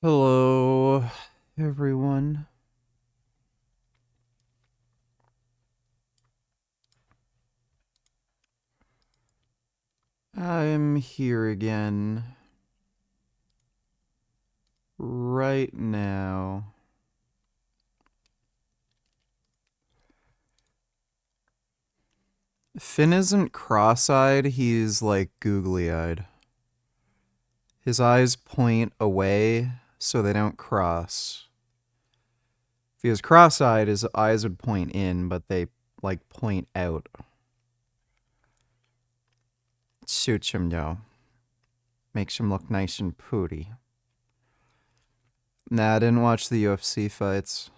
Hello, everyone. I'm here again. Right now. Finn isn't cross-eyed, he's like googly-eyed. His eyes point away so they don't cross. If he was cross-eyed, his eyes would point in, but they like point out. Suits him though. Makes him look nice and pretty. Nah, I didn't watch the UFC fights.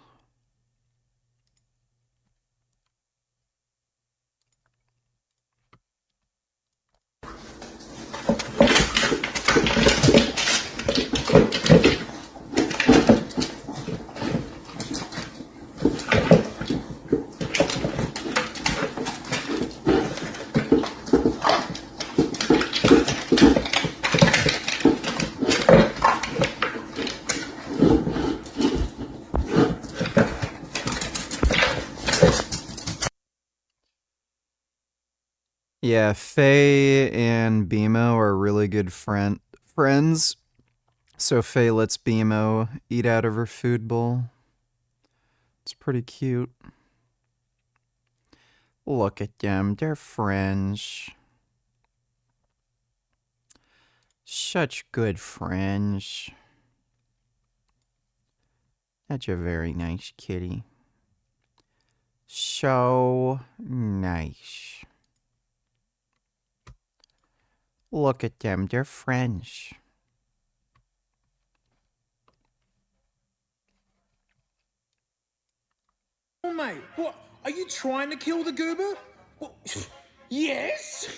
Yeah, Faye and BMO are really good friends. So Faye lets BMO eat out of her food bowl. It's pretty cute. Look at them, they're friends. Such good friends. That's a very nice kitty. So nice. Look at them, they're friends. Oh, mate, what? Are you trying to kill the goober? Well, yes!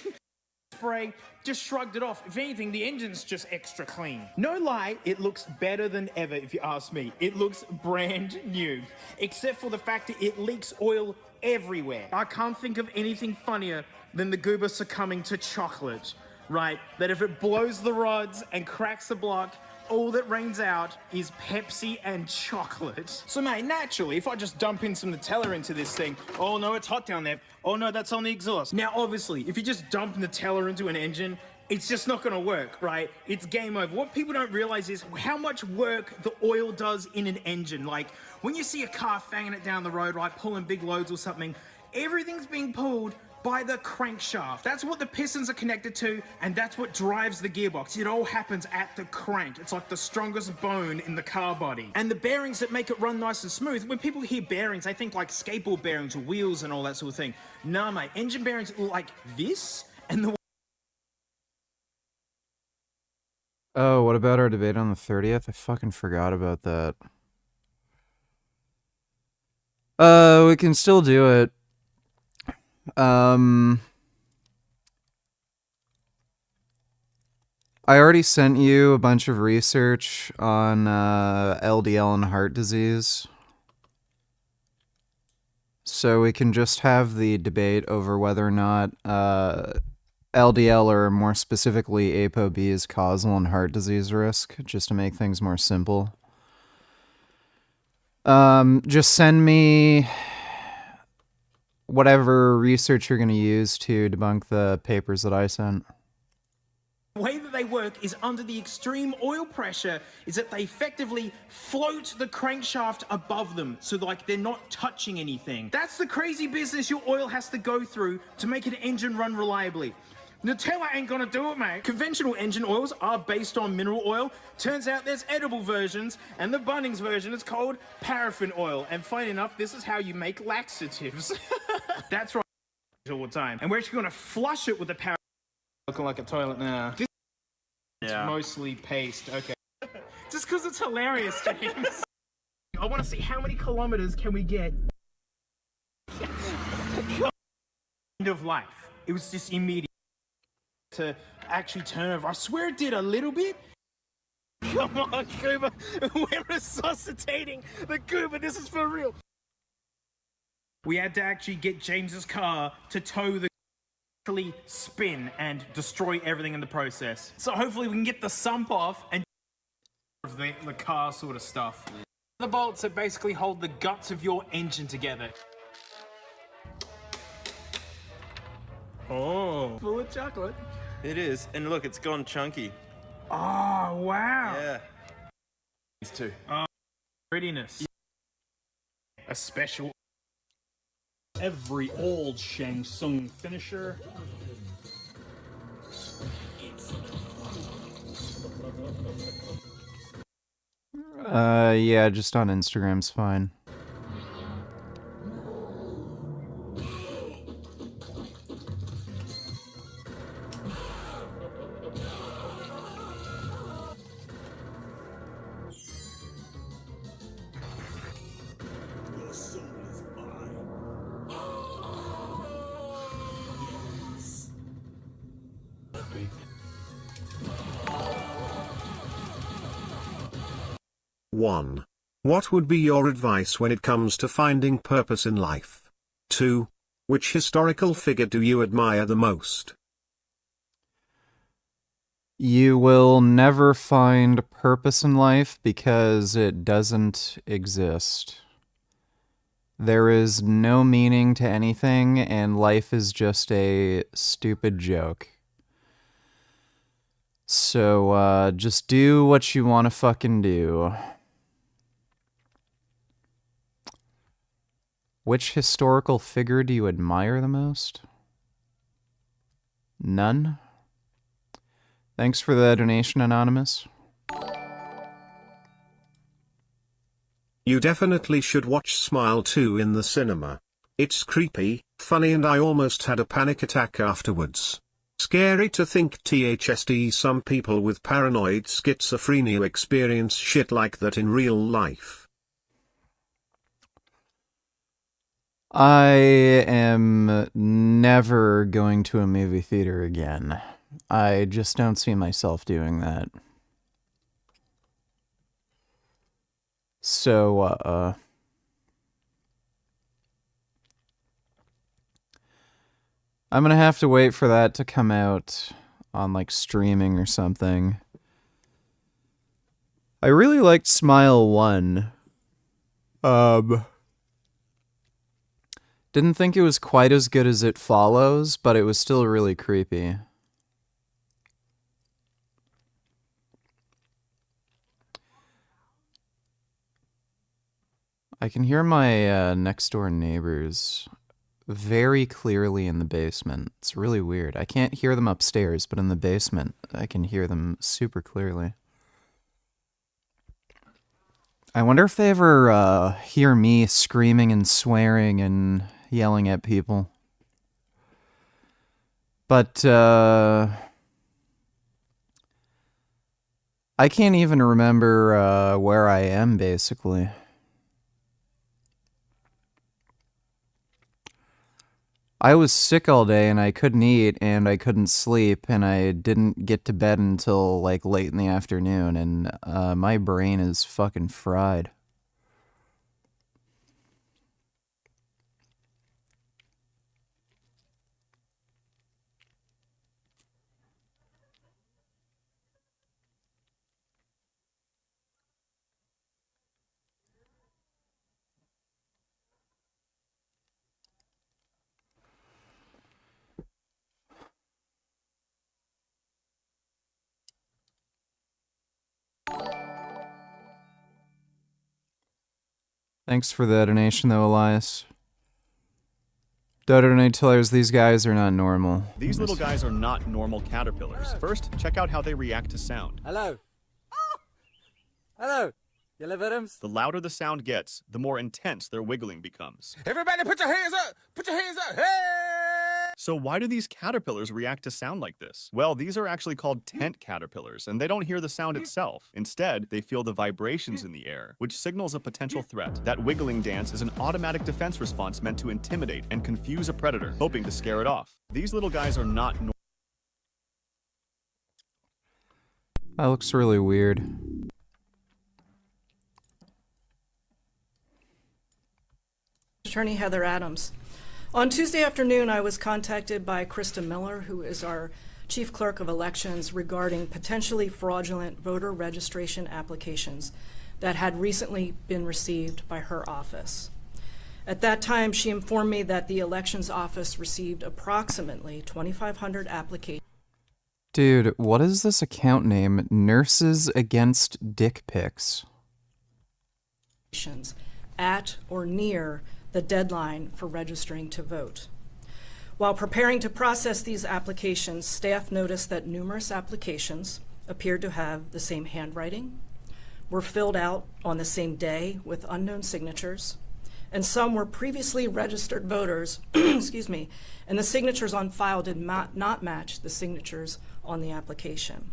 Spray just shrugged it off. If anything, the engine's just extra clean. No lie, it looks better than ever if you ask me. It looks brand new. Except for the fact that it leaks oil everywhere. I can't think of anything funnier than the goober succumbing to chocolate, right? That if it blows the rods and cracks the block, all that rains out is Pepsi and chocolate. So mate, naturally, if I just dump in some Nutella into this thing, oh no, it's hot down there. Oh no, that's on the exhaust. Now obviously, if you just dump Nutella into an engine, it's just not gonna work, right? It's game over. What people don't realize is how much work the oil does in an engine. Like when you see a car fanging it down the road, right, pulling big loads or something, everything's being pulled by the crankshaft. That's what the pistons are connected to, and that's what drives the gearbox. It all happens at the crank. It's like the strongest bone in the car body. And the bearings that make it run nice and smooth, when people hear bearings, they think like skateboard bearings or wheels and all that sort of thing. Nah, mate, engine bearings look like this, and the Oh, what about our debate on the 30th? I fucking forgot about that. We can still do it. I already sent you a bunch of research on LDL and heart disease. So we can just have the debate over whether or not LDL, or more specifically ApoB, is causal in heart disease risk, just to make things more simple. Just send me whatever research you're going to use to debunk the papers that I sent. The way that they work is under the extreme oil pressure is that they effectively float the crankshaft above them, so like they're not touching anything. That's the crazy business your oil has to go through to make an engine run reliably. Nutella ain't gonna do it, mate. Conventional engine oils are based on mineral oil. Turns out there's edible versions, and the Bunnings version is called paraffin oil. And funny enough, this is how you make laxatives. That's right, all the time. And we're actually gonna flush it with the paraffin. Looking like a toilet now. It's mostly paste, okay. Just because it's hilarious, James. I want to see how many kilometers can we get. End of life. It was just immediate to actually turn over. I swear it did a little bit. Come on, Goober. We're resuscitating the Goober. This is for real. We had to actually get James's car to tow the spin and destroy everything in the process. So hopefully we can get the sump off and the car sort of stuff. The bolts that basically hold the guts of your engine together. Oh, full of chocolate. It is, and look, it's gone chunky. Oh, wow. Yeah. These two. Readiness. A special. Every old Shang Tsung finisher. Yeah, just on Instagram's fine. One. What would be your advice when it comes to finding purpose in life? 2. Which historical figure do you admire the most? You will never find purpose in life because it doesn't exist. There is no meaning to anything, and life is just a stupid joke. So, just do what you want to fucking do. Which historical figure do you admire the most? None? Thanks for the donation, Anonymous. You definitely should watch Smile 2 in the cinema. It's creepy, funny, and I almost had a panic attack afterwards. Scary to think THSD some people with paranoid schizophrenia experience shit like that in real life. I am never going to a movie theater again. I just don't see myself doing that. So, I'm gonna have to wait for that to come out on, like, streaming or something. I really liked Smile 1. Didn't think it was quite as good as It Follows, but it was still really creepy. I can hear my next door neighbors very clearly in the basement. It's really weird. I can't hear them upstairs, but in the basement, I can hear them super clearly. I wonder if they ever hear me screaming and swearing and yelling at people. But I can't even remember where I am, basically. I was sick all day and I couldn't eat and I couldn't sleep and I didn't get to bed until like late in the afternoon, and my brain is fucking fried. Thanks for the donation, though, Elias. Donate tellers, these guys are not normal. These little guys are not normal caterpillars. First, check out how they react to sound. Hello. Oh! Hello. Yellow Adams. The louder the sound gets, the more intense their wiggling becomes. Everybody put your hands up! Put your hands up! Hey! So why do these caterpillars react to sound like this? Well, these are actually called tent caterpillars, and they don't hear the sound itself. Instead, they feel the vibrations in the air, which signals a potential threat. That wiggling dance is an automatic defense response meant to intimidate and confuse a predator, hoping to scare it off. These little guys are not normal. That looks really weird. Attorney Heather Adams. On Tuesday afternoon, I was contacted by Krista Miller, who is our Chief Clerk of Elections regarding potentially fraudulent voter registration applications that had recently been received by her office. At that time, she informed me that the elections office received approximately 2,500 applications. Dude, what is this account name? Nurses Against Dick Pics. At or near the deadline for registering to vote. While preparing to process these applications, staff noticed that numerous applications appeared to have the same handwriting, were filled out on the same day with unknown signatures, and some were previously registered voters, excuse me, and the signatures on file did not match the signatures on the application.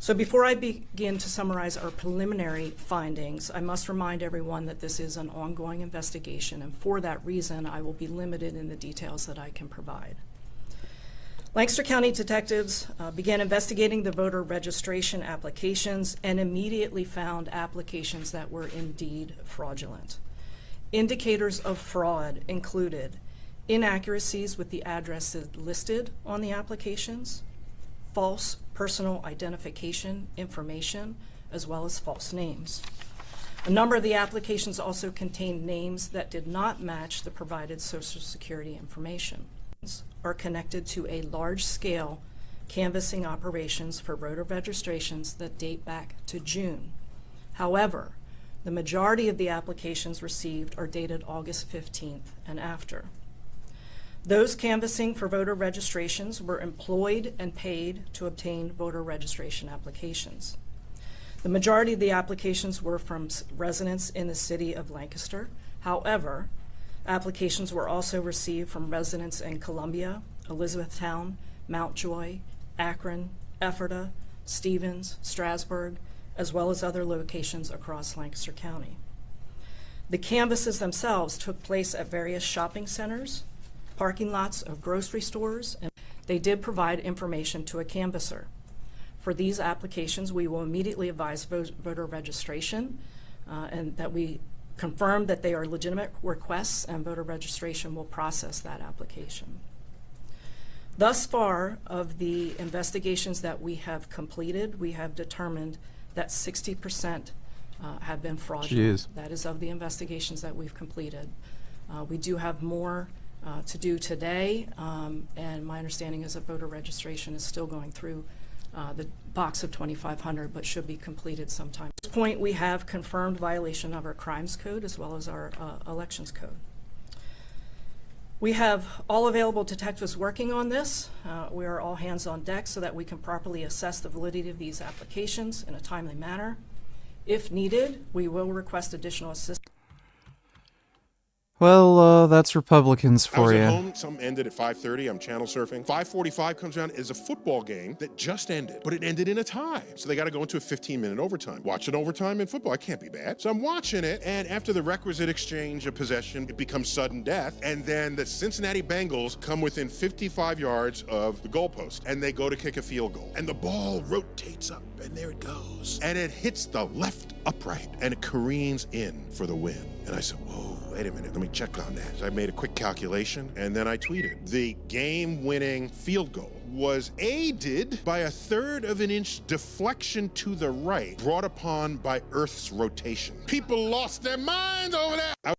So before I begin to summarize our preliminary findings, I must remind everyone that this is an ongoing investigation, and for that reason, I will be limited in the details that I can provide. Lancaster County detectives began investigating the voter registration applications and immediately found applications that were indeed fraudulent. Indicators of fraud included inaccuracies with the addresses listed on the applications, false personal identification information, as well as false names. A number of the applications also contained names that did not match the provided Social Security information. Are connected to a large-scale canvassing operations for voter registrations that date back to June. However, the majority of the applications received are dated August 15th and after. Those canvassing for voter registrations were employed and paid to obtain voter registration applications. The majority of the applications were from residents in the city of Lancaster. However, applications were also received from residents in Columbia, Elizabethtown, Mountjoy, Akron, Ephrata, Stevens, Strasburg, as well as other locations across Lancaster County. The canvasses themselves took place at various shopping centers, parking lots of grocery stores, and they did provide information to a canvasser. For these applications, we will immediately advise voter registration and that we confirm that they are legitimate requests, and voter registration will process that application. Thus far, of the investigations that we have completed, we have determined that 60% have been fraudulent. Jeez. That is of the investigations that we've completed. We do have more to do today, and my understanding is that voter registration is still going through the box of 2,500, but should be completed sometime. At this point, we have confirmed violation of our crimes code as well as our elections code. We have all available detectives working on this. We are all hands on deck so that we can properly assess the validity of these applications in a timely manner. If needed, we will request additional assistance. Well, that's Republicans I was for at you. home, something ended at 5:30, I'm channel surfing. 5:45 comes around, is a football game that just ended, but it ended in a tie. So they got to go into a 15-minute overtime. Watching overtime in football, I can't be bad. So I'm watching it, and after the requisite exchange of possession, it becomes sudden death, and then the Cincinnati Bengals come within 55 yards of the goalpost, and they go to kick a field goal. And the ball rotates up, and there it goes. And it hits the left upright, and it careens in for the win. And I said, whoa, wait a minute, let me check on that. So I made a quick calculation, and then I tweeted. The game-winning field goal was aided by a third of an inch deflection to the right, brought upon by Earth's rotation. People lost their minds over that.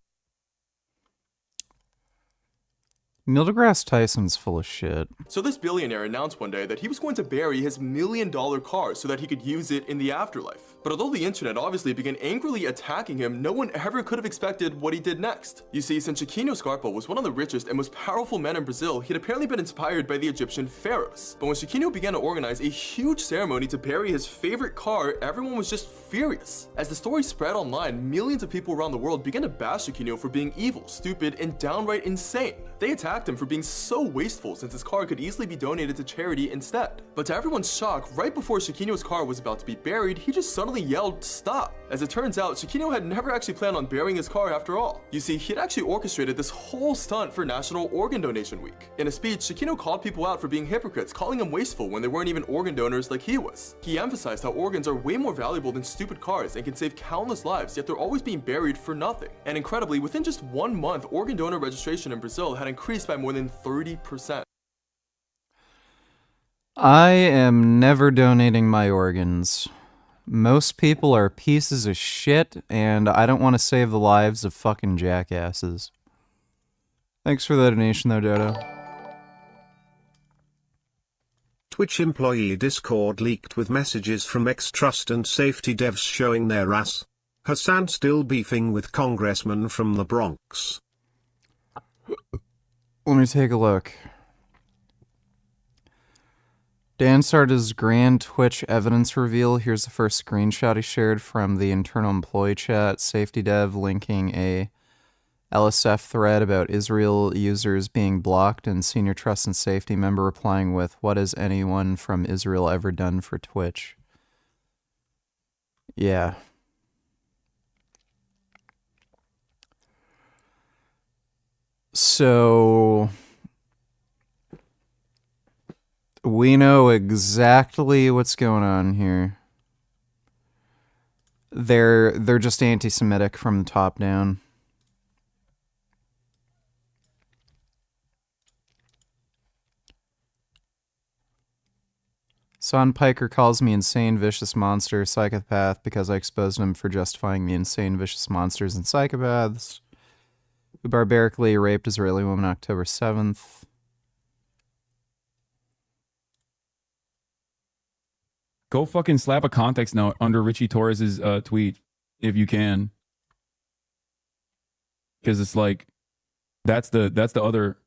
Neil deGrasse Tyson's full of shit. So this billionaire announced one day that he was going to bury his $1 million car so that he could use it in the afterlife. But although the internet obviously began angrily attacking him, no one ever could have expected what he did next. You see, since Chiquinho Scarpa was one of the richest and most powerful men in Brazil, he'd apparently been inspired by the Egyptian pharaohs. But when Chiquinho began to organize a huge ceremony to bury his favorite car, everyone was just furious. As the story spread online, millions of people around the world began to bash Chiquinho for being evil, stupid, and downright insane. They attacked him for being so wasteful since his car could easily be donated to charity instead. But to everyone's shock, right before Chiquinho's car was about to be buried, he just suddenly yelled, "Stop!" As it turns out, Chiquinho had never actually planned on burying his car after all. You see, he had actually orchestrated this whole stunt for National Organ Donation Week. In a speech, Chiquinho called people out for being hypocrites, calling them wasteful when they weren't even organ donors like he was. He emphasized how organs are way more valuable than stupid cars and can save countless lives, yet they're always being buried for nothing. And incredibly, within just 1 month, organ donor registration in Brazil had increased by more than 30%. I am never donating my organs. Most people are pieces of shit, and I don't want to save the lives of fucking jackasses. Thanks for the donation, though, Dodo. Twitch employee Discord leaked with messages from ex-trust and safety devs showing their ass. Hassan still beefing with congressman from the Bronx. Let me take a look. Dan started his grand Twitch evidence reveal. Here's the first screenshot he shared from the internal employee chat. Safety dev linking a LSF thread about Israel users being blocked, and senior trust and safety member replying with, "What has anyone from Israel ever done for Twitch?" Yeah. So we know exactly what's going on here. They're just anti-Semitic from the top down. Son Piker calls me insane, vicious monster, psychopath because I exposed him for justifying the insane, vicious monsters and psychopaths who barbarically raped Israeli woman October 7th. Go fucking slap a context note under Richie Torres's tweet if you can, because it's like that's the other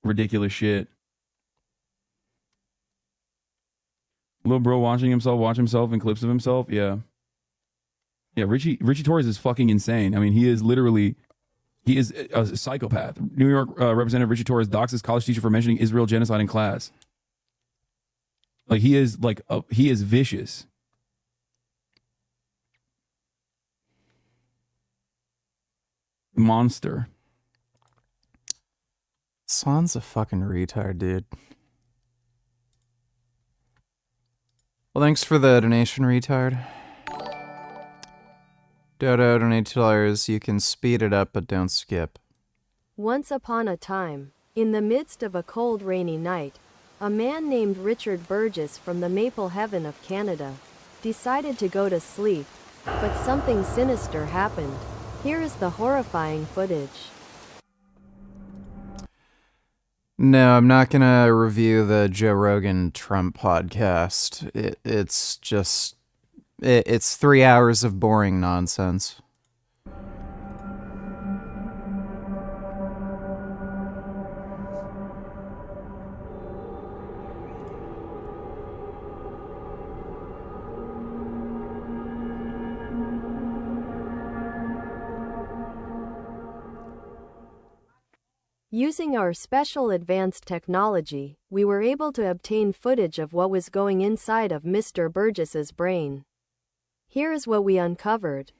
ridiculous shit. Little bro watch himself in clips of himself. Yeah. Richie Torres is fucking insane. I mean, he is a psychopath. New York Representative Richie Torres doxes college teacher for mentioning Israel genocide in class. Like he is vicious. Monster. Son's a fucking retard, dude. Well, thanks for the donation, retard. Dodo, donate $2. You can speed it up, but don't skip. Once upon a time, in the midst of a cold, rainy night, a man named Richard Burgess from the Maple Heaven of Canada decided to go to sleep, but something sinister happened. Here is the horrifying footage. No, I'm not gonna review the Joe Rogan Trump podcast. It's 3 hours of boring nonsense. Using our special advanced technology, we were able to obtain footage of what was going inside of Mr. Burgess's brain. Here is what we uncovered.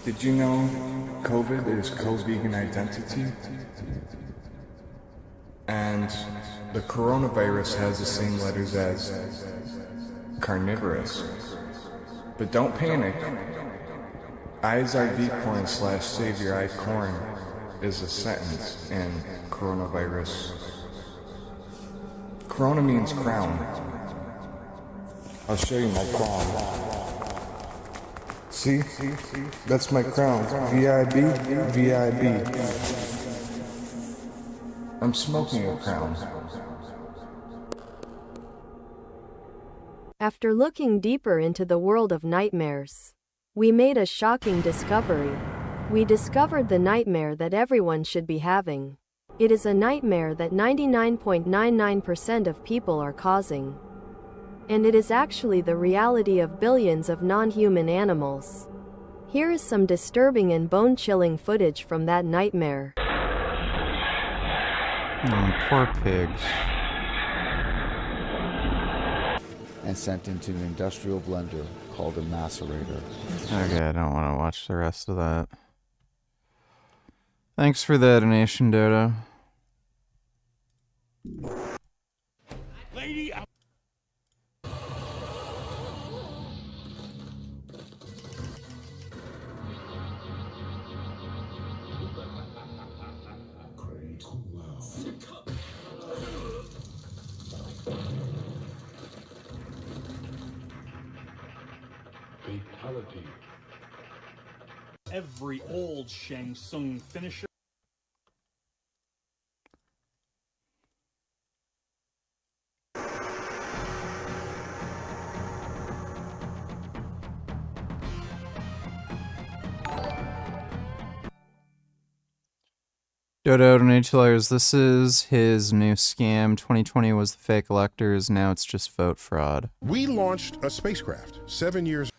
Did you know COVID is co-vegan identity? And the coronavirus has the same letters as carnivorous. But don't panic. ISRB corn / Savior I corn is a sentence in coronavirus. Corona means crown. I'll show you my crown. See? That's my crown. VIB, VIB. I'm smoking a crown. After looking deeper into the world of nightmares, we made a shocking discovery. We discovered the nightmare that everyone should be having. It is a nightmare that 99.99% of people are causing. And it is actually the reality of billions of non-human animals. Here is some disturbing and bone-chilling footage from that nightmare. Poor pigs. And sent into an industrial blender called a macerator. Okay, I don't want to watch the rest of that. Thanks for the donation, Dodo. Lady, Every old Shang Tsung finisher. Dodo donated $2. This is his new scam. 2020 was the fake electors. Now it's just vote fraud. We launched a spacecraft 7 years.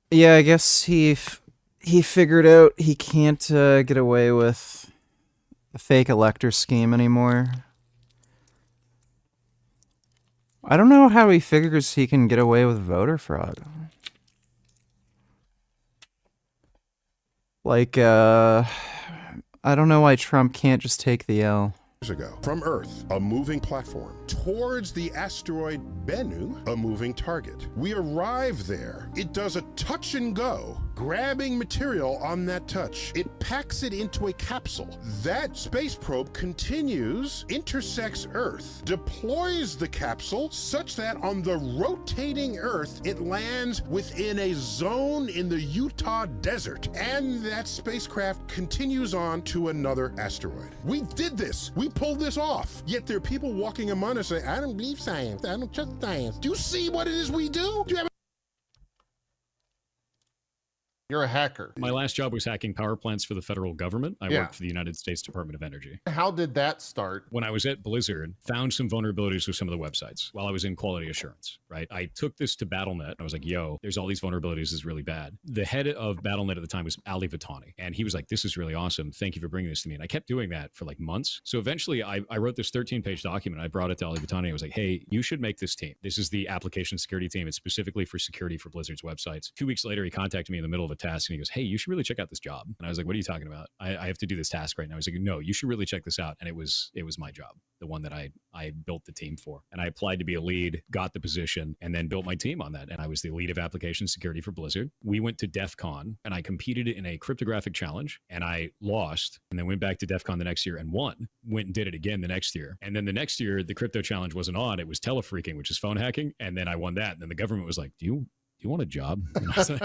Yeah, I guess he figured out he can't get away with the fake elector scheme anymore. I don't know how he figures he can get away with voter fraud. Like, I don't know why Trump can't just take the L. Ago from Earth, a moving platform, towards the asteroid Bennu, a moving target. We arrive there. It does a touch and go, grabbing material on that touch. It packs it into a capsule. That space probe continues, intersects Earth, deploys the capsule such that on the rotating Earth, it lands within a zone in the Utah desert. And that spacecraft continues on to another asteroid. We did this. We pulled this off. Yet there are people walking among us saying, I don't believe science. I don't trust science. Do you see what it is we do? Do you have You're a hacker. My last job was hacking power plants for the federal government. I Yeah. worked for the United States Department of Energy. How did that start? When I was at Blizzard, found some vulnerabilities with some of the websites while I was in quality assurance, right? I took this to BattleNet. I was like, yo, there's all these vulnerabilities. This is really bad. The head of BattleNet at the time was Ali Vitani. And he was like, this is really awesome. Thank you for bringing this to me. And I kept doing that for like months. So eventually I wrote this 13-page document. I brought it to Ali Vitani. I was like, hey, you should make this team. This is the application security team. It's specifically for security for Blizzard's websites. 2 weeks later, he contacted me in the middle of a task and he goes, hey, you should really check out this job. And I was like, what are you talking about? I have to do this task right now. I was like, no, you should really check this out. And it was my job, the one that I built the team for. And I applied to be a lead, got the position, and then built my team on that. And I was the lead of application security for Blizzard. We went to DEF CON and I competed in a cryptographic challenge and I lost, and then went back to DEF CON the next year and won. Went and did it again the next year. And then the next year, the crypto challenge wasn't on. It was telefreaking, which is phone hacking. And then I won that. And then the government was like, do you want a job? And I was like,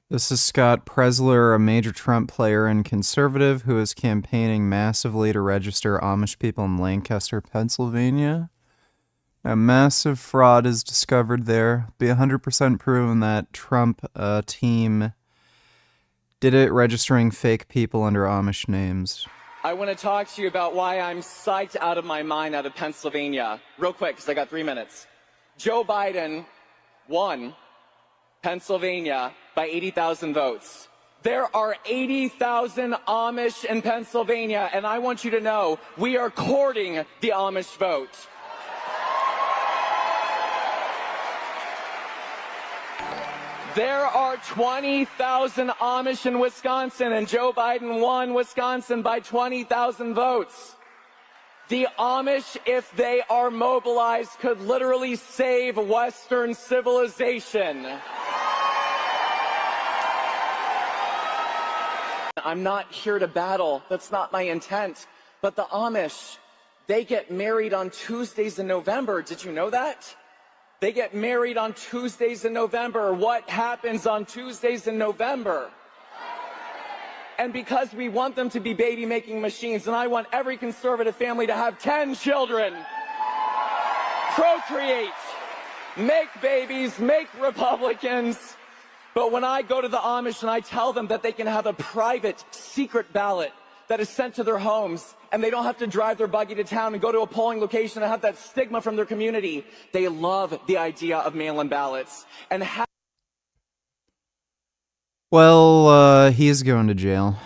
This is Scott Presler, a major Trump player and conservative who is campaigning massively to register Amish people in Lancaster, Pennsylvania. A massive fraud is discovered there. Be 100% proven that Trump team did it registering fake people under Amish names. I want to talk to you about why I'm psyched out of my mind out of Pennsylvania. Real quick, because I got 3 minutes. Joe Biden won Pennsylvania by 80,000 votes. There are 80,000 Amish in Pennsylvania, and I want you to know we are courting the Amish vote. There are 20,000 Amish in Wisconsin, and Joe Biden won Wisconsin by 20,000 votes. The Amish, if they are mobilized, could literally save Western civilization. I'm not here to battle. That's not my intent. But the Amish, they get married on Tuesdays in November. Did you know that? They get married on Tuesdays in November. What happens on Tuesdays in November? And because we want them to be baby-making machines, and I want every conservative family to have 10 children, procreate, make babies, make Republicans. But when I go to the Amish and I tell them that they can have a private, secret ballot that is sent to their homes, and they don't have to drive their buggy to town and go to a polling location and have that stigma from their community, they love the idea of mail-in ballots. And Well, he's going to jail.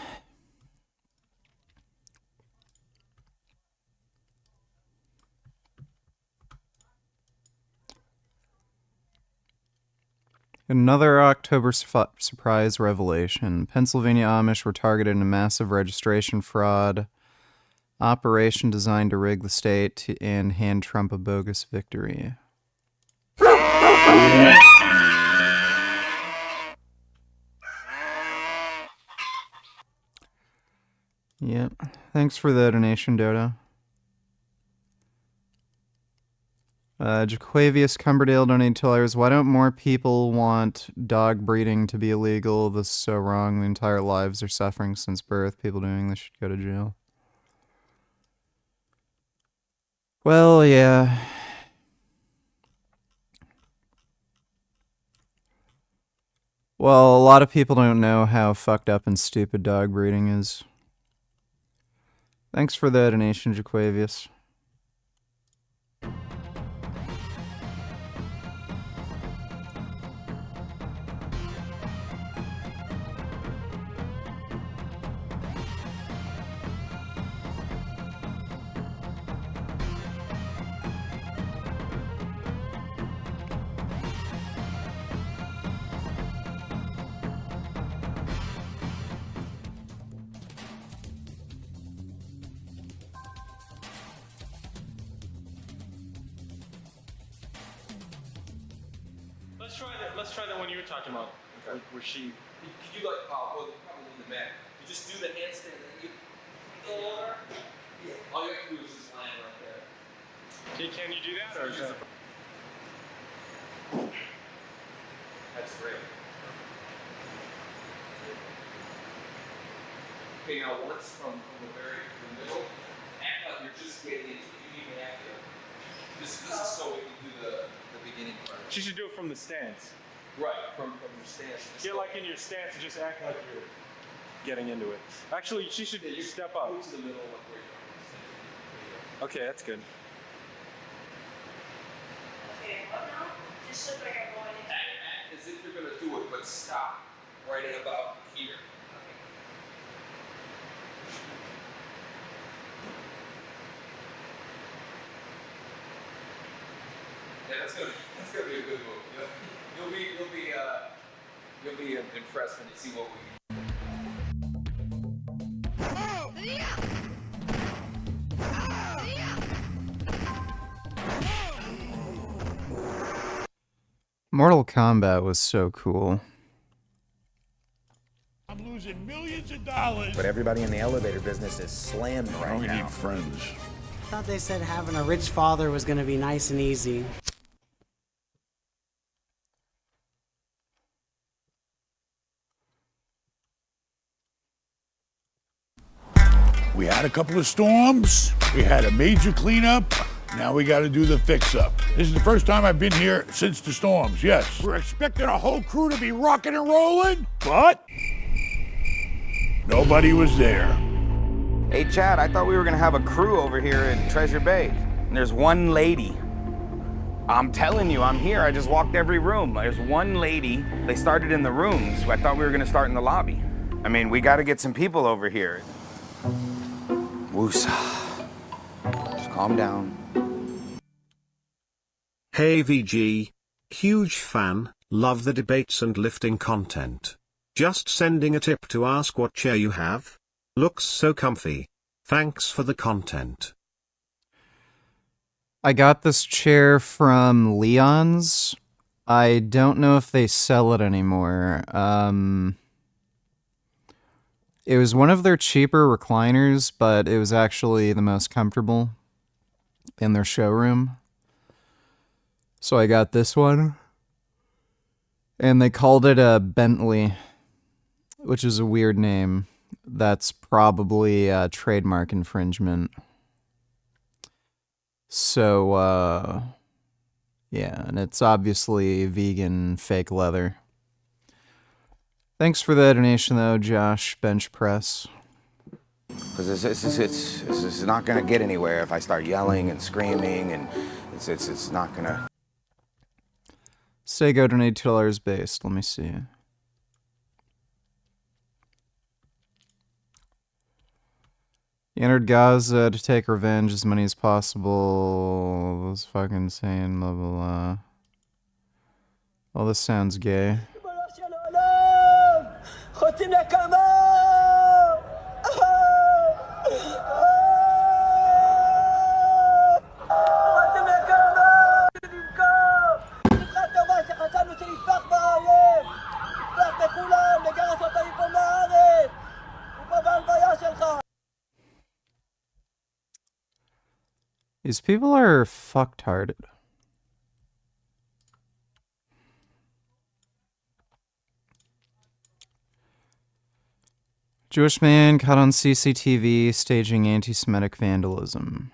Another October surprise revelation. Pennsylvania Amish were targeted in a massive registration fraud operation designed to rig the state and hand Trump a bogus victory. Yep. Thanks for the donation, Dodo. Jaquavius Cumberdale donated $2. Why don't more people want dog breeding to be illegal? This is so wrong. The entire lives are suffering since birth. People doing this should go to jail. Well, yeah. Well, a lot of people don't know how fucked up and stupid dog breeding is. Thanks for the donation, Jaquavius. Let's try that one you were talking about. Okay. Where she. Could you like well, probably in the back. You just do the handstand and then you go over. Yeah. All you have to do is just land right there. Can you do that or is that? That's great. Okay, now once from the middle, act like you're just getting into it. You even have to. This is so we can do the beginning part. She should do it from the stance. Right, from your stance. Get like in your stance and just act like you're getting into it. Actually, she should step up. Move to the middle like where you're Okay, that's good. Okay, what now? Just look like I'm going into it. Act as if you're going to do it, but stop right at about here. Yeah, that's gonna be a good move. You'll be impressed when you see what we. Mortal Kombat was so cool. I'm losing millions of dollars. But everybody in the elevator business is slammed right now. We need friends. I thought they said having a rich father was going to be nice and easy. We had a couple of storms. We had a major cleanup. Now we got to do the fix-up. This is the first time I've been here since the storms, yes. We're expecting a whole crew to be rocking and rolling, but nobody was there. Hey, Chad, I thought we were going to have a crew over here in Treasure Bay. And there's one lady. I'm telling you, I'm here. I just walked every room. There's one lady. They started in the rooms. I thought we were going to start in the lobby. I mean, we got to get some people over here. Woosah. Just calm down. Hey VG. Huge fan, love the debates and lifting content. Just sending a tip to ask what chair you have. Looks so comfy. Thanks for the content. I got this chair from Leon's. I don't know if they sell it anymore. It was one of their cheaper recliners, but it was actually the most comfortable in their showroom. So I got this one. And they called it a Bentley, which is a weird name. That's probably a trademark infringement. So, yeah, and it's obviously vegan fake leather. Thanks for the donation, though, Josh Bench Press. Because it's not going to get anywhere if I start yelling and screaming, and it's not going to. Sego donate $2 based. Let me see. He entered Gaza to take revenge as many as possible. Those fucking saying blah blah blah. Well, this sounds gay. These people are fucktarded. Jewish man caught on CCTV staging anti-Semitic vandalism.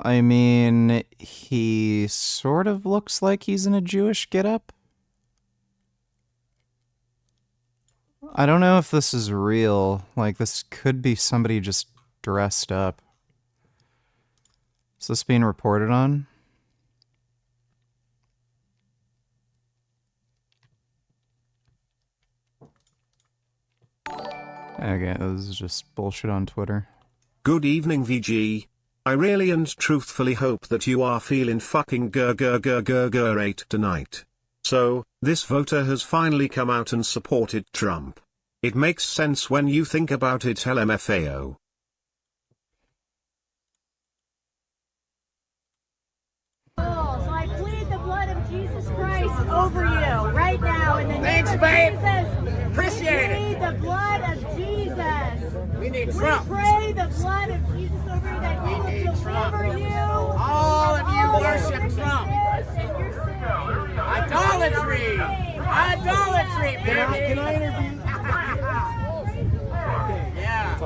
I mean, he sort of looks like he's in a Jewish getup. I don't know if this is real. Like, this could be somebody just dressed up. Is this being reported on? Okay, this is just bullshit on Twitter. Good evening, VG. I really and truthfully hope that you are feeling fucking great tonight. So, this voter has finally come out and supported Trump. It makes sense when you think about it, LMFAO. So I plead the blood of Jesus Christ over you right now in the name of Jesus. Appreciate it. We plead the blood of Jesus. We need Trump. We pray the blood of Jesus over you that he will deliver you. All of you worship Trump. Idolatry. Idolatry, baby. Can I interview? Yeah.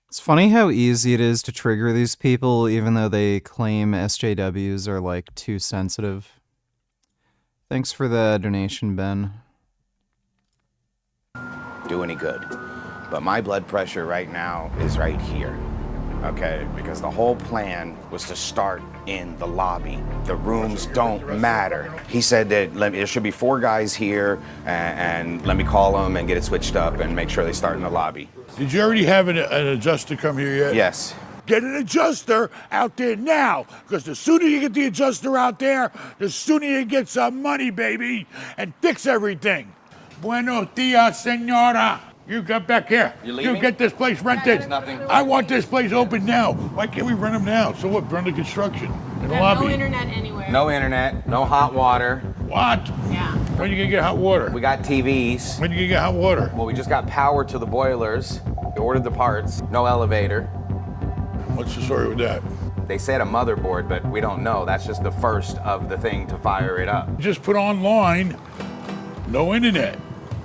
It's funny how easy it is to trigger these people, even though they claim SJWs are, like, too sensitive. Thanks for the donation, Ben. Do any good. But my blood pressure right now is right here. Okay, because the whole plan was to start in the lobby. The rooms don't matter. He said that there should be 4 guys here, and let me call them and get it switched up and make sure they start in the lobby. Did you already have an adjuster come here yet? Yes. Get an adjuster out there now, because the sooner you get the adjuster out there, the sooner you get some money, baby, and fix everything. Buenos dias, senora. You get back here. You get this place rented. Nothing. I want this place open now. Why can't we rent them now? So what, burn the construction in the lobby? No internet anywhere. No internet, no hot water. What? Yeah. When are you gonna get hot water? We got TVs. When are you gonna get hot water? Well, we just got power to the boilers. We ordered the parts. No elevator. What's the story with that? They said a motherboard, but we don't know. That's just the first of the thing to fire it up. Just put online, no internet.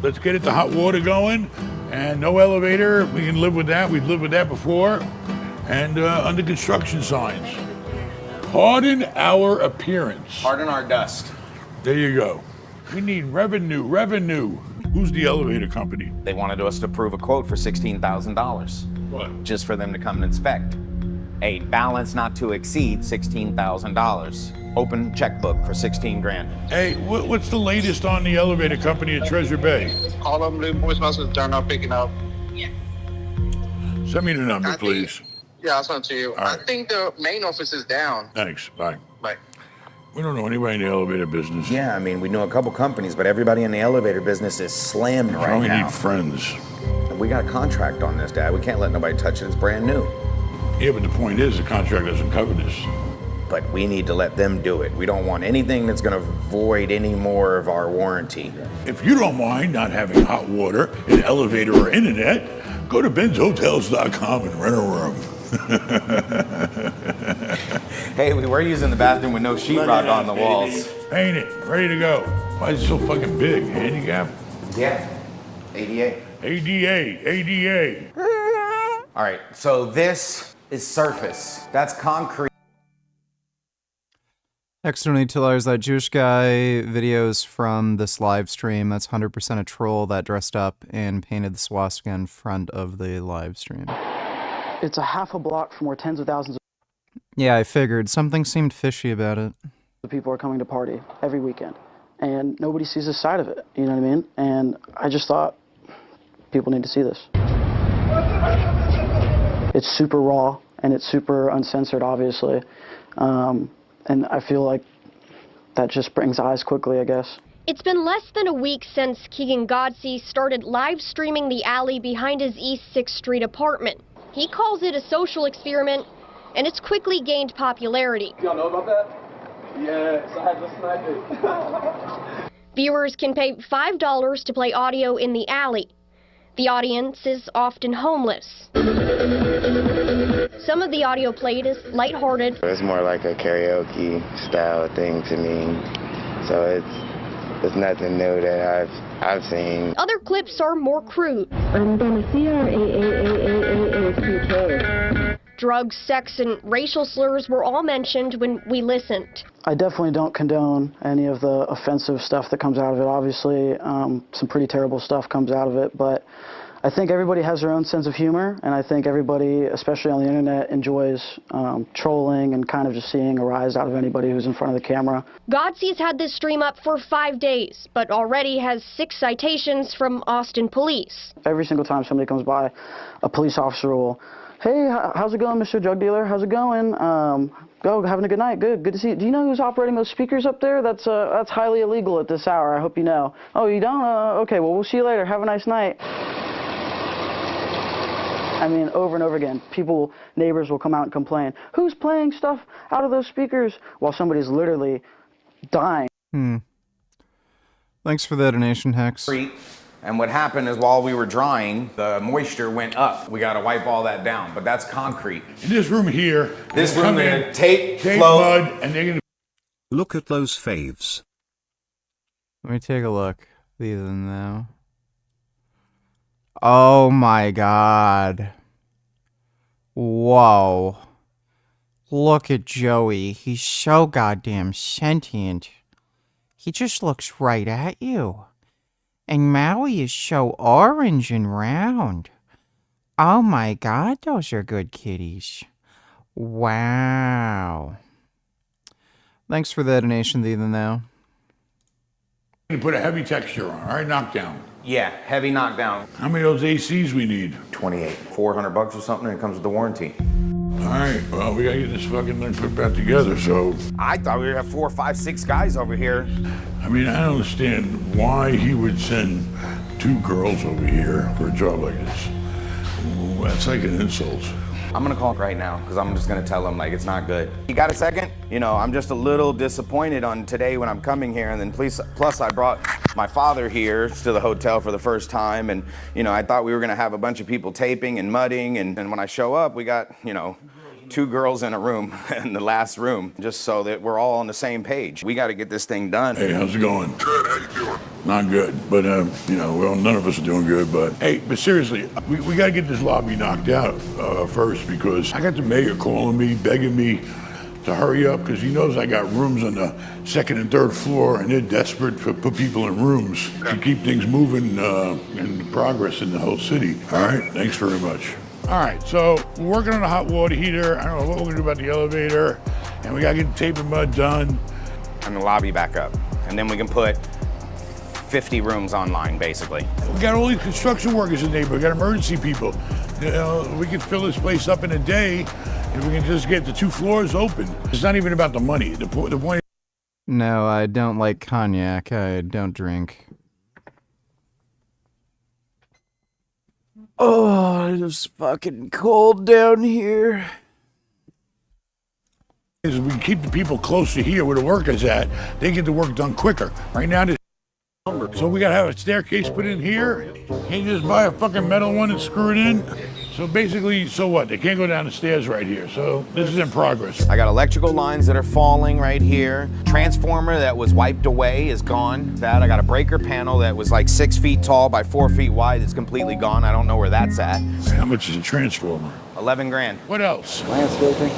Let's get it to hot water going, and no elevator. We can live with that. We've lived with that before. And under construction signs. Pardon our appearance. Pardon our dust. There you go. We need revenue, revenue. Who's the elevator company? They wanted us to approve a quote for $16,000. What? Just for them to come and inspect. A balance not to exceed $16,000. Open checkbook for 16 grand. Hey, what's the latest on the elevator company at Treasure Bay? Call them, leave voicemails, they're not picking up. Send me the number, please. Yeah, I'll send it to you. All right. I think the main office is down. Thanks, bye. Bye. We don't know anybody in the elevator business. Yeah, I mean, we know a couple companies, but everybody in the elevator business is slammed right We now. need friends. And we got a contract on this, Dad. We can't let nobody touch it. It's brand new. Yeah, but the point is, the contract doesn't cover this. But we need to let them do it. We don't want anything that's going to void any more of our warranty. If you don't mind not having hot water, an elevator, or internet, go to benshotels.com and rent a room. Hey, we were using the bathroom with no sheetrock on the walls. Paint it, ready to go. Why is it so fucking big? Handicap? Yeah, ADA. ADA. All right, so this is surface. That's concrete. Extra $2, that Jewish guy videos from this live stream. That's 100% a troll that dressed up and painted the swastika in front of the live stream. It's a half a block from where tens of thousands Yeah, I figured. Something seemed fishy about it. of people are coming to party every weekend. And nobody sees this side of it, you know what I mean? And I just thought people need to see this. It's super raw and it's super uncensored, obviously. And I feel like that just brings eyes quickly, I guess. It's been less than a week since Keegan Godsey started live streaming the alley behind his East 6th Street apartment. He calls it a social experiment, and it's quickly gained popularity. Y'all know about that? Yes, I had to snipe it. Viewers can pay $5 to play audio in the alley. The audience is often homeless. Some of the audio played is lighthearted. It's more like a karaoke style thing to me, so it's nothing new that I've seen. Other clips are more crude. I'm gonna CRAAAAACK. Drugs, sex, and racial slurs were all mentioned when we listened. I definitely don't condone any of the offensive stuff that comes out of it. Obviously, some pretty terrible stuff comes out of it, but I think everybody has their own sense of humor, and I think everybody, especially on the internet, enjoys trolling and kind of just seeing a rise out of anybody who's in front of the camera. Godsey's had this stream up for 5 days, but already has 6 citations from Austin police. Every single time somebody comes by, a police officer will, "Hey, how's it going, Mr. Drug Dealer? How's it going? Go, having a good night. Good to see you. Do you know who's operating those speakers up there? That's highly illegal at this hour. I hope you know." "Oh, you don't? Okay, well, we'll see you later. Have a nice night." I mean, over and over again, neighbors will come out and complain, "Who's playing stuff out of those speakers?" while somebody's literally dying. Thanks for the donation, Hex. And what happened is while we were drying, the moisture went up. We got to wipe all that down, but that's concrete. In this room here, This room, they're gonna tape, take float. mud, and they're gonna. Look at those faves. Let me take a look. These now. Oh my god. Whoa. Look at Joey. He's so goddamn sentient. He just looks right at you. And Maui is so orange and round. Oh my god, those are good kitties. Wow. Thanks for the donation, Thee now. Put a heavy texture on, all right? Knockdown. Yeah, heavy knockdown. How many of those ACs we need? 28, $400 or something, and it comes with the warranty. All right, well, we gotta get this fucking thing put back together, so. I thought we would have 4, 5, 6 guys over here. I mean, I don't understand why he would send 2 girls over here for a job like this. Ooh, that's like an insult. I'm gonna call him right now, because I'm just gonna tell him, like, it's not good. You got a second? You know, I'm just a little disappointed on today when I'm coming here, and then plus I brought my father here to the hotel for the first time, and, you know, I thought we were gonna have a bunch of people taping and mudding, and when I show up, we got, you know, 2 girls in a room, in the last room, just so that we're all on the same page. We gotta get this thing done. Hey, how's it going? Good, how you doing? Not good, but, you know, well, none of us are doing good, but, hey, but seriously, we gotta get this lobby knocked out first, because I got the mayor calling me, begging me to hurry up, because he knows I got rooms on the 2nd and 3rd floor, and they're desperate to put people in rooms to keep things moving and progress in the whole city. All right, thanks very much. All right, so we're working on a hot water heater. I don't know what we're gonna do about the elevator, and we gotta get the tape and mud done. And the lobby back up, and then we can put 50 rooms online, basically. We got all these construction workers in the neighborhood, we got emergency people. You know, we could fill this place up in a day if we can just get the 2 floors open. It's not even about the money. The point. No, I don't like cognac. I don't drink. Oh, it's fucking cold down here. Is we keep the people closer here where the work is at, they get the work done quicker. Right now, so we gotta have a staircase put in here. Can't just buy a fucking metal one and screw it in. So basically, so what? They can't go down the stairs right here. So this is in progress. I got electrical lines that are falling right here. Transformer that was wiped away is gone. I got a breaker panel that was like 6 feet tall by 4 feet wide. It's completely gone. I don't know where that's at. How much is a transformer? 11 grand. What else? Landscaping.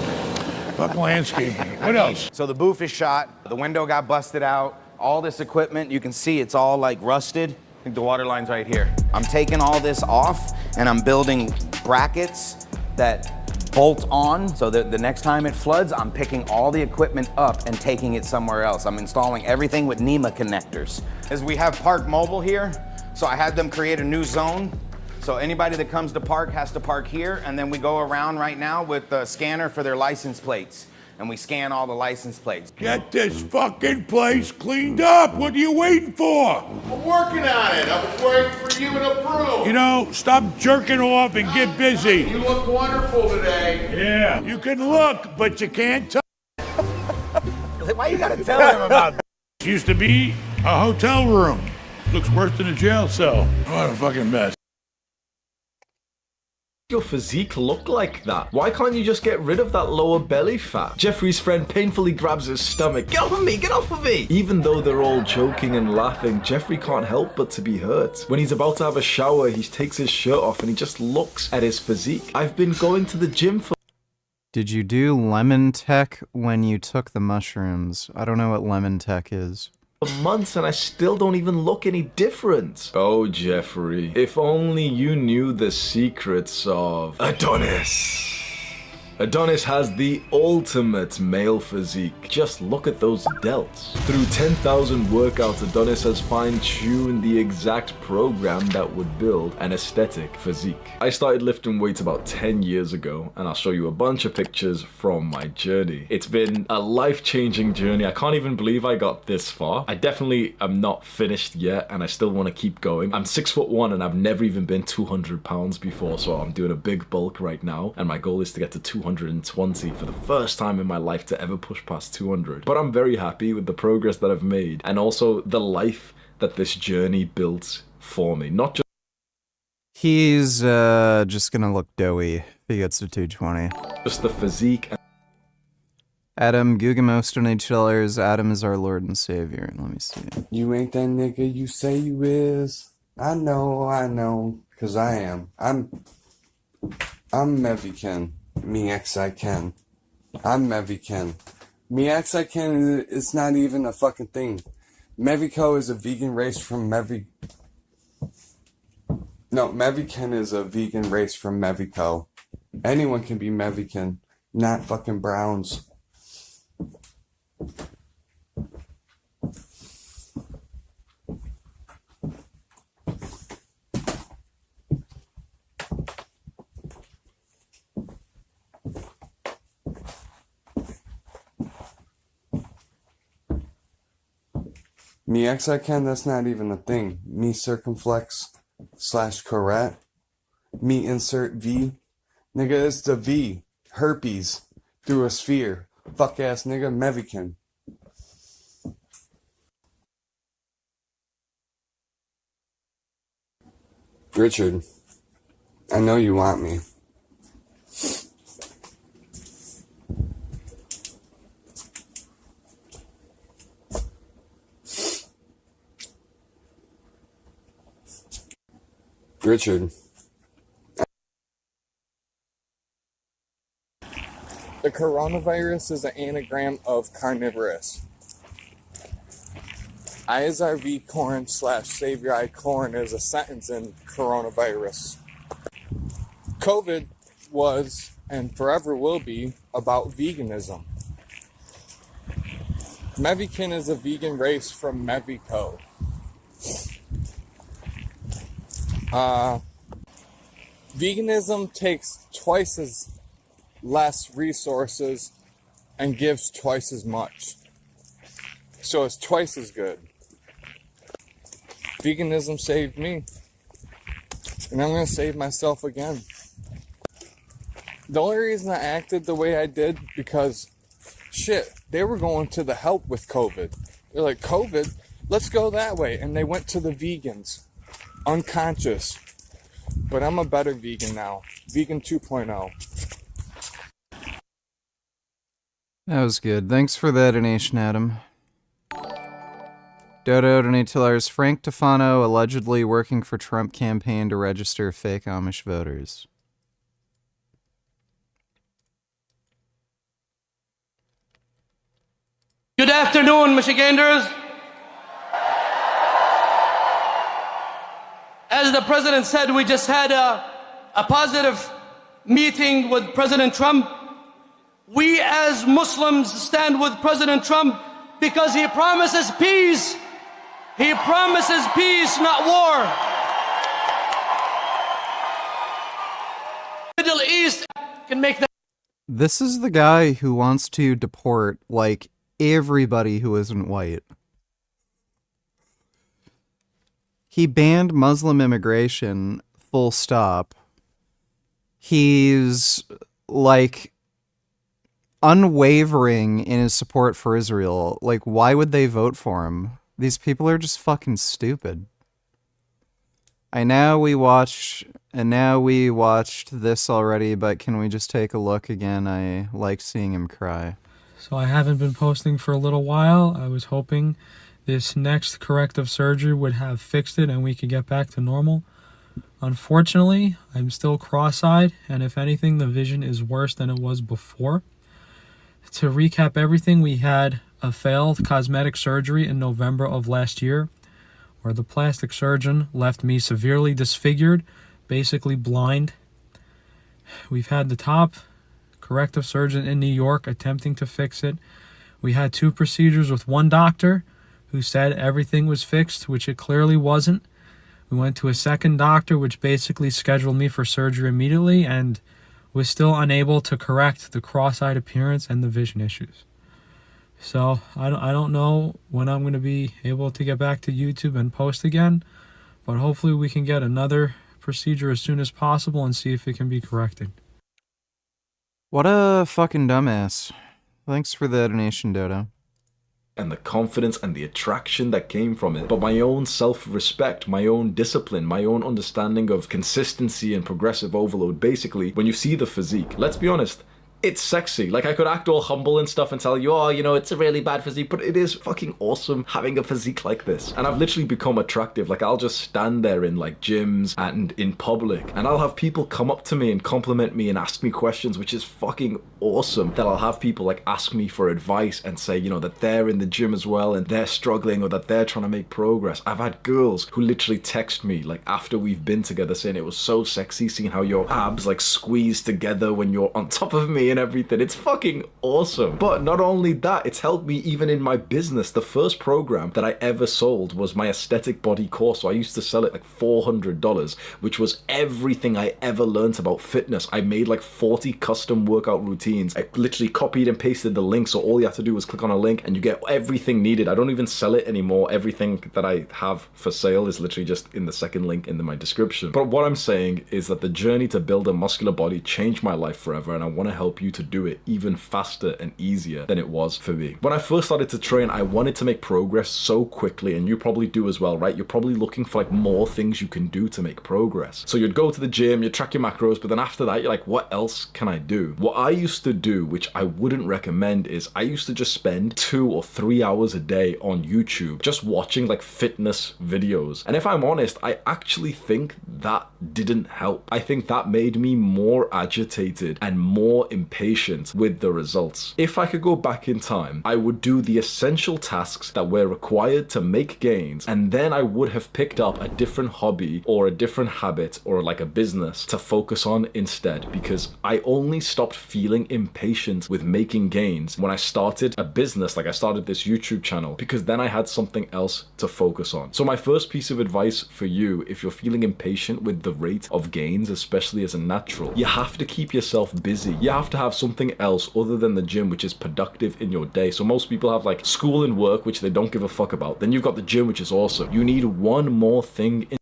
Fuck landscaping. What else? So the booth is shot. The window got busted out. All this equipment, you can see it's all like rusted. I think the water line's right here. I'm taking all this off and I'm building brackets that bolt on so that the next time it floods, I'm picking all the equipment up and taking it somewhere else. I'm installing everything with NEMA connectors. As we have Park Mobile here, so I had them create a new zone. So anybody that comes to park has to park here, and then we go around right now with the scanner for their license plates. and we scan all the license plates. Get this fucking place cleaned up. What are you waiting for? I'm working on it. I was waiting for you to approve. You know, stop jerking off and get busy. You look wonderful today. Yeah, you can look, but you can't touch. Why you gotta tell him about that? This used to be a hotel room. Looks worse than a jail cell. What a fucking mess. Your physique look like that? Why can't you just get rid of that lower belly fat? Jeffrey's friend painfully grabs his stomach. Get off of me! Get off of me! Even though they're all joking and laughing, Jeffrey can't help but to be hurt. When he's about to have a shower, he takes his shirt off and he just looks at his physique. I've been going to the gym for... Did you do lemon tech when you took the mushrooms? I don't know what lemon tech is. months and I still don't even look any different. Oh, Jeffrey, if only you knew the secrets of Adonis. Adonis has the ultimate male physique. Just look at those delts. Through 10,000 workouts, Adonis has fine-tuned the exact program that would build an aesthetic physique. I started lifting weights about 10 years ago, and I'll show you a bunch of pictures from my journey. It's been a life-changing journey. I can't even believe I got this far. I definitely am not finished yet, and I still want to keep going. I'm 6'1", and I've never even been 200 pounds before, so I'm doing a big bulk right now, and my goal is to get to 220 for the first time in my life to ever push past 200. But I'm very happy with the progress that I've made, and also the life that this journey built for me. Not just He's just gonna look doughy if he gets to 220. Just the physique. Adam, Gugamost on $8. Adam is our Lord and Savior. Let me see. You ain't that nigga you say you is. I know, cause I am. I'm Meviken. Me X I can. I'm Meviken. Me X I can is not even a fucking thing. Mevico is a vegan race from Meviken is a vegan race from Mevico. Anyone can be Meviken, not fucking Browns. Me X I can, that's not even a thing. Me circumflex / correct. Me insert V. Nigga, it's the V. Herpes. Through a sphere. Fuck ass nigga, Meviken. Richard, I know you want me. Richard. The coronavirus is an anagram of carnivorous. ISRV corn / Savior I corn is a sentence in coronavirus. COVID was and forever will be about veganism. Meviken is a vegan race from Mevico. Veganism takes twice as less resources and gives twice as much. So it's twice as good. Veganism saved me. And I'm going to save myself again. The only reason I acted the way I did because, shit, they were going to the help with COVID. They're like, COVID, let's go that way. And they went to the vegans. Unconscious. But I'm a better vegan now. Vegan 2.0. That was good. Thanks for that donation, Adam. Dodo donate $2. Frank Tufano allegedly working for Trump campaign to register fake Amish voters. Good afternoon, Michiganders. As the president said, we just had a positive meeting with President Trump. We as Muslims stand with President Trump because he promises peace. He promises peace, not war. Middle East can make that. This is the guy who wants to deport, like, everybody who isn't white. He banned Muslim immigration, full stop. He's, like, unwavering in his support for Israel. Like, why would they vote for him? These people are just fucking stupid. Now we watched this already, but can we just take a look again? I like seeing him cry. So I haven't been posting for a little while. I was hoping this next corrective surgery would have fixed it and we could get back to normal. Unfortunately, I'm still cross-eyed, and if anything, the vision is worse than it was before. To recap everything, we had a failed cosmetic surgery in November of last year, where the plastic surgeon left me severely disfigured, basically blind. We've had the top corrective surgeon in New York attempting to fix it. We had 2 procedures with one doctor who said everything was fixed, which it clearly wasn't. We went to a second doctor, which basically scheduled me for surgery immediately, and was still unable to correct the cross-eyed appearance and the vision issues. So I don't know when I'm going to be able to get back to YouTube and post again, but hopefully we can get another procedure as soon as possible and see if it can be corrected. What a fucking dumbass. Thanks for the donation, Dodo. And the confidence and the attraction that came from it, but my own self-respect, my own discipline, my own understanding of consistency and progressive overload. Basically, when you see the physique, let's be honest, it's sexy. Like, I could act all humble and stuff and tell you, oh, you know, it's a really bad physique, but it is fucking awesome having a physique like this. And I've literally become attractive. Like, I'll just stand there in, like, gyms and in public, and I'll have people come up to me and compliment me and ask me questions, which is fucking awesome. That I'll have people, like, ask me for advice and say, you know, that they're in the gym as well and they're struggling, or that they're trying to make progress. I've had girls who literally text me, like, after we've been together, saying it was so sexy seeing how your abs, like, squeeze together when you're on top of me and everything. It's fucking awesome. But not only that, it's helped me even in my business. The first program that I ever sold was my aesthetic body course. So I used to sell it like $400, which was everything I ever learned about fitness. I made like 40 custom workout routines. I literally copied and pasted the link, so all you have to do is click on a link and you get everything needed. I don't even sell it anymore. Everything that I have for sale is literally just in the second link in my description. But what I'm saying is that the journey to build a muscular body changed my life forever, and I want to help you to do it even faster and easier than it was for me. When I first started to train, I wanted to make progress so quickly, and you probably do as well, right? You're probably looking for like more things you can do to make progress. So you'd go to the gym, you'd track your macros, but then after that, you're like, what else can I do? What I used to do, which I wouldn't recommend, is I used to just spend 2 or 3 hours a day on YouTube, just watching like fitness videos. And if I'm honest, I actually think that didn't help. I think that made me more agitated and more impatient with the results. If I could go back in time, I would do the essential tasks that were required to make gains, and then I would have picked up a different hobby or a different habit or like a business to focus on instead, because I only stopped feeling impatient with making gains when I started a business, like I started this YouTube channel, because then I had something else to focus on. So my first piece of advice for you, if you're feeling impatient with the rate of gains, especially as a natural, you have to keep yourself busy. You have to have something else other than the gym which is productive in your day. So most people have like school and work, which they don't give a fuck about. Then you've got the gym, which is awesome. You need one more thing in.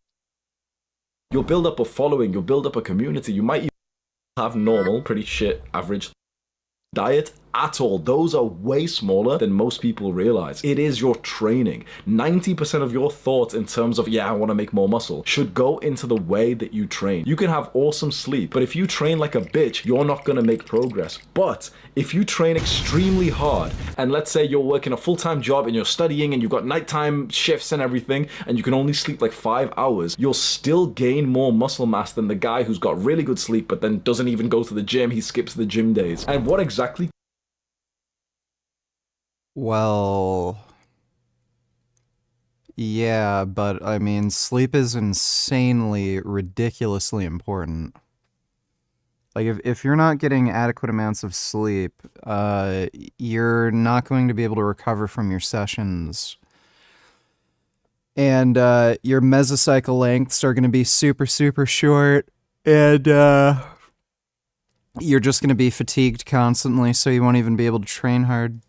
You'll build up a following, you'll build up a community. You might even have normal, pretty shit, average diet at all. Those are way smaller than most people realize. It is your training. 90% of your thoughts in terms of, yeah, I want to make more muscle, should go into the way that you train. You can have awesome sleep, but if you train like a bitch, you're not going to make progress. But if you train extremely hard, and let's say you're working a full-time job and you're studying and you've got nighttime shifts and everything, and you can only sleep like 5 hours, you'll still gain more muscle mass than the guy who's got really good sleep but then doesn't even go to the gym. He skips the gym days. And what exactly? Well, yeah, but I mean, sleep is insanely, ridiculously important. Like, if you're not getting adequate amounts of sleep, you're not going to be able to recover from your sessions. And your mesocycle lengths are going to be super, super short. And you're just going to be fatigued constantly, so you won't even be able to train hard.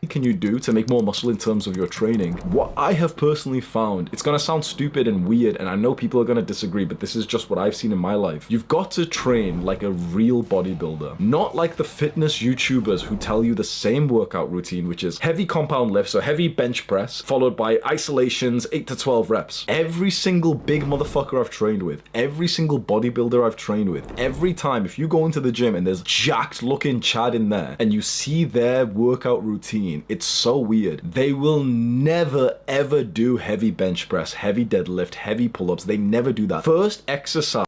Can you do to make more muscle in terms of your training? What I have personally found, it's gonna sound stupid and weird, and I know people are gonna disagree, but this is just what I've seen in my life. You've got to train like a real bodybuilder, not like the fitness YouTubers who tell you the same workout routine, which is heavy compound lifts, so heavy bench press, followed by isolations, 8 to 12 reps. Every single big motherfucker I've trained with, every single bodybuilder I've trained with, every time, if you go into the gym and there's jacked looking Chad in there, and you see their workout routine, it's so weird. They will never ever do heavy bench press, heavy deadlift, heavy pull-ups. They never do that. First exercise.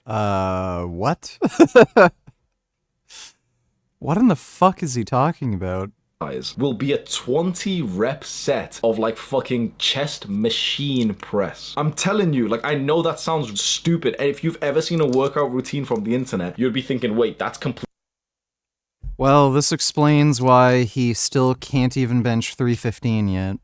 What? What in the fuck is he talking about? Will be a 20 rep set of like fucking chest machine press. I'm telling you, like, I know that sounds stupid, and if you've ever seen a workout routine from the internet, you'd be thinking, wait, that's complete. Well, this explains why he still can't even bench 315 yet.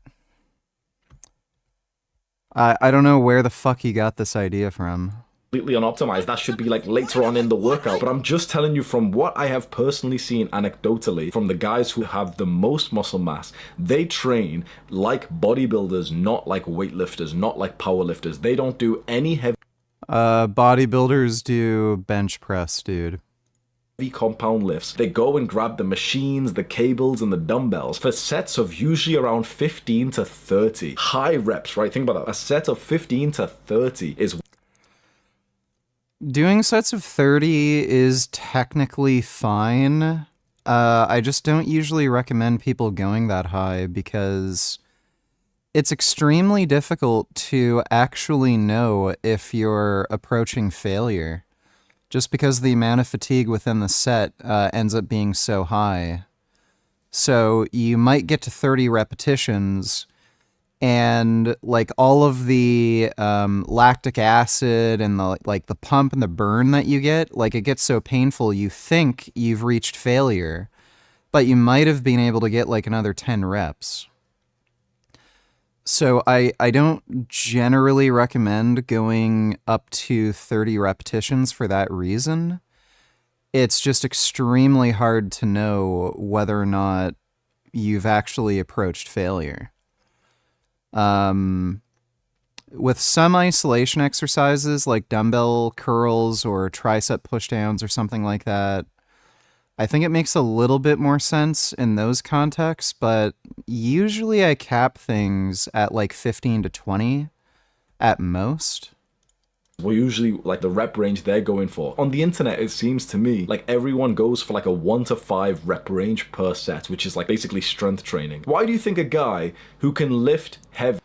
I don't know where the fuck he got this idea from. Completely unoptimized. That should be like later on in the workout, but I'm just telling you from what I have personally seen anecdotally from the guys who have the most muscle mass. They train like bodybuilders, not like weightlifters, not like powerlifters. They don't do any heavy bodybuilders do bench press, dude. Heavy compound lifts. They go and grab the machines, the cables, and the dumbbells for sets of usually around 15 to 30 high reps, right? Think about that. A set of 15 to 30 is. Doing sets of 30 is technically fine. I just don't usually recommend people going that high because it's extremely difficult to actually know if you're approaching failure, just because the amount of fatigue within the set ends up being so high. So you might get to 30 repetitions, and like all of the lactic acid and the pump and the burn that you get, like it gets so painful you think you've reached failure, but you might have been able to get like another 10 reps. So I don't generally recommend going up to 30 repetitions for that reason. It's just extremely hard to know whether or not you've actually approached failure. With some isolation exercises like dumbbell curls or tricep pushdowns or something like that, I think it makes a little bit more sense in those contexts, but usually I cap things at like 15 to 20 at most. Well, usually like the rep range they're going for. On the internet, it seems to me like everyone goes for like a 1 to 5 rep range per set, which is like basically strength training. Why do you think a guy who can lift heavy...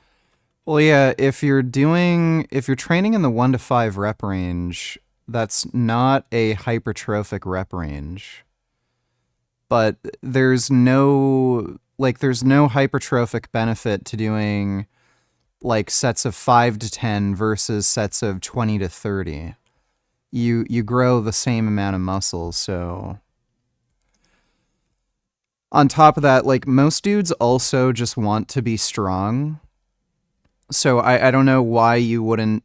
Well, yeah, if you're training in the 1 to 5 rep range, that's not a hypertrophic rep range. But there's no hypertrophic benefit to doing like sets of 5 to 10 versus sets of 20 to 30. You grow the same amount of muscle, so on top of that, like most dudes also just want to be strong. So I don't know why you wouldn't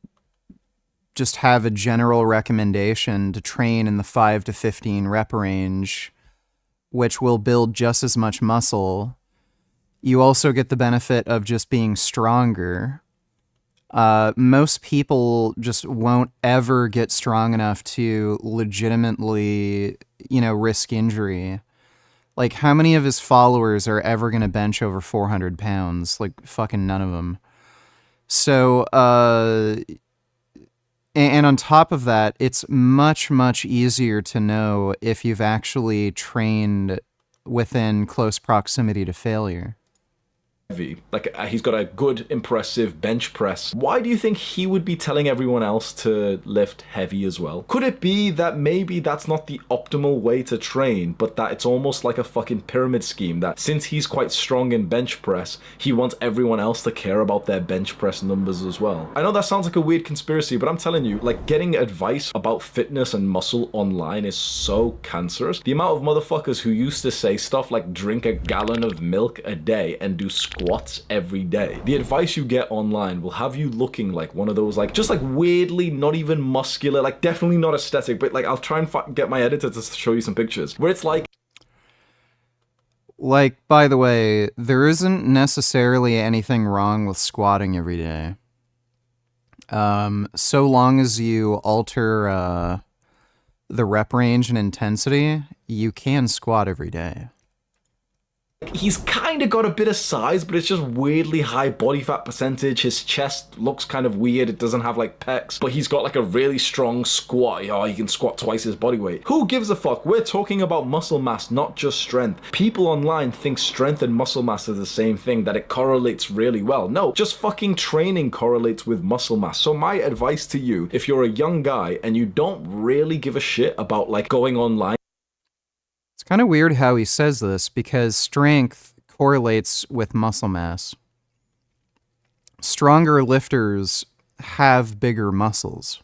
just have a general recommendation to train in the 5 to 15 rep range, which will build just as much muscle. You also get the benefit of just being stronger. Most people just won't ever get strong enough to legitimately, risk injury. Like, how many of his followers are ever going to bench over 400 pounds? Like, fucking none of them. So, and on top of that, it's much, much easier to know if you've actually trained within close proximity to failure. Like, he's got a good, impressive bench press. Why do you think he would be telling everyone else to lift heavy as well? Could it be that maybe that's not the optimal way to train, but that it's almost like a fucking pyramid scheme, that since he's quite strong in bench press, he wants everyone else to care about their bench press numbers as well? I know that sounds like a weird conspiracy, but I'm telling you, like, getting advice about fitness and muscle online is so cancerous. The amount of motherfuckers who used to say stuff like drink a gallon of milk a day and do squats squats every day. The advice you get online will have you looking like one of those, like, just like weirdly not even muscular, like definitely not aesthetic, but like I'll try and get my editor to show you some pictures where it's like, by the way, there isn't necessarily anything wrong with squatting every day. So long as you alter the rep range and intensity, you can squat every day. he's kind of got a bit of size, but it's just weirdly high body fat percentage. His chest looks kind of weird. It doesn't have like pecs, but he's got like a really strong squat. Oh, he can squat twice his body weight. Who gives a fuck? We're talking about muscle mass, not just strength. People online think strength and muscle mass are the same thing, that it correlates really well. No, just fucking training correlates with muscle mass. So my advice to you, if you're a young guy and you don't really give a shit about like going online, it's kind of weird how he says this, because strength correlates with muscle mass. Stronger lifters have bigger muscles.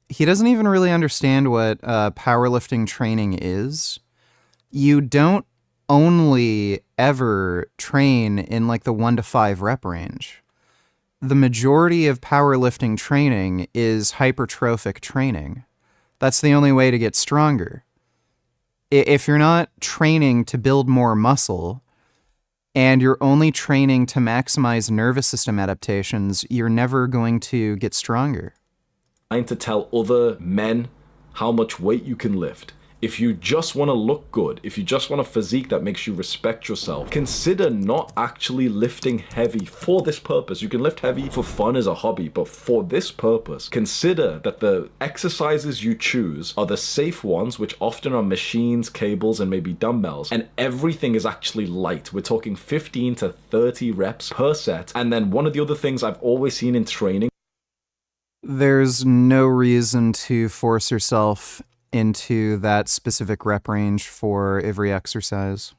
He doesn't even really understand what powerlifting training is. You don't only ever train in like the 1 to 5 rep range. The majority of powerlifting training is hypertrophic training. That's the only way to get stronger. If you're not training to build more muscle, and you're only training to maximize nervous system adaptations, you're never going to get stronger. trying to tell other men how much weight you can lift. If you just want to look good, if you just want a physique that makes you respect yourself, consider not actually lifting heavy for this purpose. You can lift heavy for fun as a hobby, but for this purpose, consider that the exercises you choose are the safe ones, which often are machines, cables, and maybe dumbbells, and everything is actually light. We're talking 15 to 30 reps per set. And then one of the other things I've always seen in training, there's no reason to force yourself into that specific rep range for every exercise.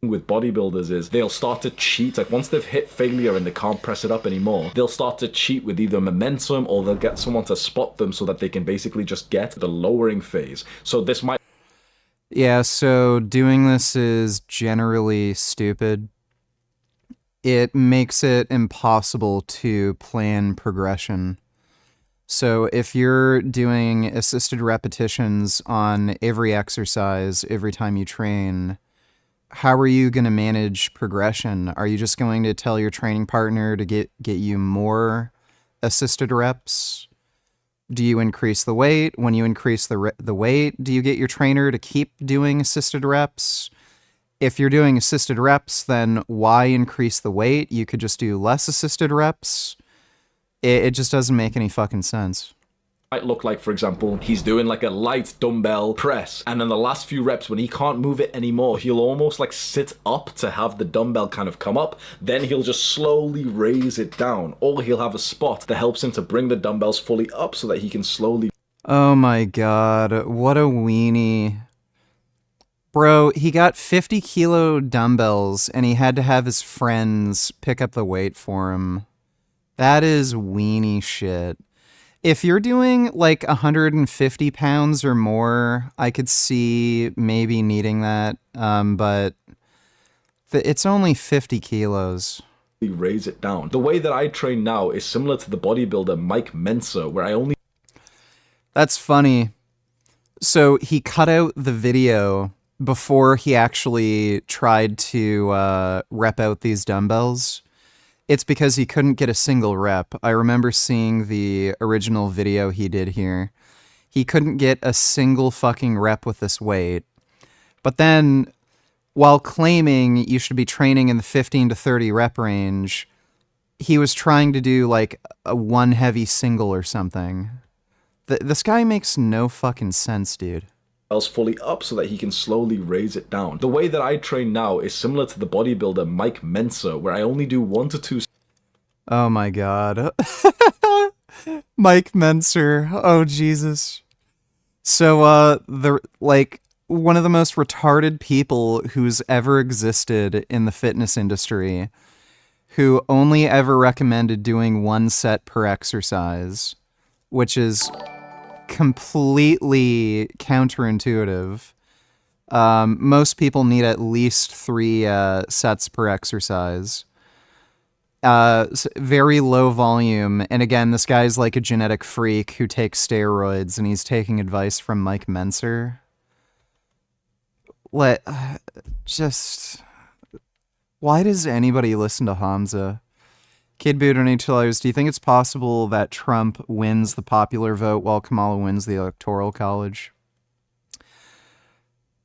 With bodybuilders is they'll start to cheat. Like once they've hit failure and they can't press it up anymore, they'll start to cheat with either momentum, or they'll get someone to spot them so that they can basically just get the lowering phase. So this might... Yeah, so doing this is generally stupid. It makes it impossible to plan progression. So if you're doing assisted repetitions on every exercise, every time you train, how are you going to manage progression? Are you just going to tell your training partner to get you more assisted reps? Do you increase the weight? When you increase the weight, do you get your trainer to keep doing assisted reps? If you're doing assisted reps, then why increase the weight? You could just do less assisted reps. It just doesn't make any fucking sense. Might look like, for example, he's doing like a light dumbbell press, and then the last few reps, when he can't move it anymore, he'll almost like sit up to have the dumbbell kind of come up, then he'll just slowly raise it down, or he'll have a spot that helps him to bring the dumbbells fully up so that he can slowly... Oh my god, what a weenie. Bro, he got 50 kilo dumbbells and he had to have his friends pick up the weight for him. That is weenie shit. If you're doing like 150 pounds or more, I could see maybe needing that, but it's only 50 kilos. Raise it down. The way that I train now is similar to the bodybuilder Mike Mensa, where I only... That's funny. So he cut out the video before he actually tried to rep out these dumbbells. It's because he couldn't get a single rep. I remember seeing the original video he did here. He couldn't get a single fucking rep with this weight. But then, while claiming you should be training in the 15 to 30 rep range, he was trying to do like a one heavy single or something. This guy makes no fucking sense, dude. Fully up so that he can slowly raise it down. The way that I train now is similar to the bodybuilder Mike Mensa, where I only do 1 to 2... Oh my god. Mike Menser. Oh Jesus. So one of the most retarded people who's ever existed in the fitness industry, who only ever recommended doing 1 set per exercise, which is completely counterintuitive. Most people need at least 3 sets per exercise. Very low volume. And again, this guy's like a genetic freak who takes steroids, and he's taking advice from Mike Menser. Just... Why does anybody listen to Hamza? Kid Boo donated $2. Do you think it's possible that Trump wins the popular vote while Kamala wins the Electoral College?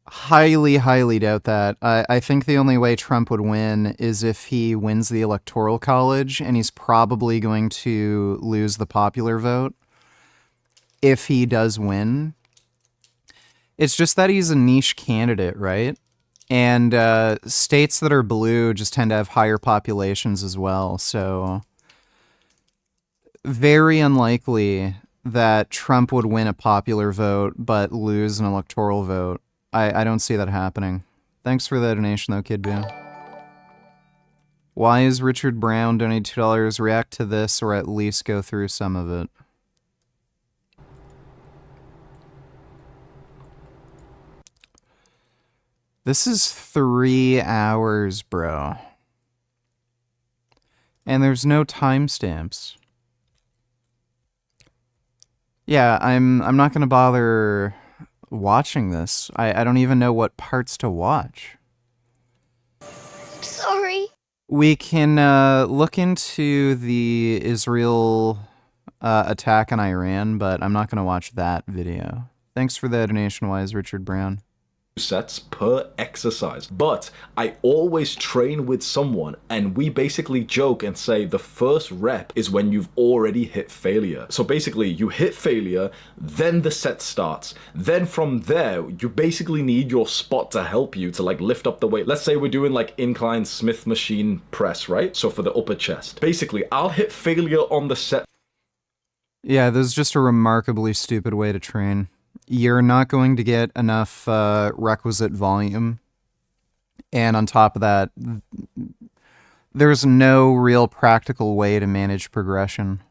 Highly, highly doubt that. I think the only way Trump would win is if he wins the Electoral College, and he's probably going to lose the popular vote if he does win. It's just that he's a niche candidate, right? And states that are blue just tend to have higher populations as well, so very unlikely that Trump would win a popular vote but lose an electoral vote. I don't see that happening. Thanks for the donation, though, Kid Boo. Why is Richard Brown donated $2? React to this, or at least go through some of it. This is 3 hours, bro. And there's no timestamps. Yeah, I'm not gonna bother watching this. I don't even know what parts to watch. Sorry. We can look into the Israel attack on Iran, but I'm not gonna watch that video. Thanks for the donation, Wise Richard Brown. Sets per exercise, but I always train with someone and we basically joke and say the first rep is when you've already hit failure. So basically you hit failure, then the set starts. Then from there, you basically need your spot to help you to like lift up the weight. Let's say we're doing like incline Smith machine press, right? So for the upper chest. Basically, I'll hit failure on the set. Yeah, this is just a remarkably stupid way to train. You're not going to get enough requisite volume. And on top of that, there's no real practical way to manage progression.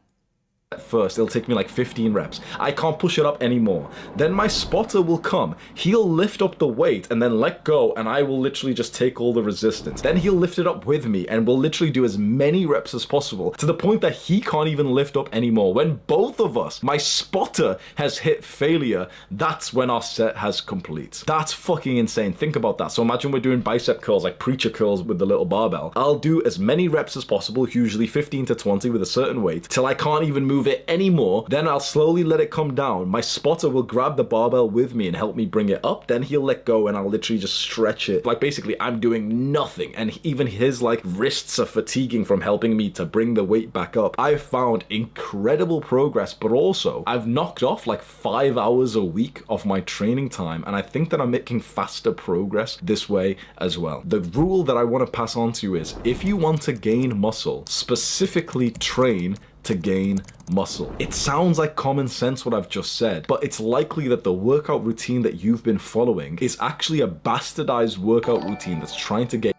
First, it'll take me like 15 reps. I can't push it up anymore. Then my spotter will come. He'll lift up the weight and then let go, and I will literally just take all the resistance. Then he'll lift it up with me and we'll literally do as many reps as possible to the point that he can't even lift up anymore. When both of us, my spotter has hit failure, that's when our set has complete. That's fucking insane. Think about that. So imagine we're doing bicep curls, like preacher curls with the little barbell. I'll do as many reps as possible, usually 15 to 20 with a certain weight, till I can't even move it anymore. Then I'll slowly let it come down. My spotter will grab the barbell with me and help me bring it up. Then he'll let go and I'll literally just stretch it. Like basically I'm doing nothing, and even his like wrists are fatiguing from helping me to bring the weight back up. I've found incredible progress, but also I've knocked off like 5 hours a week of my training time, and I think that I'm making faster progress this way as well. The rule that I want to pass on to you is, if you want to gain muscle, specifically train to gain muscle. It sounds like common sense what I've just said, but it's likely that the workout routine that you've been following is actually a bastardized workout routine that's trying to get...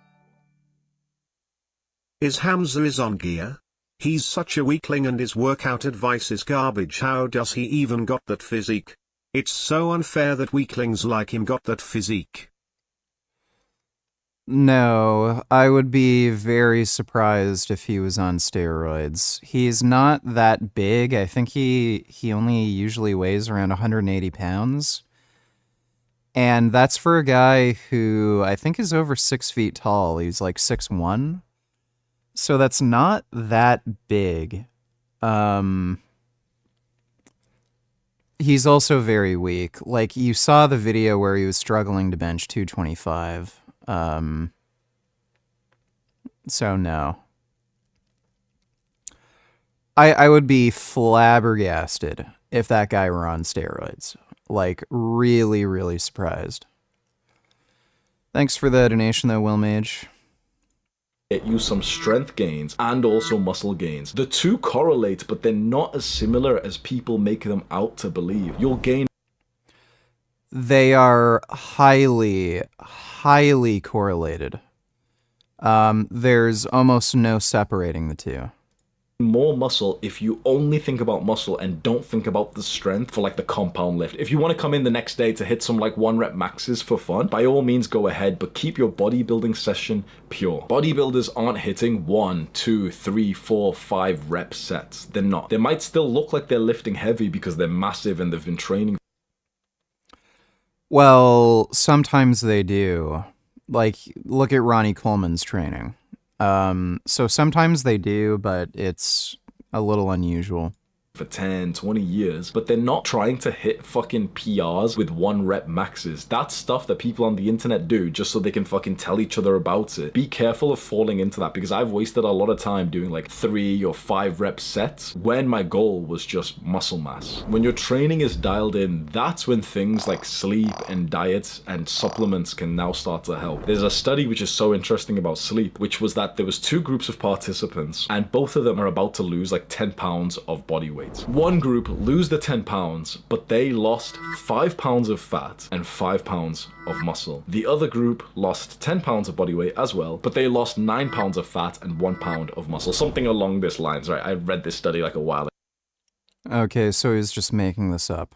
Is Hamza is on gear? He's such a weakling and his workout advice is garbage. How does he even got that physique? It's so unfair that weaklings like him got that physique. No, I would be very surprised if he was on steroids. He's not that big. I think he only usually weighs around 180 pounds. And that's for a guy who I think is over 6 feet tall. He's like 6'1". So that's not that big. He's also very weak. Like, you saw the video where he was struggling to bench 225. So no. I would be flabbergasted if that guy were on steroids. Like, really, really surprised. Thanks for the donation though, Will Mage. Get you some strength gains and also muscle gains. The two correlate, but they're not as similar as people make them out to believe. You'll gain... They are highly, highly correlated. There's almost no separating the two. more muscle if you only think about muscle and don't think about the strength for like the compound lift. If you want to come in the next day to hit some like 1 rep maxes for fun, by all means go ahead, but keep your bodybuilding session pure. Bodybuilders aren't hitting 1, 2, 3, 4, 5 rep sets. They're not. They might still look like they're lifting heavy because they're massive and they've been training. Well, sometimes they do. Like, look at Ronnie Coleman's training. So sometimes they do, but it's a little unusual. For 10, 20 years, but they're not trying to hit fucking PRs with 1 rep maxes. That's stuff that people on the internet do just so they can fucking tell each other about it. Be careful of falling into that, because I've wasted a lot of time doing like 3 or 5 rep sets when my goal was just muscle mass. When your training is dialed in, that's when things like sleep and diet and supplements can now start to help. There's a study which is so interesting about sleep, which was that there was 2 groups of participants and both of them are about to lose like 10 pounds of body weight. One group lose the 10 pounds, but they lost 5 pounds of fat and 5 pounds of muscle. The other group lost 10 pounds of body weight as well, but they lost 9 pounds of fat and 1 pound of muscle. Something along this lines, right? I read this study like a while ago. Okay, so he's just making this up.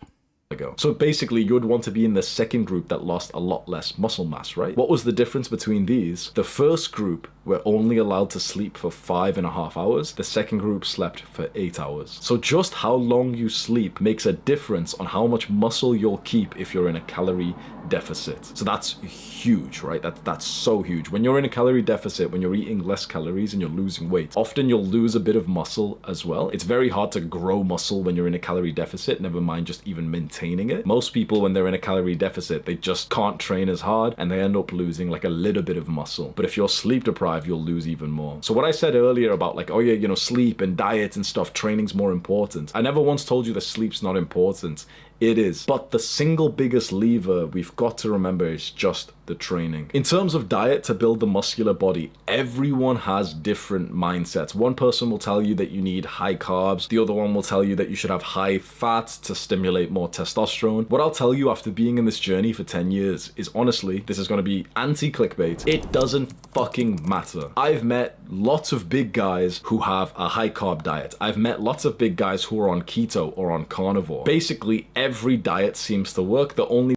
So basically, you'd want to be in the second group that lost a lot less muscle mass, right? What was the difference between these? The first group were only allowed to sleep for 5.5 hours. The second group slept for 8 hours. So just how long you sleep makes a difference on how much muscle you'll keep if you're in a calorie deficit. So that's huge, right? That's so huge. When you're in a calorie deficit, when you're eating less calories and you're losing weight, often you'll lose a bit of muscle as well. It's very hard to grow muscle when you're in a calorie deficit, never mind just even maintaining it. Most people, when they're in a calorie deficit, they just can't train as hard and they end up losing like a little bit of muscle. But if you're sleep deprived, you'll lose even more. So what I said earlier about like, oh yeah, you know, sleep and diet and stuff, training's more important. I never once told you that sleep's not important. It is. But the single biggest lever we've got to remember is just the training. In terms of diet to build the muscular body, everyone has different mindsets. One person will tell you that you need high carbs. The other one will tell you that you should have high fat to stimulate more testosterone. What I'll tell you after being in this journey for 10 years is honestly, this is going to be anti-clickbait. It doesn't fucking matter. I've met lots of big guys who have a high carb diet. I've met lots of big guys who are on keto or on carnivore. Basically, every diet seems to work. The only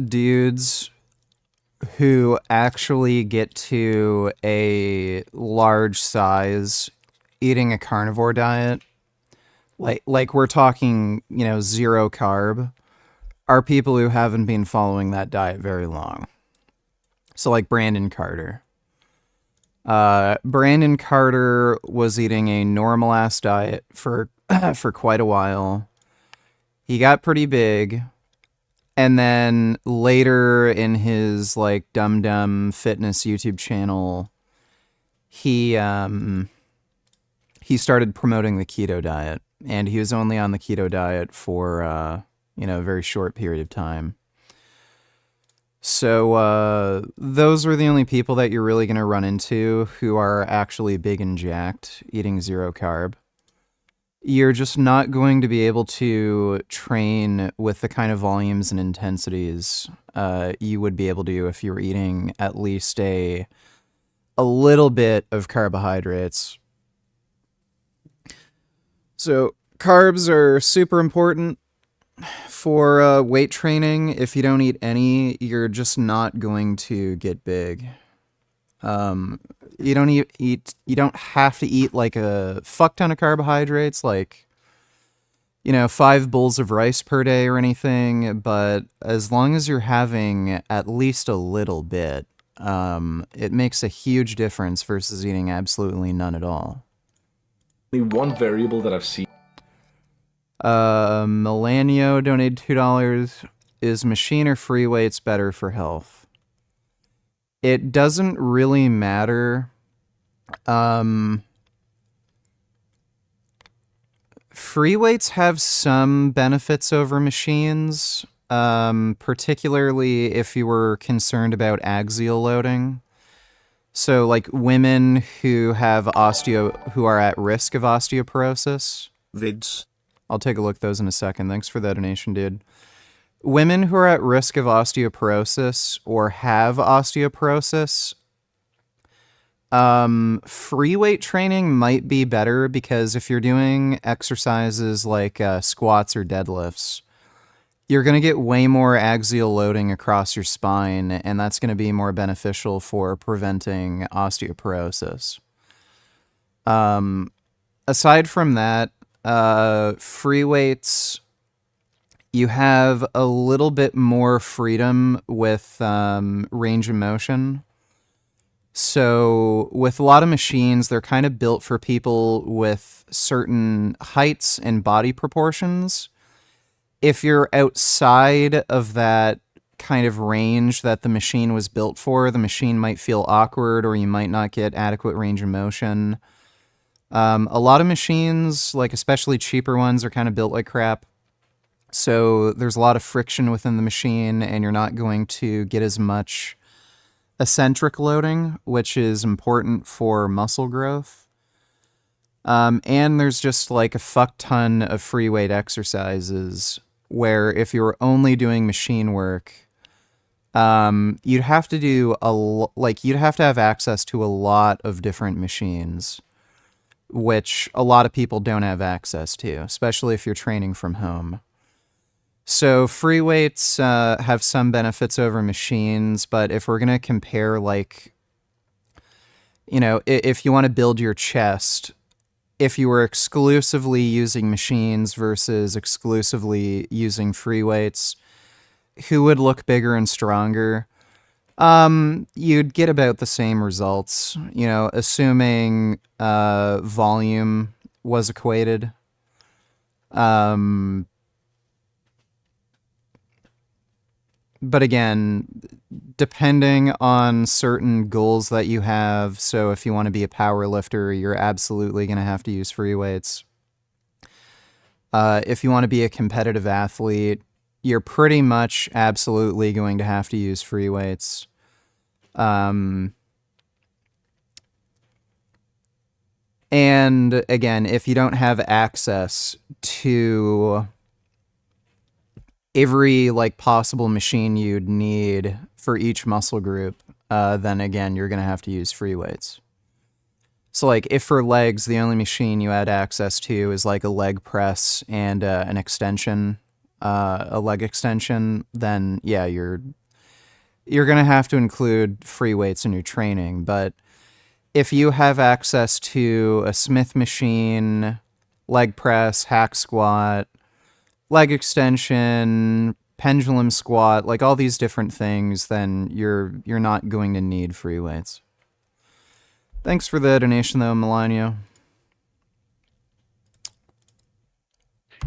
dudes who actually get to a large size eating a carnivore diet, like we're talking, you know, 0 carb, are people who haven't been following that diet very long. So like Brandon Carter. Brandon Carter was eating a normal ass diet for quite a while. He got pretty big, and then later in his like Dum Fitness YouTube channel, he started promoting the keto diet, and he was only on the keto diet for a very short period of time. So those are the only people that you're really going to run into who are actually big and jacked eating 0 carb. You're just not going to be able to train with the kind of volumes and intensities you would be able to if you were eating at least a little bit of carbohydrates. So carbs are super important for weight training. If you don't eat any, you're just not going to get big. You don't have to eat like a fuck ton of carbohydrates, like, 5 bowls of rice per day or anything, but as long as you're having at least a little bit, it makes a huge difference versus eating absolutely none at all. one variable that I've seen. Melanio donated $2. Is machine or free weights better for health? It doesn't really matter. Free weights have some benefits over machines, particularly if you were concerned about axial loading. So like women who have who are at risk of osteoporosis. Vids. I'll take a look at those in a second. Thanks for that donation, dude. Women who are at risk of osteoporosis or have osteoporosis, Free weight training might be better because if you're doing exercises like squats or deadlifts, you're going to get way more axial loading across your spine, and that's going to be more beneficial for preventing osteoporosis. Aside from that, free weights, you have a little bit more freedom with range of motion. So with a lot of machines, they're kind of built for people with certain heights and body proportions. If you're outside of that kind of range that the machine was built for, the machine might feel awkward or you might not get adequate range of motion. A lot of machines, like especially cheaper ones, are kind of built like crap. So there's a lot of friction within the machine and you're not going to get as much eccentric loading, which is important for muscle growth. And there's just like a fuck ton of free weight exercises where if you were only doing machine work, you'd have to do you'd have to have access to a lot of different machines, which a lot of people don't have access to, especially if you're training from home. So free weights have some benefits over machines, but if we're going to compare, like, you know, if you want to build your chest, if you were exclusively using machines versus exclusively using free weights, who would look bigger and stronger? You'd get about the same results, you know, assuming volume was equated. But again, depending on certain goals that you have, so if you want to be a power lifter, you're absolutely going to have to use free weights. If you want to be a competitive athlete, you're pretty much absolutely going to have to use free weights. And again, if you don't have access to every like possible machine you'd need for each muscle group, then again, you're going to have to use free weights. So like if for legs, the only machine you had access to is like a leg press and an extension, a leg extension, then yeah, you're going to have to include free weights in your training. But if you have access to a Smith machine, leg press, hack squat, leg extension, pendulum squat, like all these different things, then you're not going to need free weights. Thanks for the donation though, Melania.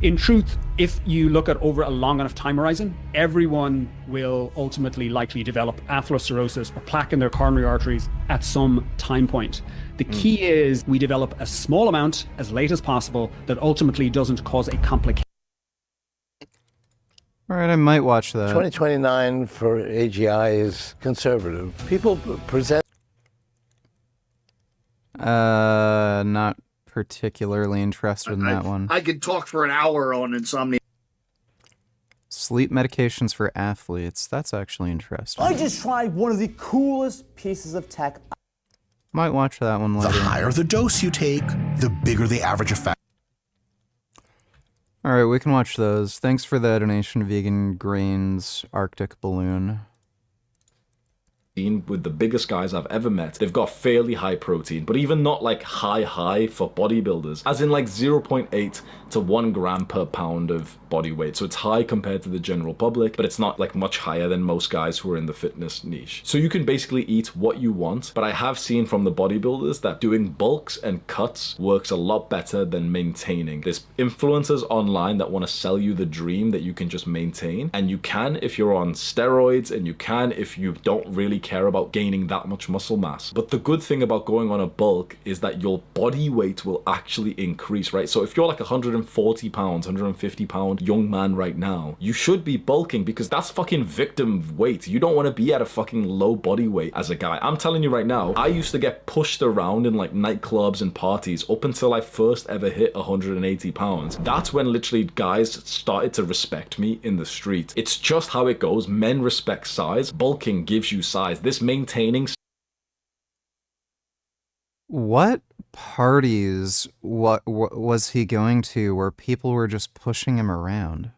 In truth, if you look at over a long enough time horizon, everyone will ultimately likely develop atherosclerosis or plaque in their coronary arteries at some time point. The key is we develop a small amount as late as possible that ultimately doesn't cause a complication. All right, I might watch that. 2029 for AGI is conservative. People present. Not particularly interested in that one. I could talk for an hour on insomnia. Sleep medications for athletes. That's actually interesting. I just tried one of the coolest pieces of tech. Might watch that one later. The higher the dose you take, the bigger the average effect. All right, we can watch those. Thanks for the donation, Vegan Grains Arctic Balloon. With the biggest guys I've ever met, they've got fairly high protein, but even not like high for bodybuilders, as in like 0.8 to 1 gram per pound of body weight. So it's high compared to the general public, but it's not like much higher than most guys who are in the fitness niche. So you can basically eat what you want, but I have seen from the bodybuilders that doing bulks and cuts works a lot better than maintaining. There's influencers online that want to sell you the dream that you can just maintain, and you can if you're on steroids, and you can if you don't really care about gaining that much muscle mass. But the good thing about going on a bulk is that your body weight will actually increase, right? So if you're like 140 pounds, 150 pound young man right now, you should be bulking because that's fucking victim weight. You don't want to be at a fucking low body weight as a guy. I'm telling you right now, I used to get pushed around in like nightclubs and parties up until I first ever hit 180 pounds. That's when literally guys started to respect me in the street. It's just how it goes. Men respect size. Bulking gives you size. This maintaining What parties what was he going to where people were just pushing him around?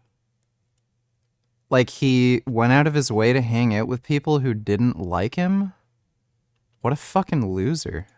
Like he went out of his way to hang out with people who didn't like him? What a fucking loser.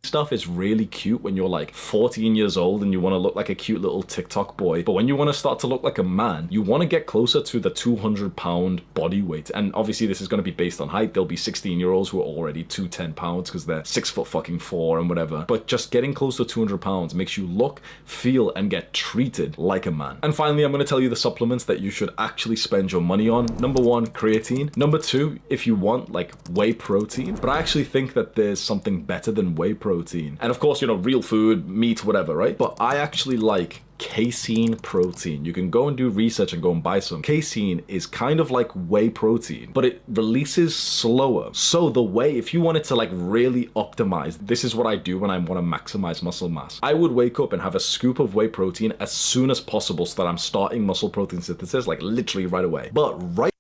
Stuff is really cute when you're like 14 years old and you want to look like a cute little TikTok boy. But when you want to start to look like a man, you want to get closer to the 200-pound body weight. And obviously this is going to be based on height. There'll be 16-year-olds who are already 210 pounds because they're 6'4" and whatever. But just getting close to 200 pounds makes you look, feel, and get treated like a man. And finally, I'm going to tell you the supplements that you should actually spend your money on. Number 1, creatine. Number 2, if you want, like whey protein. But I actually think that there's something better than whey protein. And of course, you know, real food, meat, whatever, right? But I actually like casein protein. You can go and do research and go and buy some. Casein is kind of like whey protein, but it releases slower. So the way, if you wanted to like really optimize, this is what I do when I want to maximize muscle mass. I would wake up and have a scoop of whey protein as soon as possible so that I'm starting muscle protein synthesis like literally right away. But right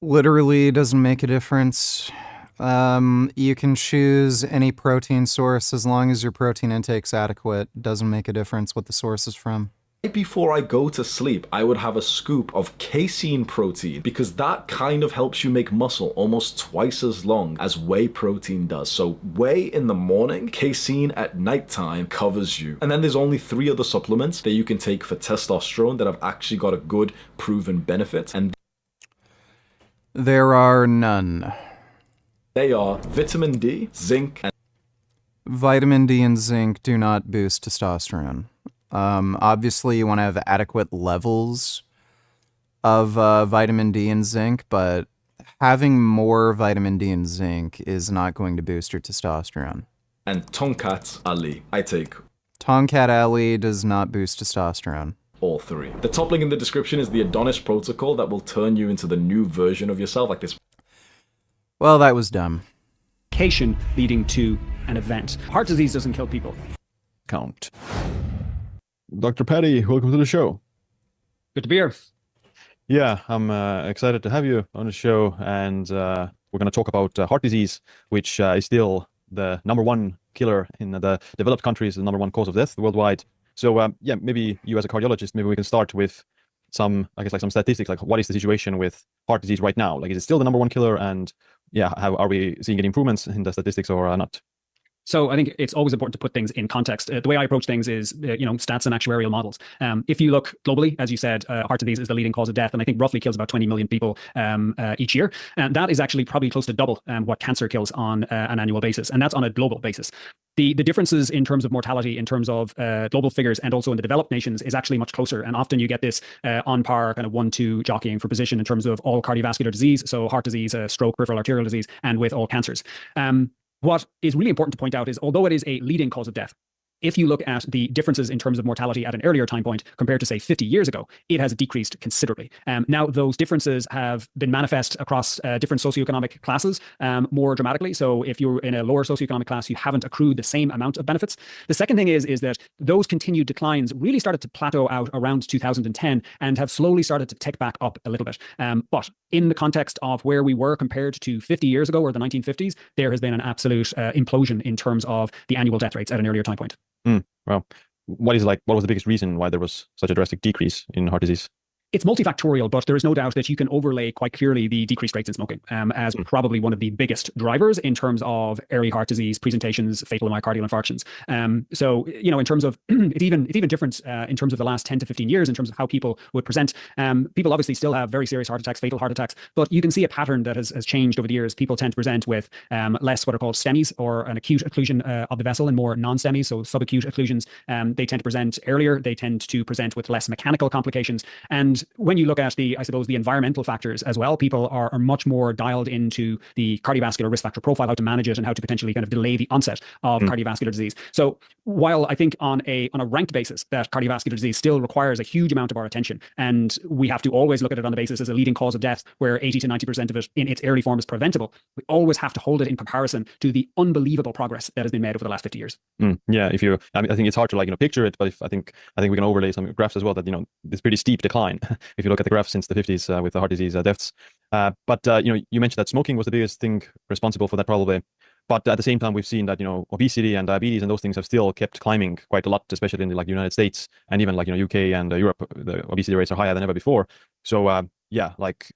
Literally doesn't make a difference. You can choose any protein source as long as your protein intake's adequate. Doesn't make a difference what the source is from. before I go to sleep, I would have a scoop of casein protein because that kind of helps you make muscle almost twice as long as whey protein does. So whey in the morning, casein at nighttime covers you. And then there's only 3 other supplements that you can take for testosterone that have actually got a good proven benefit. And there are none. They are vitamin D, zinc, and Vitamin D and zinc do not boost testosterone. Obviously, you want to have adequate levels of vitamin D and zinc, but having more vitamin D and zinc is not going to boost your testosterone. And Tonkat Ali, I take. Tonkat Ali does not boost testosterone. All 3. The top link in the description is the Adonis protocol that will turn you into the new version of yourself, like this. Well, that was dumb. Leading to an event. Heart disease doesn't kill people. Count. Dr. Patty, welcome to the show. Good to be here. Yeah, I'm excited to have you on the show, and we're going to talk about heart disease, which is still the #1 killer in the developed countries, the #1 cause of death worldwide. So yeah, maybe you as a cardiologist, maybe we can start with some, I guess, like some statistics, like what is the situation with heart disease right now? Like, is it still the #1 killer? And yeah, how are we seeing any improvements in the statistics or not? So I think it's always important to put things in context. The way I approach things is, stats and actuarial models. If you look globally, as you said, heart disease is the leading cause of death, and I think roughly kills about 20 million people each year. And that is actually probably close to double what cancer kills on an annual basis, and that's on a global basis. The differences in terms of mortality, in terms of global figures, and also in the developed nations is actually much closer. And often you get this on par kind of 1-2 jockeying for position in terms of all cardiovascular disease, so heart disease, stroke, peripheral arterial disease, and with all cancers. What is really important to point out is, although it is a leading cause of death, if you look at the differences in terms of mortality at an earlier time point compared to, say, 50 years ago, it has decreased considerably. Now, those differences have been manifest across different socioeconomic classes more dramatically. So if you're in a lower socioeconomic class, you haven't accrued the same amount of benefits. The second thing is that those continued declines really started to plateau out around 2010 and have slowly started to tick back up a little bit. But in the context of where we were compared to 50 years ago or the 1950s, there has been an absolute implosion in terms of the annual death rates at an earlier time point. Well, what was the biggest reason why there was such a drastic decrease in heart disease? It's multifactorial, but there is no doubt that you can overlay quite clearly the decreased rates in smoking as probably one of the biggest drivers in terms of early heart disease presentations, fatal myocardial infarctions. So, in terms of, it's even different in terms of the last 10 to 15 years in terms of how people would present. People obviously still have very serious heart attacks, fatal heart attacks, but you can see a pattern that has changed over the years. People tend to present with less what are called STEMIs, or an acute occlusion of the vessel, and more non-STEMIs, so subacute occlusions. They tend to present earlier. They tend to present with less mechanical complications. And when you look at the environmental factors as well, people are much more dialed into the cardiovascular risk factor profile, how to manage it and how to potentially kind of delay the onset of cardiovascular disease. So while I think on a ranked basis that cardiovascular disease still requires a huge amount of our attention, and we have to always look at it on the basis as a leading cause of death, where 80 to 90% of it in its early form is preventable, we always have to hold it in comparison to the unbelievable progress that has been made over the last 50 years. Yeah, I think it's hard to picture it, but I think we can overlay some graphs as well that this pretty steep decline if you look at the graph since the 50s with the heart disease deaths. But you mentioned that smoking was the biggest thing responsible for that, probably. But at the same time, we've seen that, obesity and diabetes and those things have still kept climbing quite a lot, especially in the United States and even UK and Europe. The obesity rates are higher than ever before. So yeah, like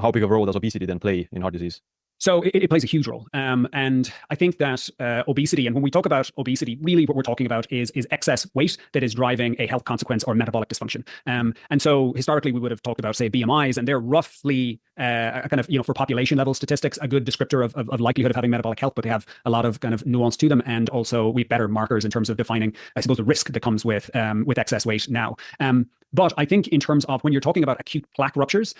how big of a role does obesity then play in heart disease? So it plays a huge role. And I think that obesity, and when we talk about obesity, really what we're talking about is excess weight that is driving a health consequence or metabolic dysfunction. And so historically, we would have talked about, say, BMIs, and they're roughly kind of, for population level statistics, a good descriptor of likelihood of having metabolic health, but they have a lot of kind of nuance to them. And also we have better markers in terms of defining, I suppose, the risk that comes with excess weight now. But I think in terms of when you're talking about acute plaque ruptures,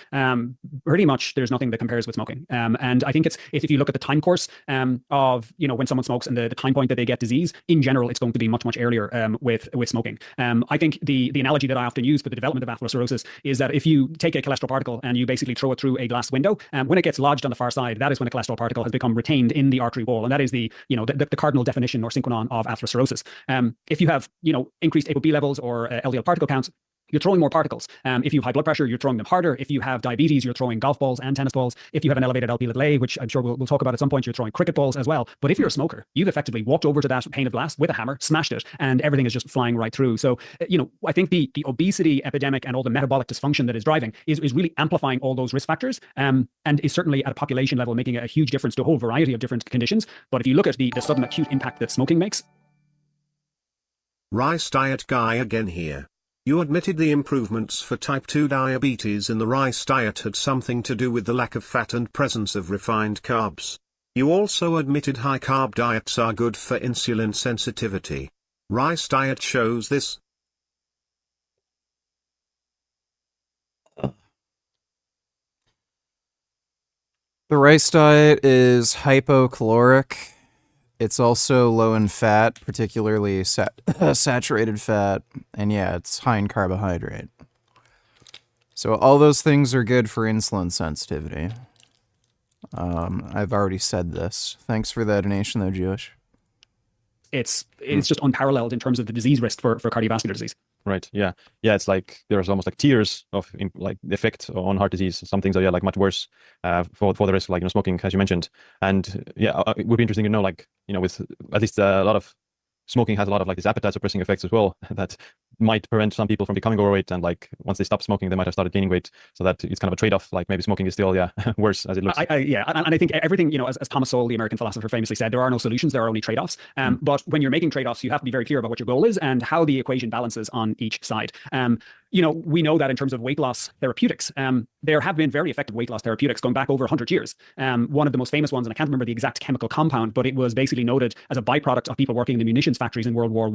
pretty much there's nothing that compares with smoking. And I think if you look at the time course of when someone smokes and the time point that they get disease, in general, it's going to be much earlier with smoking. I think the analogy that I often use for the development of atherosclerosis is that if you take a cholesterol particle and you basically throw it through a glass window, when it gets lodged on the far side, that is when a cholesterol particle has become retained in the artery wall, and that is the cardinal definition or synchronon of atherosclerosis. If you have increased ApoB levels or LDL particle counts, you're throwing more particles. If you have high blood pressure, you're throwing them harder. If you have diabetes, you're throwing golf balls and tennis balls. If you have an elevated Lp(a), which I'm sure we'll talk about at some point, you're throwing cricket balls as well. But if you're a smoker, you've effectively walked over to that pane of glass with a hammer, smashed it, and everything is just flying right through. So, I think the obesity epidemic and all the metabolic dysfunction that is driving is really amplifying all those risk factors, and is certainly at a population level making a huge difference to a whole variety of different conditions. But if you look at the sudden acute impact that smoking makes. Rice diet guy again here. You admitted the improvements for type 2 diabetes in the rice diet had something to do with the lack of fat and presence of refined carbs. You also admitted high-carb diets are good for insulin sensitivity. Rice diet shows this. The rice diet is hypocaloric. It's also low in fat, particularly saturated fat, and yeah, it's high in carbohydrate. So all those things are good for insulin sensitivity. I've already said this. Thanks for that donation, though, Jewish. It's just unparalleled in terms of the disease risk for cardiovascular disease. Right. Yeah. Yeah. It's like there's almost like tiers of the effect on heart disease. Some things are like much worse for the risk, like smoking, as you mentioned. And yeah, it would be interesting to know, with at least a lot of smoking has a lot of these appetite suppressing effects as well that might prevent some people from becoming overweight, and once they stop smoking they might have started gaining weight, so that it's kind of a trade-off. Maybe smoking is still worse as it looks. Yeah, and I think everything, as Thomas Sowell, the American philosopher, famously said, there are no solutions, there are only trade-offs. But when you're making trade-offs, you have to be very clear about what your goal is and how the equation balances on each side. We know that in terms of weight loss therapeutics, there have been very effective weight loss therapeutics going back over 100 years. One of the most famous ones, and I can't remember the exact chemical compound, but it was basically noted as a byproduct of people working in the munitions factories in World War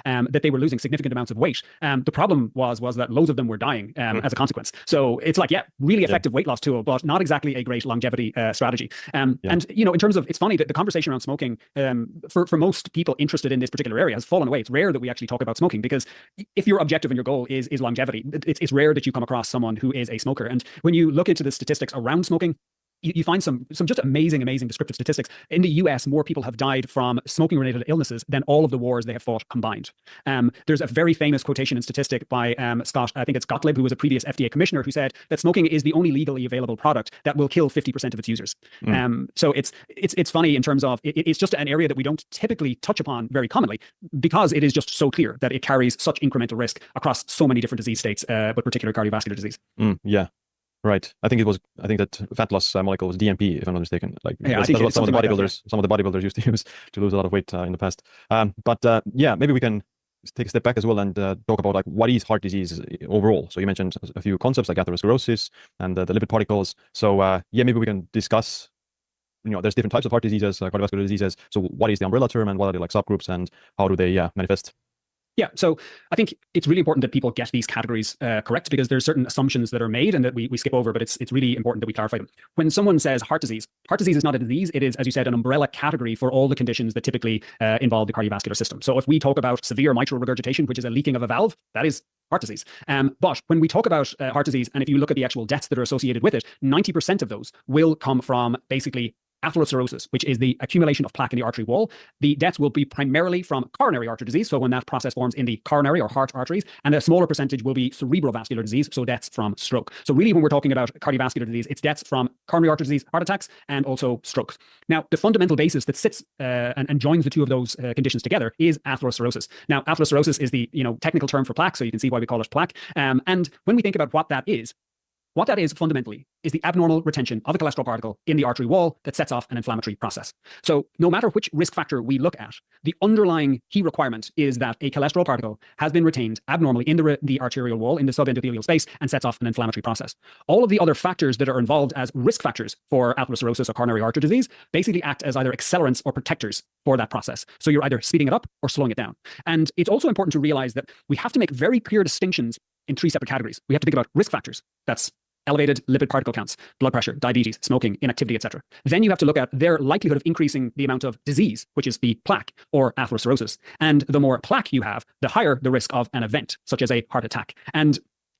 I, that they were losing significant amounts of weight. The problem was that loads of them were dying as a consequence. So it's really effective weight loss tool, but not exactly a great longevity strategy. And in terms of, it's funny that the conversation around smoking, for most people interested in this particular area, has fallen away. It's rare that we actually talk about smoking, because if your objective and your goal is longevity, it's rare that you come across someone who is a smoker. And when you look into the statistics around smoking, you find some just amazing descriptive statistics. In the US, more people have died from smoking-related illnesses than all of the wars they have fought combined. There's a very famous quotation and statistic by Scott, I think it's Gottlieb, who was a previous FDA commissioner, who said that smoking is the only legally available product that will kill 50% of its users. So it's funny in terms of, it's just an area that we don't typically touch upon very commonly, because it is just so clear that it carries such incremental risk across so many different disease states, but particularly cardiovascular disease. Yeah. Right. I think that fat loss molecule was DMP, if I'm not mistaken. That's what some of the bodybuilders used to use to lose a lot of weight in the past. But maybe we can take a step back as well and talk about what is heart disease overall. So you mentioned a few concepts like atherosclerosis and the lipid particles. So maybe we can discuss. There's different types of heart diseases, cardiovascular diseases. So what is the umbrella term, and what are the subgroups, and how do they manifest? Yeah, so I think it's really important that people get these categories correct, because there's certain assumptions that are made and that we skip over, but it's really important that we clarify them. When someone says heart disease is not a disease. It is, as you said, an umbrella category for all the conditions that typically involve the cardiovascular system. So if we talk about severe mitral regurgitation, which is a leaking of a valve, that is heart disease. But when we talk about heart disease, and if you look at the actual deaths that are associated with it, 90% of those will come from basically atherosclerosis, which is the accumulation of plaque in the artery wall, the deaths will be primarily from coronary artery disease, so when that process forms in the coronary or heart arteries, and a smaller percentage will be cerebrovascular disease, so deaths from stroke. So really, when we're talking about cardiovascular disease, it's deaths from coronary artery disease, heart attacks, and also strokes. Now, the fundamental basis that sits and joins the two of those conditions together is atherosclerosis. Now, atherosclerosis is the technical term for plaque, so you can see why we call it plaque. And when we think about what that is fundamentally is the abnormal retention of a cholesterol particle in the artery wall that sets off an inflammatory process. So no matter which risk factor we look at, the underlying key requirement is that a cholesterol particle has been retained abnormally in the arterial wall, in the subendothelial space, and sets off an inflammatory process. All of the other factors that are involved as risk factors for atherosclerosis or coronary artery disease basically act as either accelerants or protectors for that process. So you're either speeding it up or slowing it down. And it's also important to realize that we have to make very clear distinctions in three separate categories. We have to think about risk factors. That's elevated lipid particle counts, blood pressure, diabetes, smoking, inactivity, etc. Then you have to look at their likelihood of increasing the amount of disease, which is the plaque or atherosclerosis. And the more plaque you have, the higher the risk of an event, such as a heart attack. And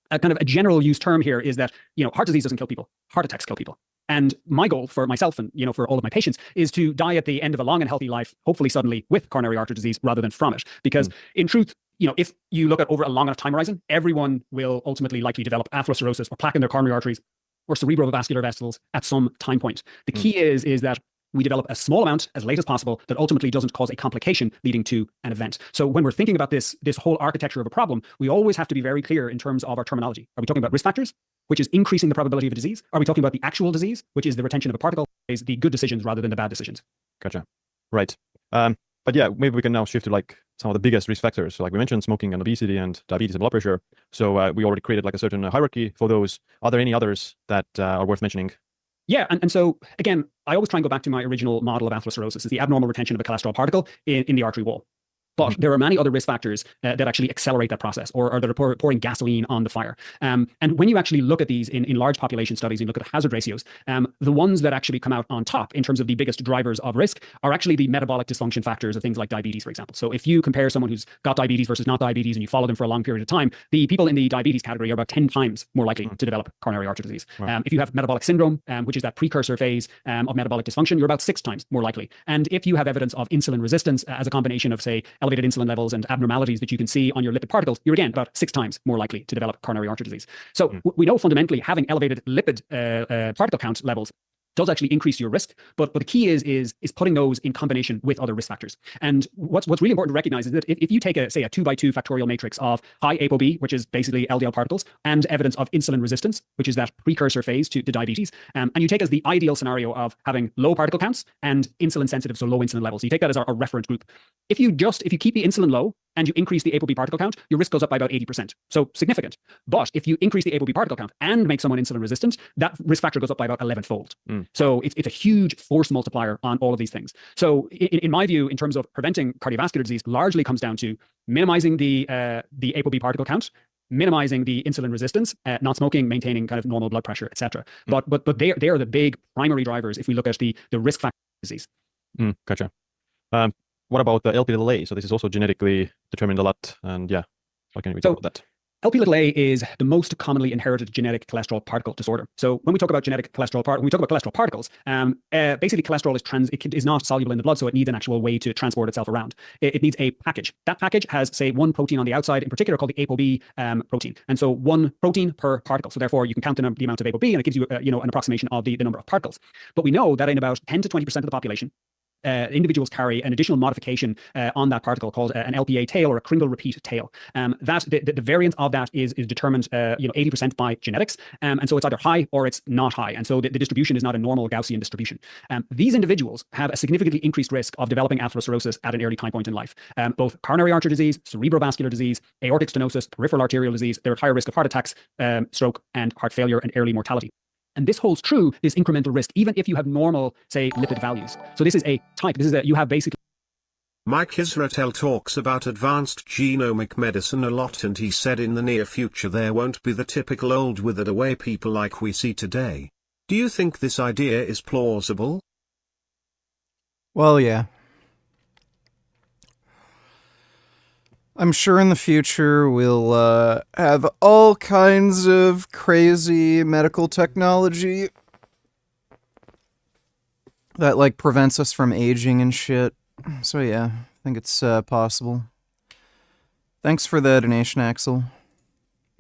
a kind of a general use term here is that, heart disease doesn't kill people, heart attacks kill people. And my goal for myself and, for all of my patients is to die at the end of a long and healthy life, hopefully suddenly with coronary artery disease rather than from it. Because in truth, if you look at over a long enough time horizon, everyone will ultimately likely develop atherosclerosis or plaque in their coronary arteries or cerebrovascular vessels at some time point. The key is that we develop a small amount as late as possible that ultimately doesn't cause a complication leading to an event. So when we're thinking about this whole architecture of a problem, we always have to be very clear in terms of our terminology. Are we talking about risk factors, which is increasing the probability of a disease? Are we talking about the actual disease, which is the retention of a particle, is the good decisions rather than the bad decisions? Gotcha. Right. But yeah, maybe we can now shift to some of the biggest risk factors. So we mentioned smoking and obesity and diabetes and blood pressure. So we already created a certain hierarchy for those. Are there any others that are worth mentioning? Yeah, and so again, I always try and go back to my original model of atherosclerosis, is the abnormal retention of a cholesterol particle in the artery wall. But there are many other risk factors that actually accelerate that process or that are pouring gasoline on the fire. And when you actually look at these in large population studies, you look at hazard ratios, the ones that actually come out on top in terms of the biggest drivers of risk are actually the metabolic dysfunction factors of things like diabetes, for example. So if you compare someone who's got diabetes versus not diabetes and you follow them for a long period of time, the people in the diabetes category are about 10 times more likely to develop coronary artery disease. Wow. If you have metabolic syndrome, which is that precursor phase of metabolic dysfunction, you're about 6 times more likely. And if you have evidence of insulin resistance as a combination of, say, elevated insulin levels and abnormalities that you can see on your lipid particles, you're again about 6 times more likely to develop coronary artery disease. So we know fundamentally having elevated lipid particle count levels does actually increase your risk, but the key is putting those in combination with other risk factors. And what's really important to recognize is that if you take a 2x2 factorial matrix of high ApoB, which is basically LDL particles, and evidence of insulin resistance, which is that precursor phase to diabetes, and you take as the ideal scenario of having low particle counts and insulin sensitive, so low insulin levels. So you take that as our reference group. If you keep the insulin low and you increase the ApoB particle count, your risk goes up by about 80%. So significant. But if you increase the ApoB particle count and make someone insulin resistant, that risk factor goes up by about 11-fold. So it's a huge force multiplier on all of these things. So in my view, in terms of preventing cardiovascular disease, largely comes down to minimizing the ApoB particle count, minimizing the insulin resistance, not smoking, maintaining kind of normal blood pressure, etc. But they are the big primary drivers if we look at the risk factor of disease. Gotcha. What about the Lp(a)? So this is also genetically determined a lot, and yeah, what can we talk about that? Lp(a) is the most commonly inherited genetic cholesterol particle disorder. So when we talk about cholesterol particles, basically cholesterol is not soluble in the blood, so it needs an actual way to transport itself around. It needs a package. That package has, say, one protein on the outside, in particular called the ApoB protein, and so one protein per particle. So therefore, you can count the amount of ApoB, and it gives you an approximation of the number of particles. But we know that in about 10 to 20% of the population, individuals carry an additional modification on that particle called an LPA tail or a Kringle repeat tail. The variance of that is determined 80% by genetics, and so it's either high or it's not high, and so the distribution is not a normal Gaussian distribution. These individuals have a significantly increased risk of developing atherosclerosis at an early time point in life. Both coronary artery disease, cerebrovascular disease, aortic stenosis, peripheral arterial disease, they're at higher risk of heart attacks, stroke, and heart failure and early mortality. And this holds true, this incremental risk, even if you have normal, say, lipid values. So this is a type, you have basically... Mike Israetel talks about advanced genomic medicine a lot, and he said in the near future there won't be the typical old withered away people like we see today. Do you think this idea is plausible? Well, yeah. I'm sure in the future we'll have all kinds of crazy medical technology that like prevents us from aging and shit. So yeah, I think it's possible. Thanks for the donation, Axel.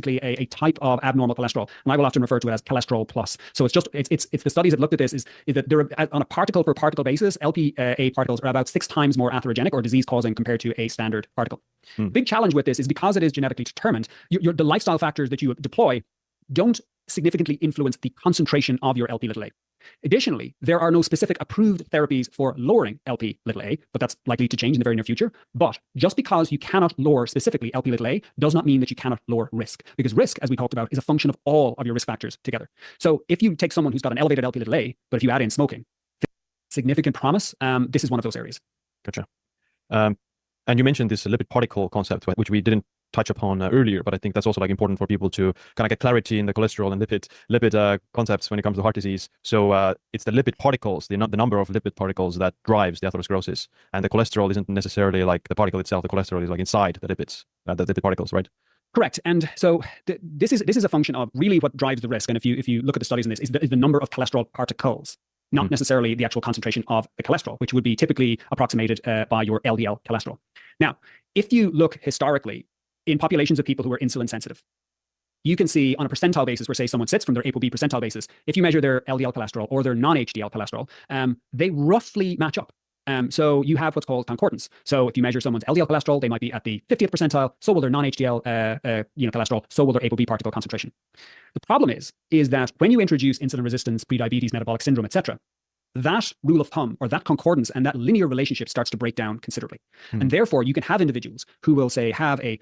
A type of abnormal cholesterol, and I will often refer to it as cholesterol plus. So it's the studies that looked at this is that there are, on a particle per particle basis, LPA particles are about 6 times more atherogenic or disease causing compared to a standard particle. Big challenge with this is because it is genetically determined, the lifestyle factors that you deploy don't significantly influence the concentration of your LP(a). Additionally, there are no specific approved therapies for lowering LP(a), but that's likely to change in the very near future. But just because you cannot lower specifically LP(a) does not mean that you cannot lower risk, because risk, as we talked about, is a function of all of your risk factors together. So if you take someone who's got an elevated LP(a), but if you add in smoking, significant promise, this is one of those areas. Gotcha. And you mentioned this lipid particle concept, which we didn't touch upon earlier, but I think that's also like important for people to kind of get clarity in the cholesterol and lipid concepts when it comes to heart disease. So it's the lipid particles, the number of lipid particles that drives the atherosclerosis, and the cholesterol isn't necessarily like the particle itself. The cholesterol is like inside the lipids, the lipid particles, right? Correct. And so this is a function of really what drives the risk. And if you look at the studies in this, is the number of cholesterol particles, not necessarily the actual concentration of the cholesterol, which would be typically approximated by your LDL cholesterol. Now, if you look historically in populations of people who are insulin sensitive, you can see on a percentile basis where, say, someone sits from their ApoB percentile basis, if you measure their LDL cholesterol or their non-HDL cholesterol, they roughly match up. So you have what's called concordance. So if you measure someone's LDL cholesterol, they might be at the 50th percentile. So will their non-HDL cholesterol. So will their ApoB particle concentration. The problem is that when you introduce insulin resistance, prediabetes, metabolic syndrome, etc., that rule of thumb or that concordance and that linear relationship starts to break down considerably. And therefore, you can have individuals who will, say, have a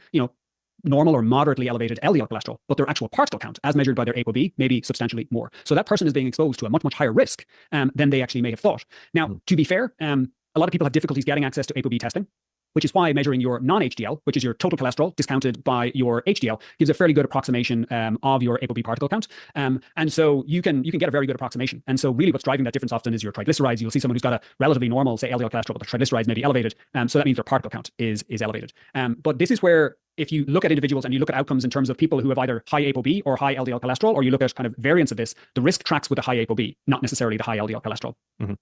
normal or moderately elevated LDL cholesterol, but their actual particle count, as measured by their ApoB, may be substantially more. So that person is being exposed to a much, much higher risk than they actually may have thought. Now, to be fair, a lot of people have difficulties getting access to ApoB testing, which is why measuring your non-HDL, which is your total cholesterol discounted by your HDL, gives a fairly good approximation of your ApoB particle count. And so you can get a very good approximation. And so really what's driving that difference often is your triglycerides. You'll see someone who's got a relatively normal, say, LDL cholesterol, but their triglycerides may be elevated. So that means their particle count is elevated. But this is where, if you look at individuals and you look at outcomes in terms of people who have either high ApoB or high LDL cholesterol, or you look at kind of variants of this, the risk tracks with the high ApoB, not necessarily the high LDL cholesterol.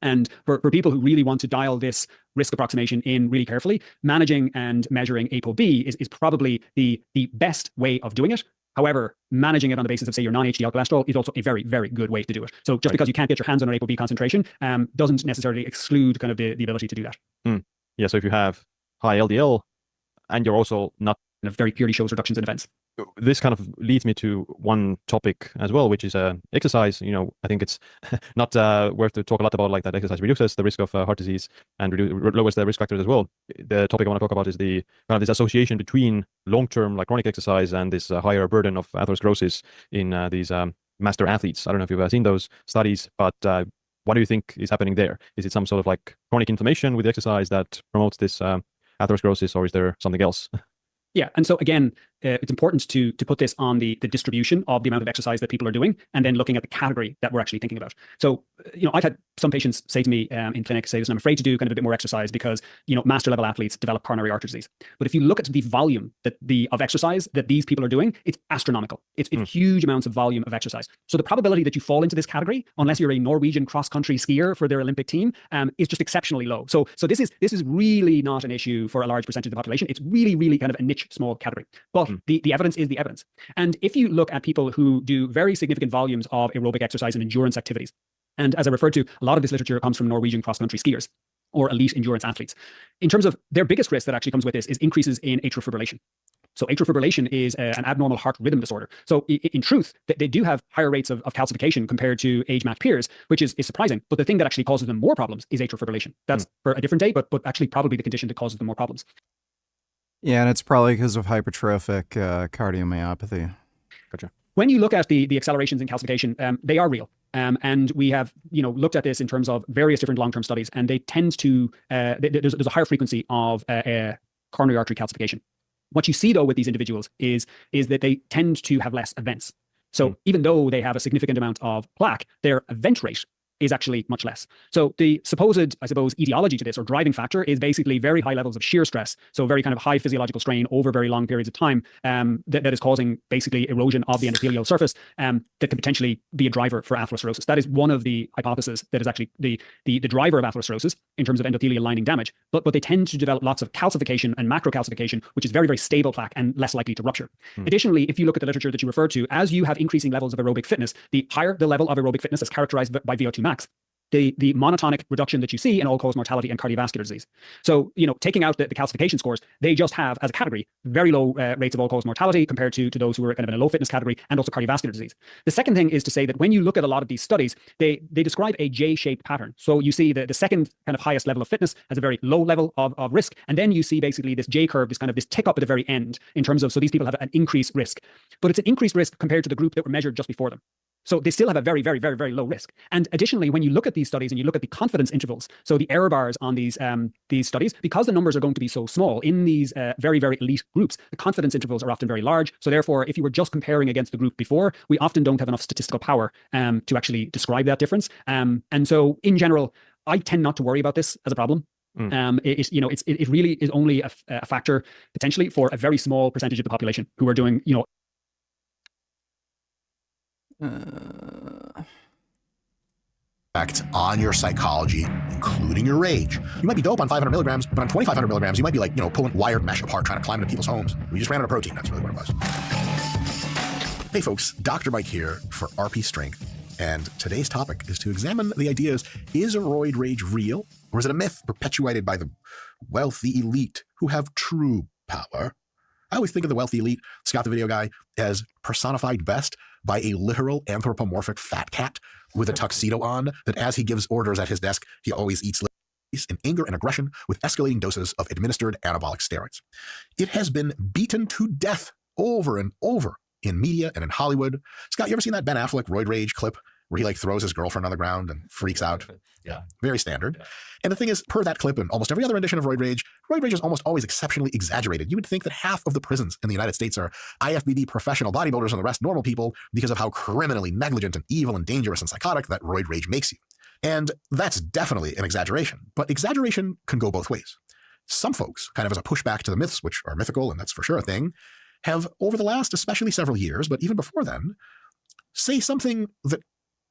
And for people who really want to dial this risk approximation in really carefully, managing and measuring ApoB is probably the best way of doing it. However, managing it on the basis of, say, your non-HDL cholesterol is also a very, very good way to do it. So just because you can't get your hands on an ApoB concentration doesn't necessarily exclude kind of the ability to do that. Yeah, so if you have high LDL and you're also not very purely shows reductions in events. This kind of leads me to one topic as well, which is exercise. I think it's not worth to talk a lot about like that exercise reduces the risk of heart disease and lowers the risk factors as well. The topic I want to talk about is the kind of this association between long-term like chronic exercise and this higher burden of atherosclerosis in these master athletes. I don't know if you've seen those studies, but what do you think is happening there? Is it some sort of like chronic inflammation with exercise that promotes this atherosclerosis, or is there something else? Yeah, and so again, it's important to put this on the distribution of the amount of exercise that people are doing, and then looking at the category that we're actually thinking about. So, I've had some patients say to me in clinic, say, listen, I'm afraid to do kind of a bit more exercise because, master level athletes develop coronary artery disease. But if you look at the volume of exercise that these people are doing, it's astronomical. It's huge amounts of volume of exercise. So the probability that you fall into this category, unless you're a Norwegian cross-country skier for their Olympic team, is just exceptionally low. So this is really not an issue for a large percentage of the population. It's really, really kind of a niche, small category. But the evidence is the evidence. And if you look at people who do very significant volumes of aerobic exercise and endurance activities, and as I referred to, a lot of this literature comes from Norwegian cross-country skiers or elite endurance athletes. In terms of their biggest risk that actually comes with this is increases in atrial fibrillation. So atrial fibrillation is an abnormal heart rhythm disorder. So in truth, they do have higher rates of calcification compared to age-matched peers, which is surprising. But the thing that actually causes them more problems is atrial fibrillation. That's for a different day, but actually probably the condition that causes them more problems. Yeah, and it's probably because of hypertrophic cardiomyopathy. Gotcha. When you look at the accelerations in calcification, they are real. And we have, looked at this in terms of various different long-term studies, and they tend to, there's a higher frequency of coronary artery calcification. What you see, though, with these individuals is that they tend to have less events. So even though they have a significant amount of plaque, their event rate is actually much less. So the supposed, I suppose, etiology to this or driving factor is basically very high levels of shear stress. So very kind of high physiological strain over very long periods of time that is causing basically erosion of the endothelial surface that could potentially be a driver for atherosclerosis. That is one of the hypotheses that is actually the driver of atherosclerosis in terms of endothelial lining damage. But they tend to develop lots of calcification and macrocalcification, which is very, very stable plaque and less likely to rupture. Additionally, if you look at the literature that you referred to, as you have increasing levels of aerobic fitness, the higher the level of aerobic fitness as characterized by VO2 max, the monotonic reduction that you see in all-cause mortality and cardiovascular disease. So, taking out the calcification scores, they just have, as a category, very low rates of all-cause mortality compared to those who are kind of in a low fitness category, and also cardiovascular disease. The second thing is to say that when you look at a lot of these studies, they describe a J-shaped pattern. So you see the second kind of highest level of fitness has a very low level of risk, and then you see basically this J curve, this tick up at the very end in terms of, so these people have an increased risk. But it's an increased risk compared to the group that were measured just before them. So they still have a very, very, very, very low risk. And additionally, when you look at these studies and you look at the confidence intervals, so the error bars on these studies, because the numbers are going to be so small in these very, very elite groups, the confidence intervals are often very large. So therefore, if you were just comparing against the group before, we often don't have enough statistical power to actually describe that difference. And so in general, I tend not to worry about this as a problem. It really is only a factor potentially for a very small percentage of the population who are doing, effect on your psychology, including your rage. You might be dope on 500 milligrams, but on 2,500 milligrams, you might be like, pulling wired mesh apart, trying to climb into people's homes. We just ran out of protein. That's really what it was. Hey folks, Dr. Mike here for RP Strength. And today's topic is to examine the ideas, is a roid rage real? Or is it a myth perpetuated by the wealthy elite who have true power? I always think of the wealthy elite, Scott the video guy, as personified best by a literal anthropomorphic fat cat with a tuxedo on, that as he gives orders at his desk, he always eats in anger and aggression with escalating doses of administered anabolic steroids. It has been beaten to death over and over in media and in Hollywood. Scott, you ever seen that Ben Affleck roid rage clip where he throws his girlfriend on the ground and freaks out? Yeah. Very standard. Yeah. And the thing is, per that clip and almost every other rendition of roid rage is almost always exceptionally exaggerated. You would think that half of the prisons in the United States are IFBB professional bodybuilders and the rest normal people because of how criminally negligent and evil and dangerous and psychotic that roid rage makes you. And that's definitely an exaggeration. But exaggeration can go both ways. Some folks, kind of as a pushback to the myths, which are mythical, and that's for sure a thing, have over the last especially several years, but even before then, say something that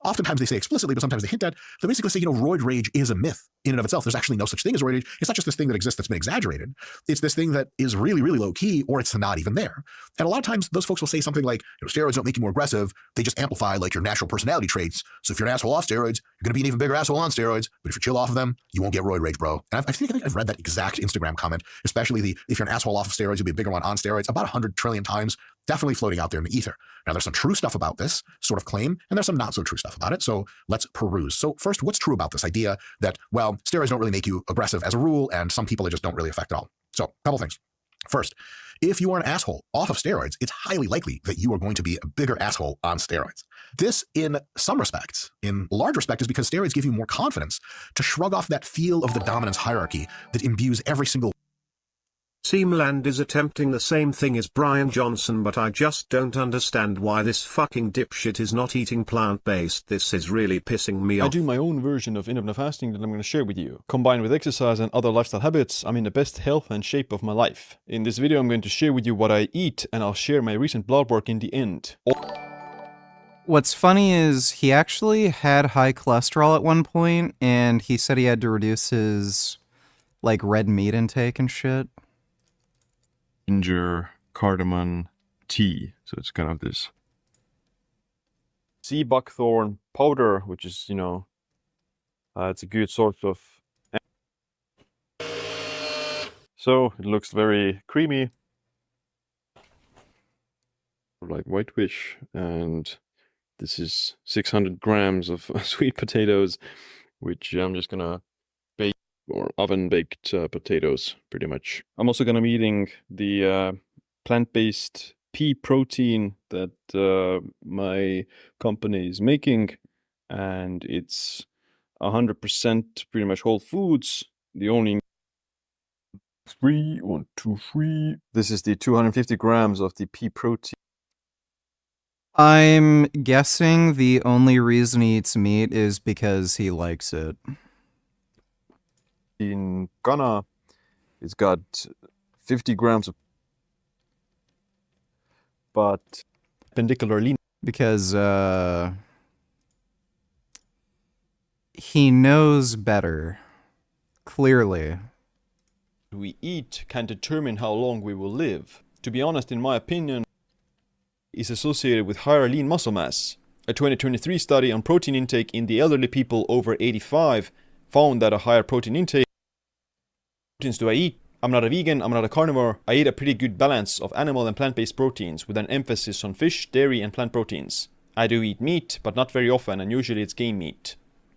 oftentimes they say explicitly, but sometimes they hint at. They basically say, roid rage is a myth in and of itself. There's actually no such thing as roid rage. It's not just this thing that exists that's been exaggerated. It's this thing that is really, really low key, or it's not even there. And a lot of times those folks will say something like, steroids don't make you more aggressive. They just amplify your natural personality traits. So if you're an asshole off steroids, you're going to be an even bigger asshole on steroids. But if you chill off of them, you won't get roid rage, bro. And I think I've read that exact Instagram comment, especially if you're an asshole off of steroids, you'll be a bigger one on steroids, about 100 trillion times, definitely floating out there in the ether. Now, there's some true stuff about this sort of claim, and there's some not so true stuff about it. So let's peruse. So first, what's true about this idea that, steroids don't really make you aggressive as a rule, and some people it just don't really affect at all? So a couple things. First, if you are an asshole off of steroids, it's highly likely that you are going to be a bigger asshole on steroids. This, in some respects, in large respect, is because steroids give you more confidence to shrug off that feel of the dominance hierarchy that imbues every single. Seamland is attempting the same thing as Brian Johnson, but I just don't understand why this fucking dipshit is not eating plant-based. This is really pissing me off. I do my own version of intermittent fasting that I'm going to share with you. Combined with exercise and other lifestyle habits, I'm in the best health and shape of my life. In this video, I'm going to share with you what I eat, and I'll share my recent blood work in the end. What's funny is he actually had high cholesterol at one point, and he said he had to reduce his, red meat intake and shit. Ginger, cardamom, tea. So it's kind of this sea buckthorn powder, which is, it's a good source of. So it looks very creamy, like white fish. And this is 600 grams of sweet potatoes, which I'm just gonna bake, or oven-baked potatoes, pretty much. I'm also gonna be eating the plant-based pea protein that my company is making, and it's 100% pretty much whole foods. The only 3, 1, 2, 3. This is the 250 grams of the pea protein. I'm guessing the only reason he eats meat is because he likes it. In Ghana, it's got 50 grams of, but perpendicularly. Because, he knows better. Clearly. We eat can determine how long we will live. To be honest, in my opinion, is associated with higher lean muscle mass. A 2023 study on protein intake in the elderly people over 85 found that a higher protein intake. Proteins do I eat? I'm not a vegan, I'm not a carnivore. I eat a pretty good balance of animal and plant-based proteins with an emphasis on fish, dairy and plant proteins. I do eat meat, but not very often, and usually it's game meat.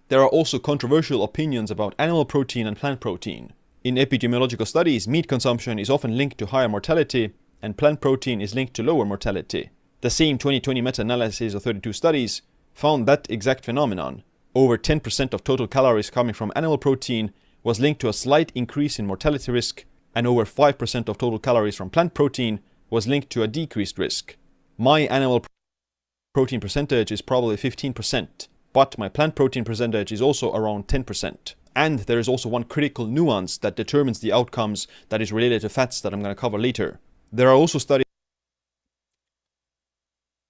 There are also controversial opinions about animal protein and plant protein. In epidemiological studies, meat consumption is often linked to higher mortality, and plant protein is linked to lower mortality. The same 2020 meta-analysis of 32 studies found that exact phenomenon. Over 10% of total calories coming from animal protein was linked to a slight increase in mortality risk, and over 5% of total calories from plant protein was linked to a decreased risk. My animal protein percentage is probably 15%, but my plant protein percentage is also around 10%. And there is also one critical nuance that determines the outcomes that is related to fats that I'm going to cover later. There are also studies.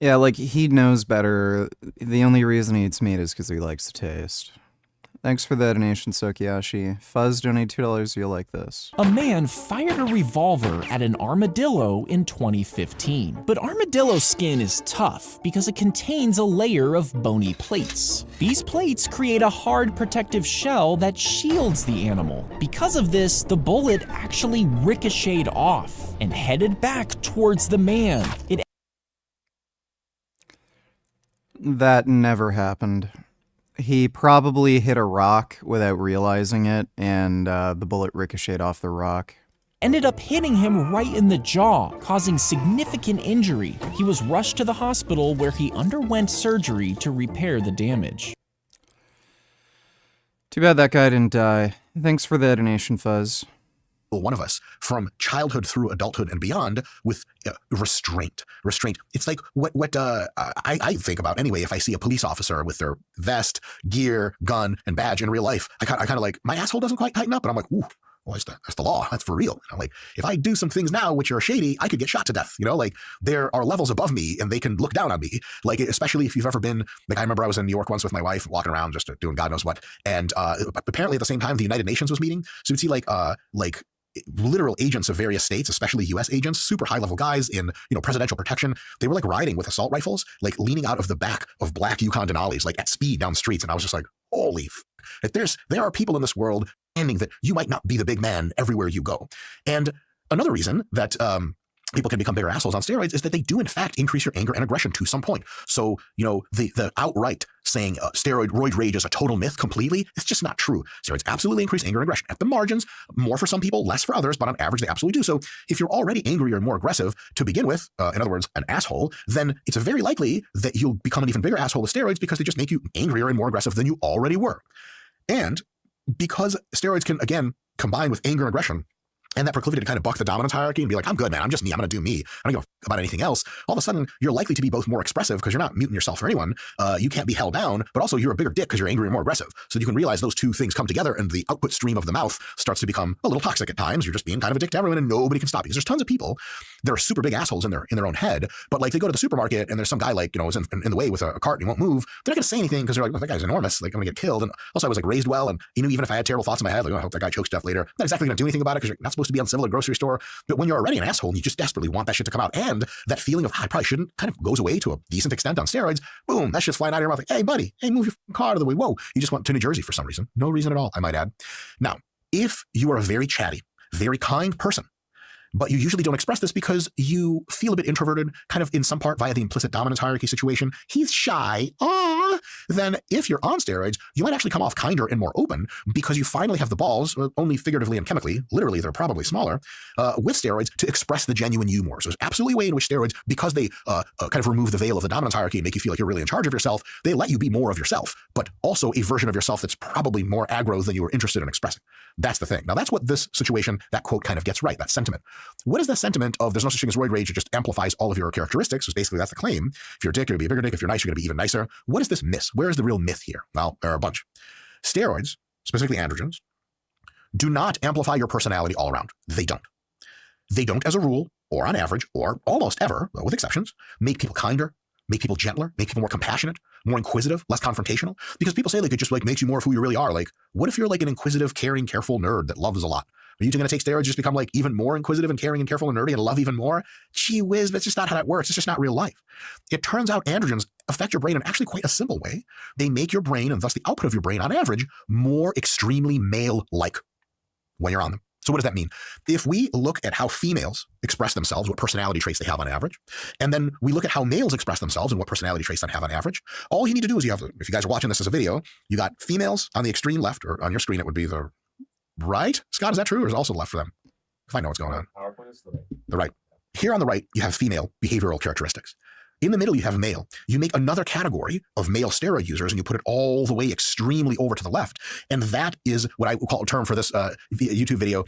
Yeah, like, he knows better. The only reason he eats meat is because he likes the taste. Thanks for the donation, Sokiyashi. Fuzz, donate $2, you'll like this. A man fired a revolver at an armadillo in 2015. But armadillo skin is tough because it contains a layer of bony plates. These plates create a hard protective shell that shields the animal. Because of this, the bullet actually ricocheted off and headed back towards the man. That never happened. He probably hit a rock without realizing it, and the bullet ricocheted off the rock. Ended up hitting him right in the jaw, causing significant injury. He was rushed to the hospital where he underwent surgery to repair the damage. Too bad that guy didn't die. Thanks for the donation, Fuzz. One of us from childhood through adulthood and beyond with restraint. It's like what I think about anyway. If I see a police officer with their vest, gear, gun, and badge in real life, I kind of like, my asshole doesn't quite tighten up, and I'm like, ooh, well, that's the law. That's for real. I'm like, if I do some things now which are shady, I could get shot to death. You know, like, there are levels above me and they can look down on me. Like, especially if you've ever been, like, I remember I was in New York once with my wife, walking around just doing God knows what. And apparently at the same time, the United Nations was meeting. So you'd see like literal agents of various states, especially US agents, super high level guys in, presidential protection. They were like riding with assault rifles, like leaning out of the back of black Yukon Denali's, like at speed down streets. And I was just like, holy there are people in this world understanding that you might not be the big man everywhere you go. And another reason that people can become bigger assholes on steroids is that they do in fact increase your anger and aggression to some point. So, the outright saying steroid roid rage is a total myth completely, it's just not true. Steroids absolutely increase anger and aggression at the margins, more for some people, less for others, but on average they absolutely do. So if you're already angry or more aggressive to begin with, in other words, an asshole, then it's very likely that you'll become an even bigger asshole with steroids because they just make you angrier and more aggressive than you already were. And because steroids can, again, combine with anger and aggression, and that proclivity to kind of buck the dominance hierarchy and be like, I'm good, man, I'm just me, I'm going to do me, I don't give a f about anything else, all of a sudden, you're likely to be both more expressive because you're not muting yourself for anyone, you can't be held down, but also you're a bigger dick because you're angry and more aggressive. So you can realize those two things come together and the output stream of the mouth starts to become a little toxic at times. You're just being kind of a dick to everyone and nobody can stop you. Because there's tons of people that are super big assholes in their own head, but like they go to the supermarket and there's some guy like, is in the way with a cart and he won't move. They're not going to say anything because they're like, well, that guy's enormous, like I'm going to get killed. And also I was like raised well, and even if I had terrible thoughts in my head, like, oh, I hope that guy chokes to death later, I'm not exactly going to do anything about it because you're not supposed to be uncivil at a grocery store. But when you're already an asshole and you just desperately want that shit to come out, and that feeling of I probably shouldn't kind of goes away to a decent extent on steroids, boom, that shit's flying out of your mouth like, hey buddy, hey, move your car out of the way. Whoa, you just went to New Jersey for some reason. No reason at all, I might add. Now, if you are a very chatty, very kind person, but you usually don't express this because you feel a bit introverted, kind of in some part via the implicit dominance hierarchy situation, he's shy, then if you're on steroids, you might actually come off kinder and more open because you finally have the balls, only figuratively and chemically, literally they're probably smaller, with steroids to express the genuine you more. So there's absolutely a way in which steroids, because they kind of remove the veil of the dominance hierarchy and make you feel like you're really in charge of yourself, they let you be more of yourself, but also a version of yourself that's probably more aggro than you were interested in expressing. That's the thing. Now that's what this situation, that quote kind of gets right, that sentiment. What is the sentiment of there's no such thing as roid rage? It just amplifies all of your characteristics. So basically that's the claim. If you're a dick, you're going to be a bigger dick. If you're nice, you're going to be even nicer. What is this miss? Where is the real myth here? Well, there are a bunch. Steroids, specifically androgens, do not amplify your personality all around. They don't. They don't, as a rule, or on average, or almost ever, with exceptions, make people kinder, make people gentler, make people more compassionate, more inquisitive, less confrontational. Because people say like it just like makes you more of who you really are. Like, what if you're like an inquisitive, caring, careful nerd that loves a lot? Are you going to take steroids just become like even more inquisitive and caring and careful and nerdy and love even more? Gee whiz, that's just not how that works. It's just not real life. It turns out androgens affect your brain in actually quite a simple way. They make your brain, and thus the output of your brain on average, more extremely male-like when you're on them. So what does that mean? If we look at how females express themselves, what personality traits they have on average, and then we look at how males express themselves and what personality traits they have on average, all you need to do is if you guys are watching this as a video, you got females on the extreme left, or on your screen it would be the right. Scott, is that true, or is it also the left for them? If I know what's going on. PowerPoint is the right. The right. Here on the right, you have female behavioral characteristics. In the middle, you have male. You make another category of male steroid users, and you put it all the way extremely over to the left. And that is what I would call a term for this YouTube video,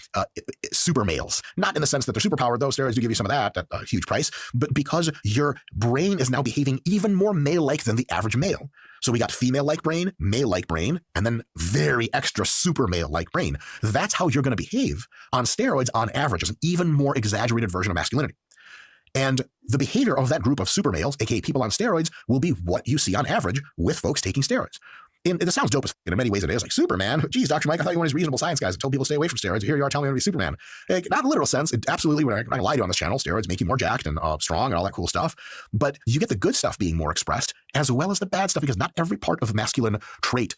super males. Not in the sense that they're superpowered, though steroids do give you some of that at a huge price, but because your brain is now behaving even more male-like than the average male. So we got female-like brain, male-like brain, and then very extra super male-like brain. That's how you're going to behave on steroids on average, as an even more exaggerated version of masculinity. And the behavior of that group of super males, aka people on steroids, will be what you see on average with folks taking steroids. And it sounds dope as in many ways it is. Like, Superman? Geez, Dr. Mike, I thought you were one of these reasonable science guys that told people to stay away from steroids. Here you are telling me to be Superman. Like, not in a literal sense. It absolutely, when I lie to you on this channel, steroids make you more jacked and strong and all that cool stuff. But you get the good stuff being more expressed as well as the bad stuff, because not every part of masculine trait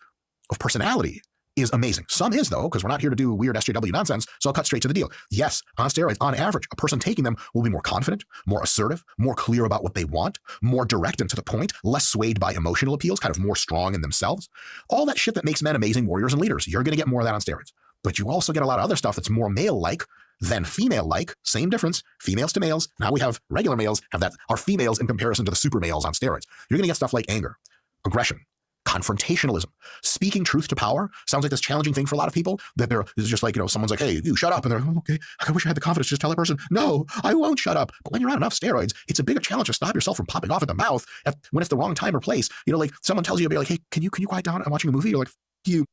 of personality is amazing. Some is, though, because we're not here to do weird SJW nonsense, so I'll cut straight to the deal. Yes, on steroids, on average, a person taking them will be more confident, more assertive, more clear about what they want, more direct and to the point, less swayed by emotional appeals, kind of more strong in themselves. All that shit that makes men amazing warriors and leaders, you're going to get more of that on steroids. But you also get a lot of other stuff that's more male-like than female-like. Same difference, females to males. Now we have regular males have that, are females in comparison to the super males on steroids. You're going to get stuff like anger, aggression, confrontationalism, speaking truth to power. Sounds like this challenging thing for a lot of people, that it's just like, someone's like, hey, you shut up. And they're, oh, okay, I wish I had the confidence to just tell that person, no, I won't shut up. But when you're on enough steroids, it's a bigger challenge to stop yourself from popping off at the mouth when it's the wrong time or place. Like someone tells you, be like, hey, can you quiet down? I'm watching a movie. You're like, you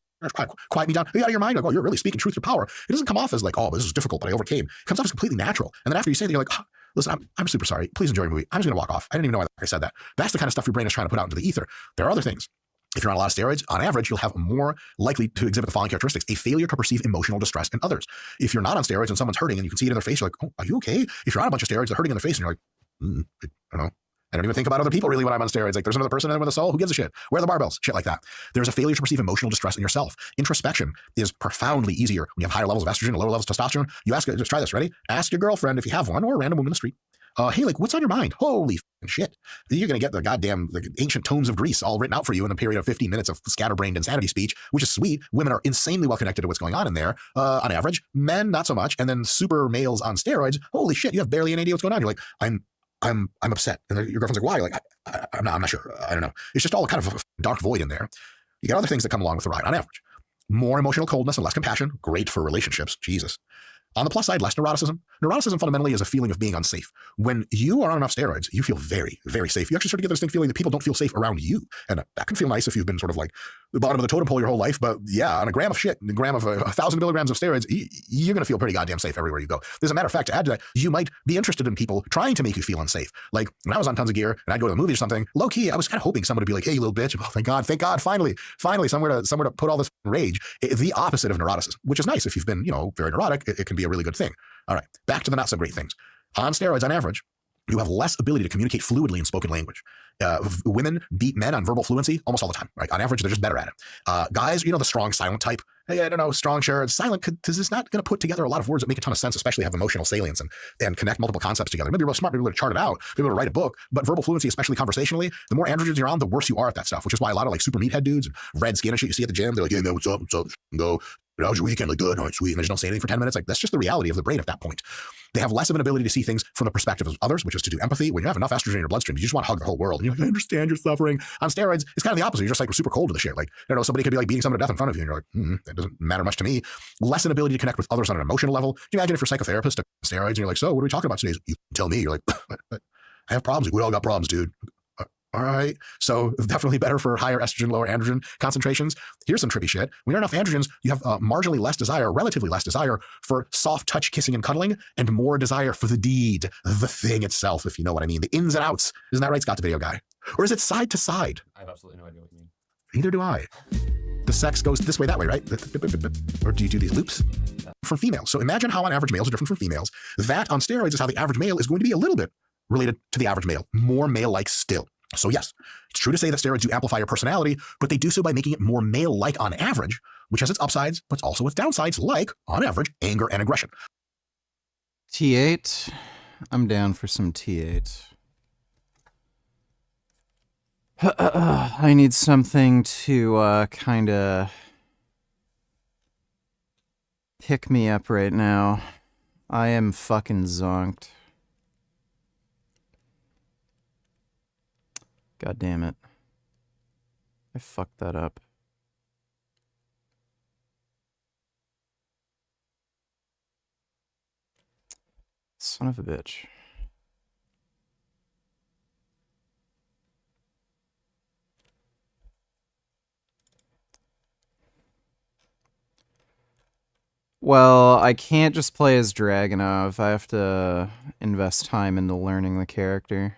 quiet me down. Are you out of your mind? Like, oh, you're really speaking truth to power. It doesn't come off as like, oh, this is difficult, but I overcame. It comes off as completely natural. And then after you say that, you're like, oh, listen, I'm super sorry. Please enjoy your movie. I'm just going to walk off. I didn't even know why I said that. That's the kind of stuff your brain is trying to put out into the ether. There are other things. If you're on a lot of steroids, on average, you'll have more likely to exhibit the following characteristics: a failure to perceive emotional distress in others. If you're not on steroids and someone's hurting and you can see it in their face, you're like, oh, are you okay? If you're on a bunch of steroids, they're hurting in their face and you're like, I don't know. I don't even think about other people really when I'm on steroids. Like, there's another person in there with a soul. Who gives a shit? Where are the barbells? Shit like that. There's a failure to perceive emotional distress in yourself. Introspection is profoundly easier when you have higher levels of estrogen and lower levels of testosterone. You ask, just try this, ready? Ask your girlfriend if you have one, or a random woman in the street. Hey, like, what's on your mind? Holy shit. You're going to get the goddamn ancient tomes of Greece all written out for you in a period of 15 minutes of scatterbrained insanity speech, which is sweet. Women are insanely well connected to what's going on in there, on average. Men, not so much. And then super males on steroids, holy shit, you have barely any idea what's going on. You're like, I'm upset. And your girlfriend's like, why? You're like, I'm not sure. I don't know. It's just all kind of a dark void in there. You got other things that come along with the ride on average. More emotional coldness and less compassion. Great for relationships. Jesus. On the plus side, less neuroticism. Neuroticism fundamentally is a feeling of being unsafe. When you are on enough steroids, you feel very, very safe. You actually start to get this feeling that people don't feel safe around you. And that can feel nice if you've been sort of like the bottom of the totem pole your whole life. But yeah, on a gram of shit, a gram of 1,000 milligrams of steroids, you're going to feel pretty goddamn safe everywhere you go. As a matter of fact, to add to that, you might be interested in people trying to make you feel unsafe. Like when I was on tons of gear and I'd go to the movie or something, low key, I was kind of hoping someone would be like, hey, you little bitch. Oh, thank God, finally, somewhere to put all this rage. The opposite of neuroticism, which is nice. If you've been, very neurotic, it can be a really good thing. All right, back to the not so great things. On steroids, on average, you have less ability to communicate fluidly in spoken language. Women beat men on verbal fluency almost all the time, right? On average, they're just better at it. Guys, the strong silent type. Hey, I don't know, strong, sure, silent, because it's not going to put together a lot of words that make a ton of sense, especially have emotional salience and connect multiple concepts together. Maybe you're real smart, maybe you're able to chart it out, maybe able to write a book, but verbal fluency, especially conversationally, the more androgens you're on, the worse you are at that stuff, which is why a lot of like super meathead dudes and red skin and shit you see at the gym, they're like, hey man, what's up, go, how's your weekend? Like, good, all right, sweet, and they just don't say anything for 10 minutes. Like, that's just the reality of the brain at that point. They have less of an ability to see things from the perspective of others, which is to do empathy. When you have enough estrogen in your bloodstream, you just want to hug the whole world. And you're like, I understand you're suffering. On steroids, it's kind of the opposite. You're just like super cold to the shit. Like, I don't know, somebody could be like beating someone to death in front of you, and you're like, that doesn't matter much to me. Less an ability to connect with others on an emotional level. Can you imagine if you're a psychotherapist on steroids and you're like, so what are we talking about today? You tell me. You're like, I have problems. We all got problems, dude. All right. So definitely better for higher estrogen, lower androgen concentrations. Here's some trippy shit. When you have enough androgens, you have marginally less desire, relatively less desire for soft touch, kissing, and cuddling, and more desire for the deed, the thing itself, if you know what I mean. The ins and outs. Isn't that right, Scott, the video guy? Or is it side to side? I have absolutely no idea what you mean. Neither do I. The sex goes this way, that way, right? Or do you do these loops? From females. So imagine how on average males are different from females. That on steroids is how the average male is going to be a little bit related to the average male. More male-like still. So yes, it's true to say that steroids do amplify your personality, but they do so by making it more male-like on average, which has its upsides, but also its downsides, like, on average, anger and aggression. T8. I'm down for some T8. I need something to kind of pick me up right now. I am fucking zonked. God damn it. I fucked that up. Son of a bitch. Well, I can't just play as Dragunov. I have to invest time into learning the character.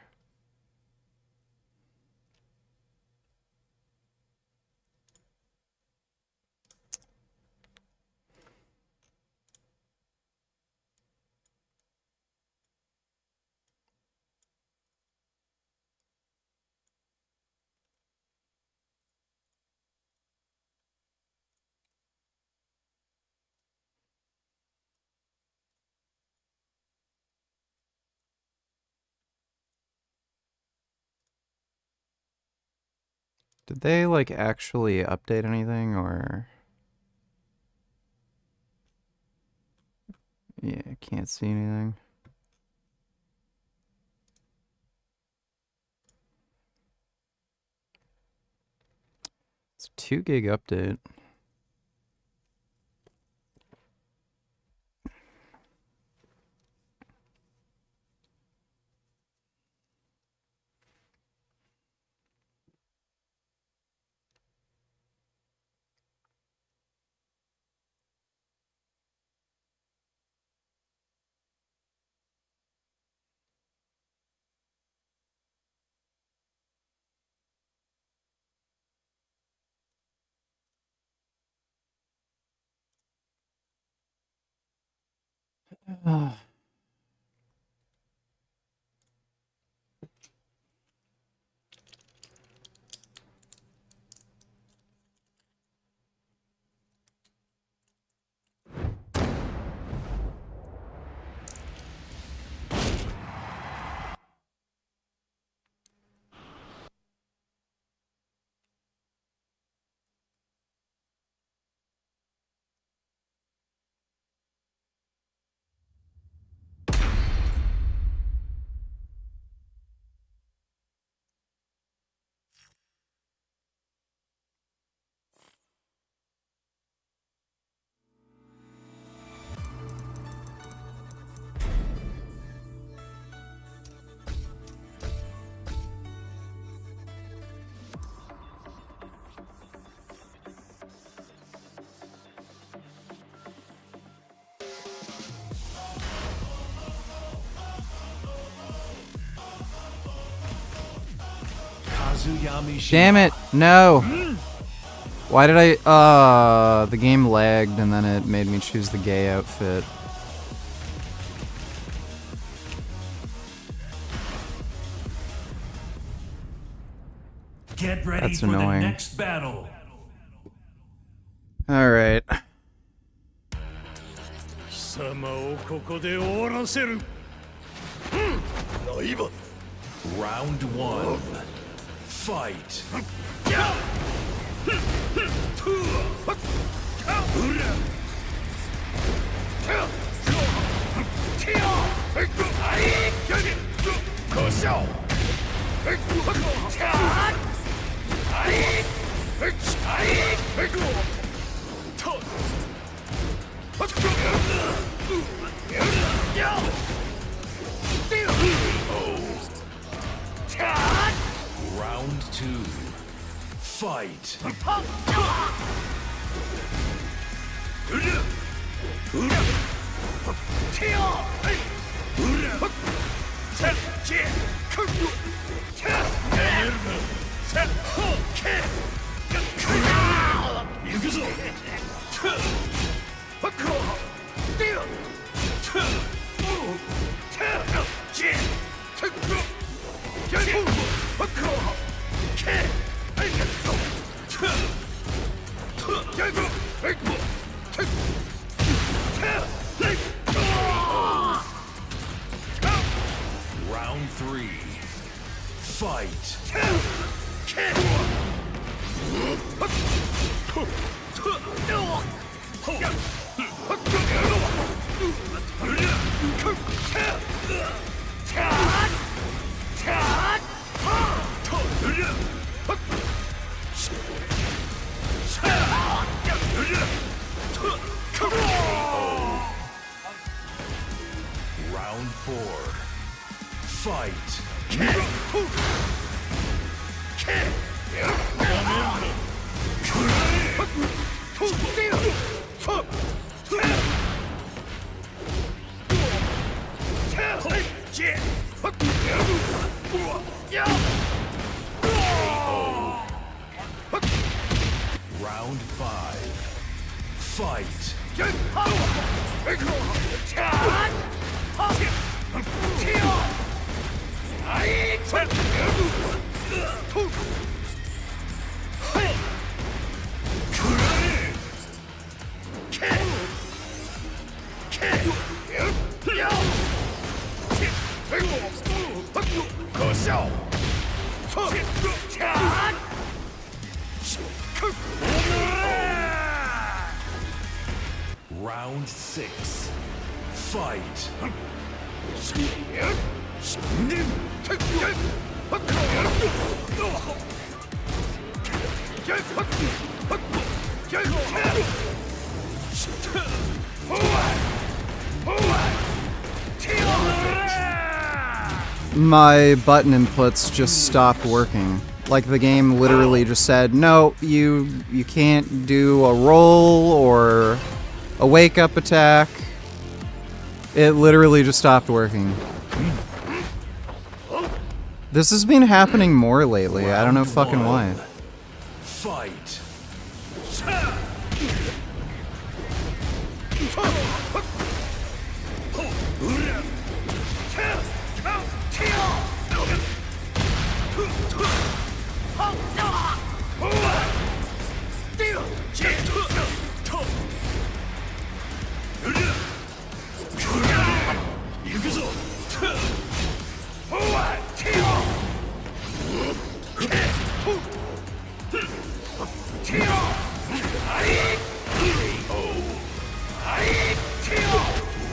Did they, like, actually update anything, or... Yeah, I can't see anything. It's a 2 gig update. Damn it, no. Why did I, the game lagged and then it made me choose the gay outfit. Get ready That's for annoying. the next battle. Alright. Round 1. Fight. Round 2. Fight. Round 3. Fight. Round 4. Fight. Round 5. Fight. Round 6. Fight. My button inputs just stopped working. Like the game literally just said, no, you can't do a roll or a wake-up attack. It literally just stopped working. This has been happening more lately. I don't know fucking why. Fight.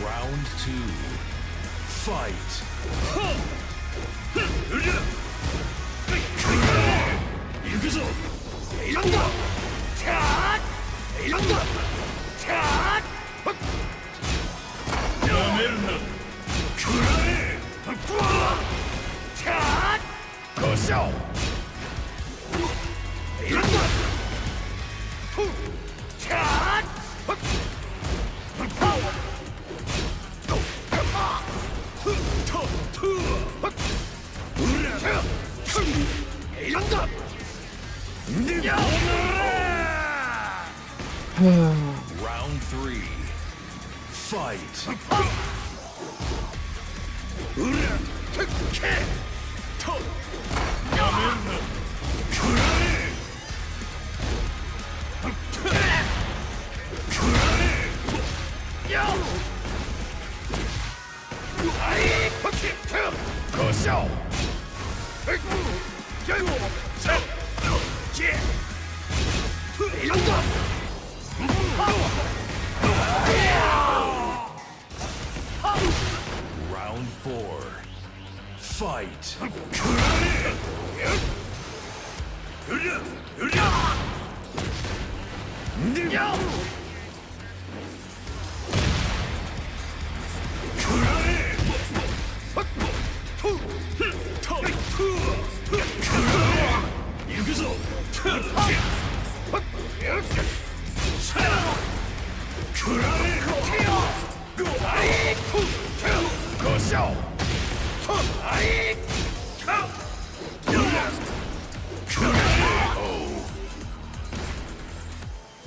Round 2. Fight. Round 3. Fight. Fight.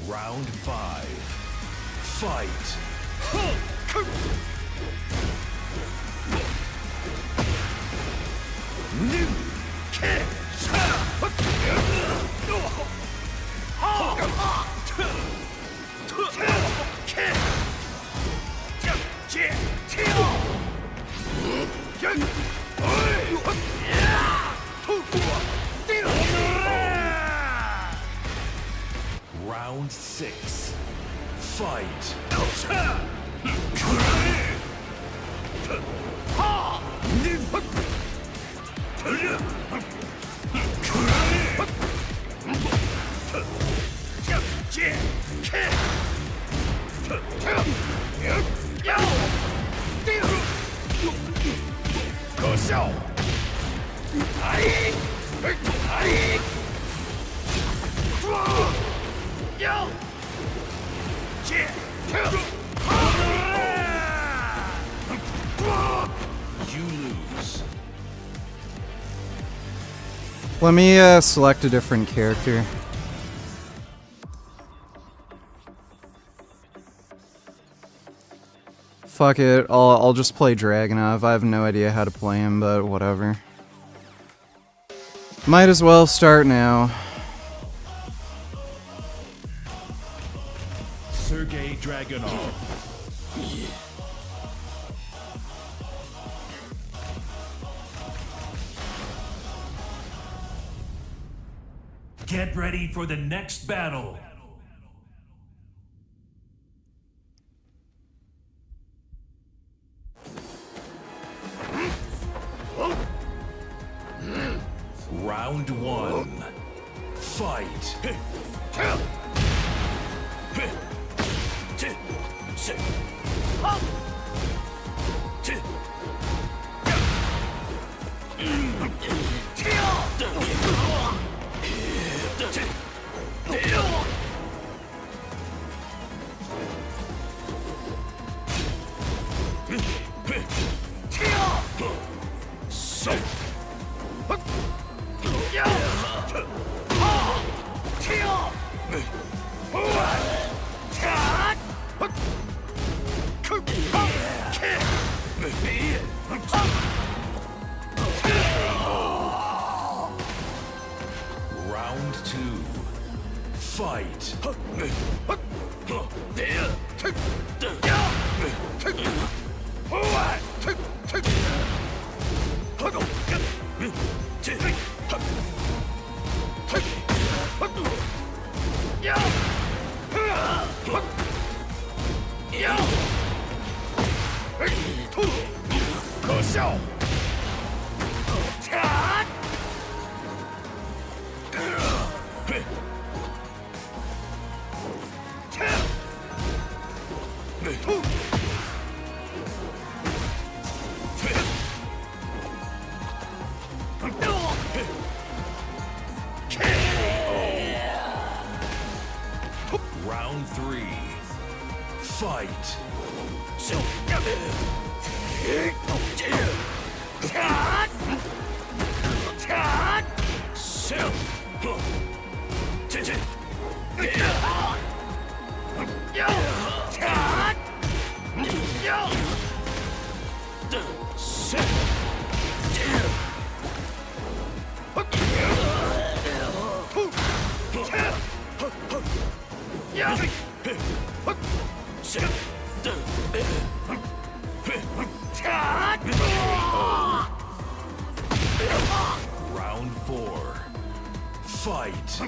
Round 5. Fight. Round 6. Fight. You lose. Let me select a different character. Fuck it, I'll just play Dragunov. I have no idea how to play him, but whatever. Might as well start now. Sergei Dragunov. Get ready for the next battle. Round 1. Fight. Round 2. Fight. Round 3. Fight. Round 4. Fight.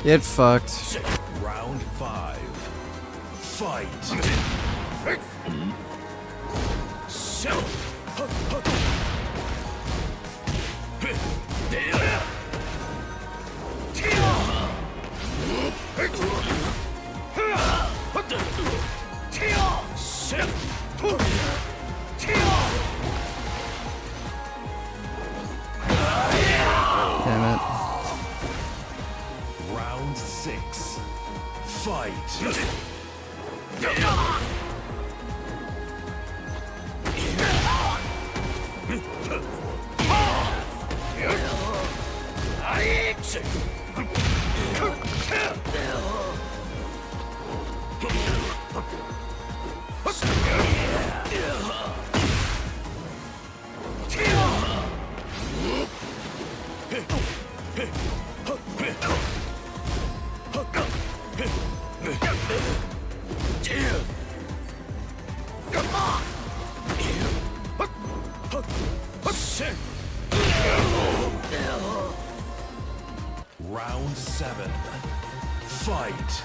Get fucked. Round 5. Fight. Damn it. Round 6. Fight. Round 7. Fight.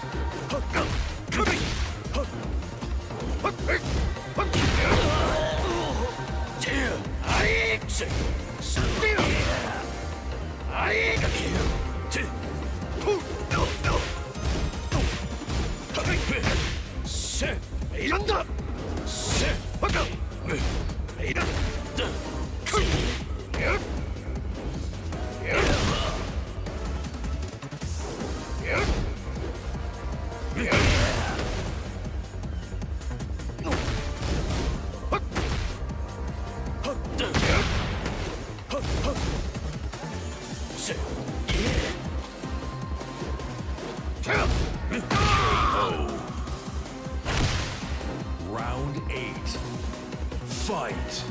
Round 8. Fight.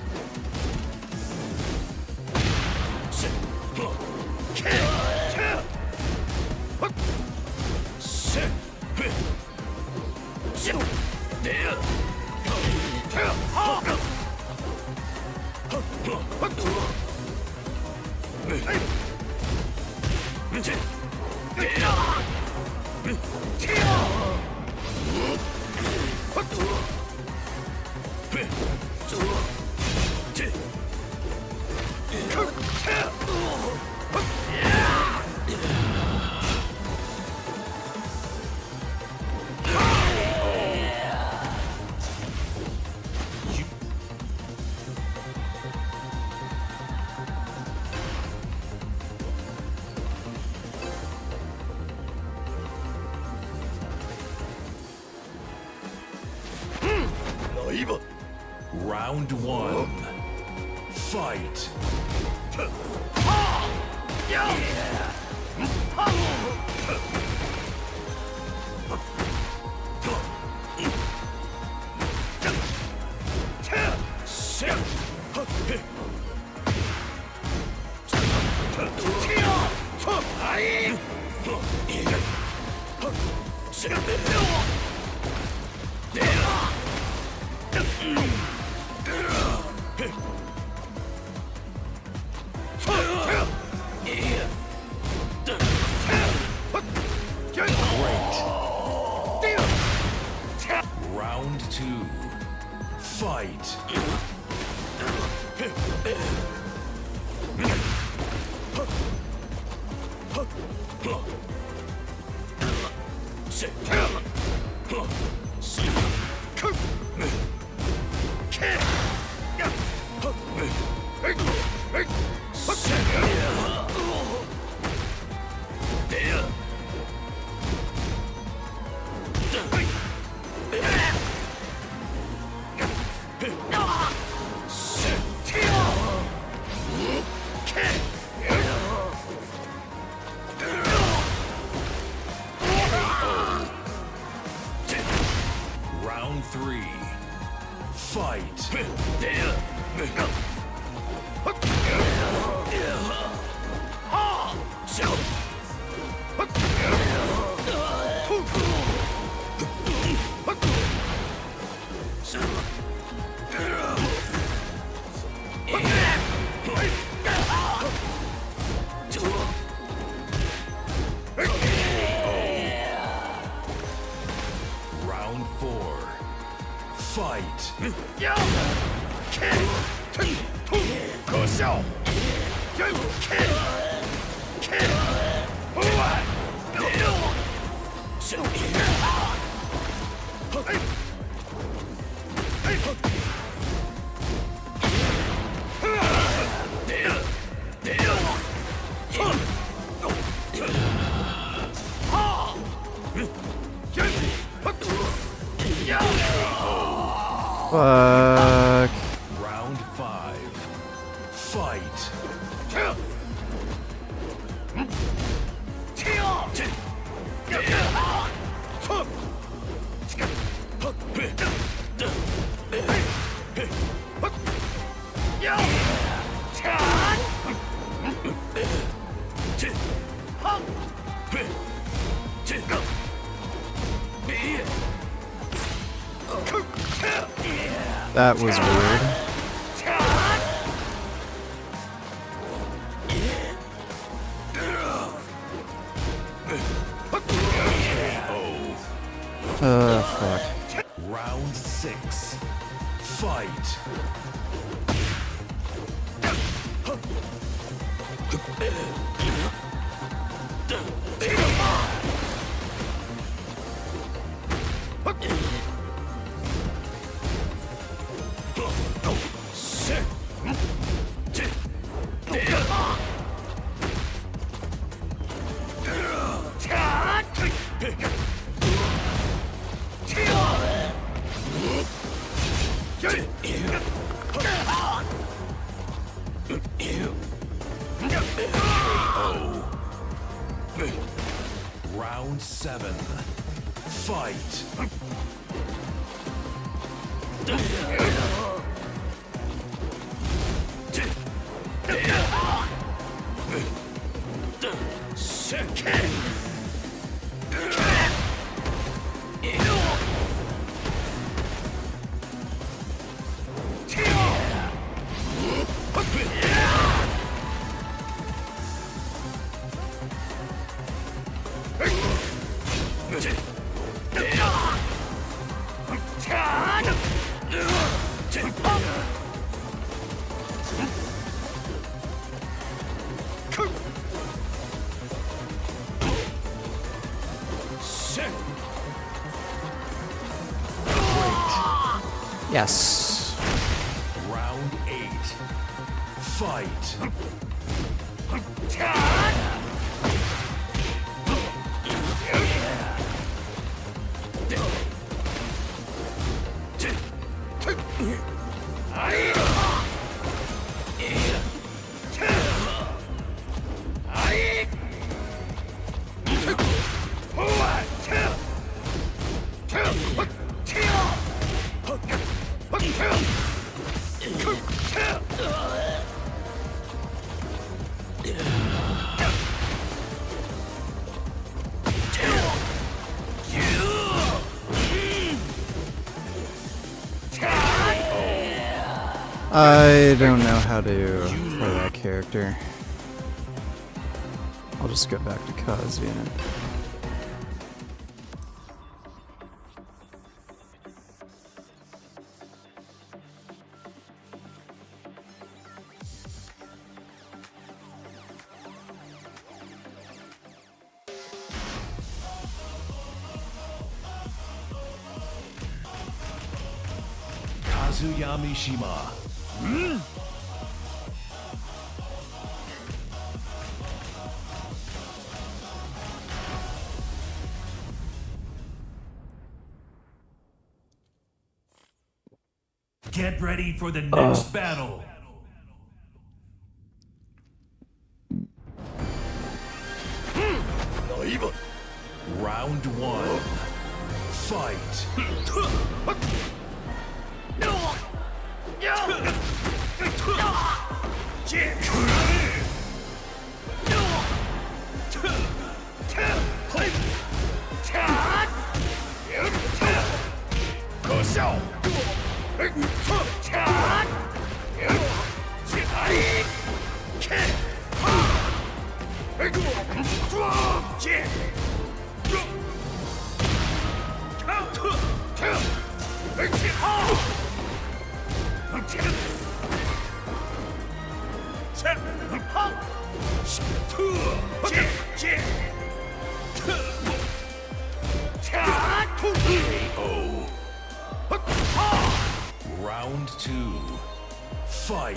Round 1. Fight. Round 2. Fight. Round 3. Fight. Round 4. Fight. Fuck. Round 5. Fight. That was weird. Fuck. Round 6. Fight. Round 7. Fight. Yes. Round 8. Fight. I don't know how to play that character. I'll just go back to Kazuya. Kazuya Mishima. Get ready for the next battle. Round 1. Fight. Round 2. Fight.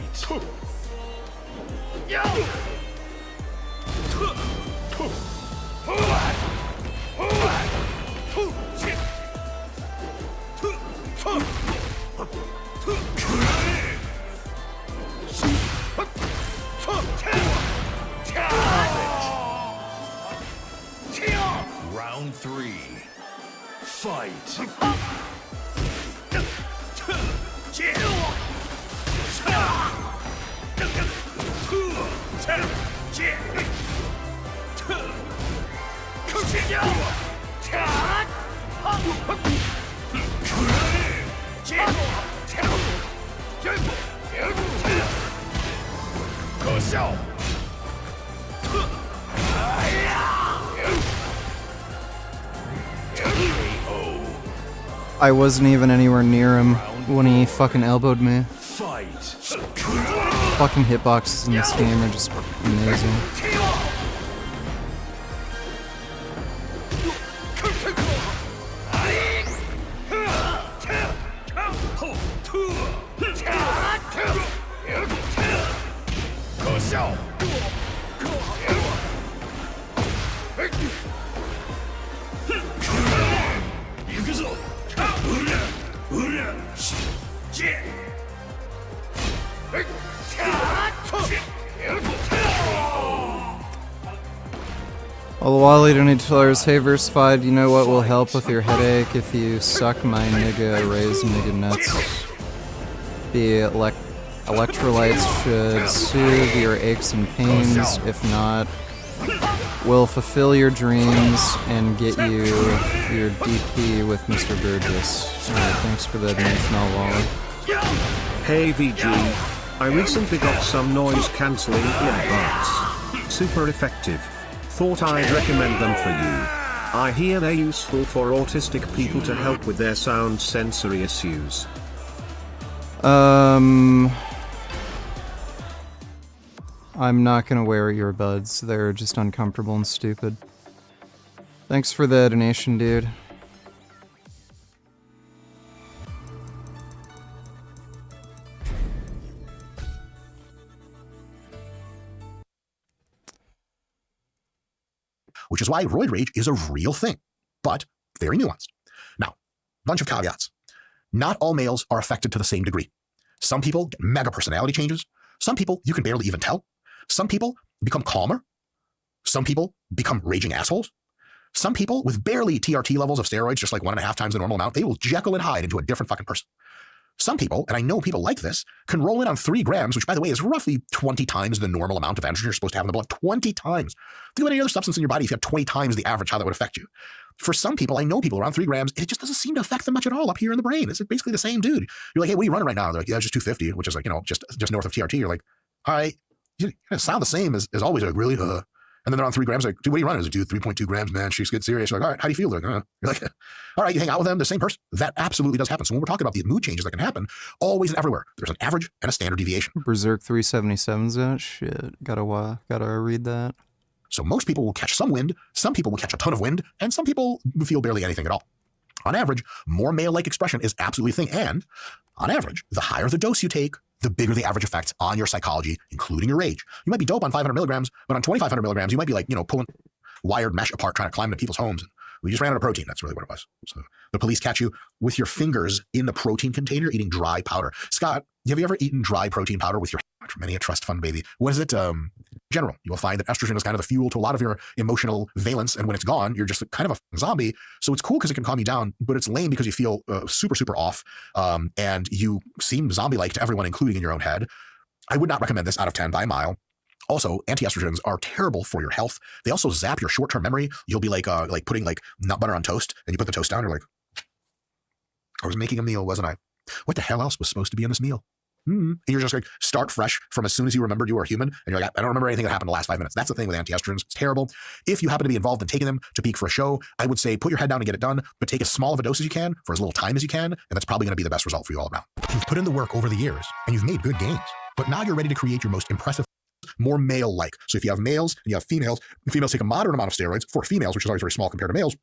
Round 3. Fight. I wasn't even anywhere near him when he fucking elbowed me. Fight. Fucking hitboxes in this game are just amazing. Well, Wally $20, hey Versified, you know what will help with your headache if you suck my nigga, raise nigga nuts? The electrolytes should soothe your aches and pains, if not, will fulfill your dreams and get you your DP with Mr. Burgess. Alright, thanks for the donation, Wally. Hey VG, I recently got some noise cancelling earbuds. Super effective. Thought I'd recommend them for you. I hear they're useful for autistic people to help with their sound sensory issues. I'm not gonna wear earbuds. They're just uncomfortable and stupid. Thanks for the donation, dude. Which is why roid rage is a real thing, but very nuanced. Now, bunch of caveats. Not all males are affected to the same degree. Some people get mega personality changes. Some people you can barely even tell. Some people become calmer. Some people become raging assholes. Some people with barely TRT levels of steroids, just like 1.5 times the normal amount, they will Jekyll and Hyde into a different fucking person. Some people, and I know people like this, can roll in on 3 grams, which by the way is roughly 20 times the normal amount of androgen you're supposed to have in the blood. 20 times. Think about any other substance in your body if you have 20 times the average, how that would affect you. For some people, I know people around 3 grams, it just doesn't seem to affect them much at all up here in the brain. It's basically the same dude. You're like, hey, what are you running right now? They're like, yeah, it's just 250, which is like, you know, just north of TRT. You're like, all right, you sound the same as always. You're like, really? And then they're on 3 grams. Like, dude, what are you running? Is it, dude, 3.2 grams, man? She's getting serious. You're like, all right, how do you feel? They're like, You're like, all right, you hang out with them, the same person. That absolutely does happen. So when we're talking about these mood changes that can happen, always and everywhere, there's an average and a standard deviation. Berserk 377's out. Shit, gotta read that. So most people will catch some wind, some people will catch a ton of wind, and some people feel barely anything at all. On average, more male-like expression is absolutely a thing, and on average, the higher the dose you take, the bigger the average effects on your psychology, including your rage. You might be dope on 500 milligrams, but on 2,500 milligrams, you might be like, you know, pulling wired mesh apart, trying to climb into people's homes. And we just ran out of protein. That's really what it was. So the police catch you with your fingers in the protein container eating dry powder. Scott, have you ever eaten dry protein powder with your Many a trust fund baby. What is it? General, you will find that estrogen is kind of the fuel to a lot of your emotional valence, and when it's gone, you're just kind of a zombie. So it's cool because it can calm you down, but it's lame because you feel super, super off, and you seem zombie-like to everyone, including in your own head. I would not recommend this out of 10 by a mile. Also, anti-estrogens are terrible for your health. They also zap your short-term memory. You'll be like putting like nut butter on toast, and you put the toast down, you're like, I was making a meal, wasn't I? What the hell else was supposed to be in this meal? And you're just like, start fresh from as soon as you remembered you were human, and you're like, I don't remember anything that happened in the last 5 minutes. That's the thing with anti-estrogens. It's terrible. If you happen to be involved in taking them to peak for a show, I would say put your head down and get it done, but take as small of a dose as you can for as little time as you can, and that's probably going to be the best result for you all around. You've put in the work over the years, and you've made good gains, but now you're ready to create your most impressive, more male-like. So if you have males and you have females take a moderate amount of steroids for females, which is always very small compared to males,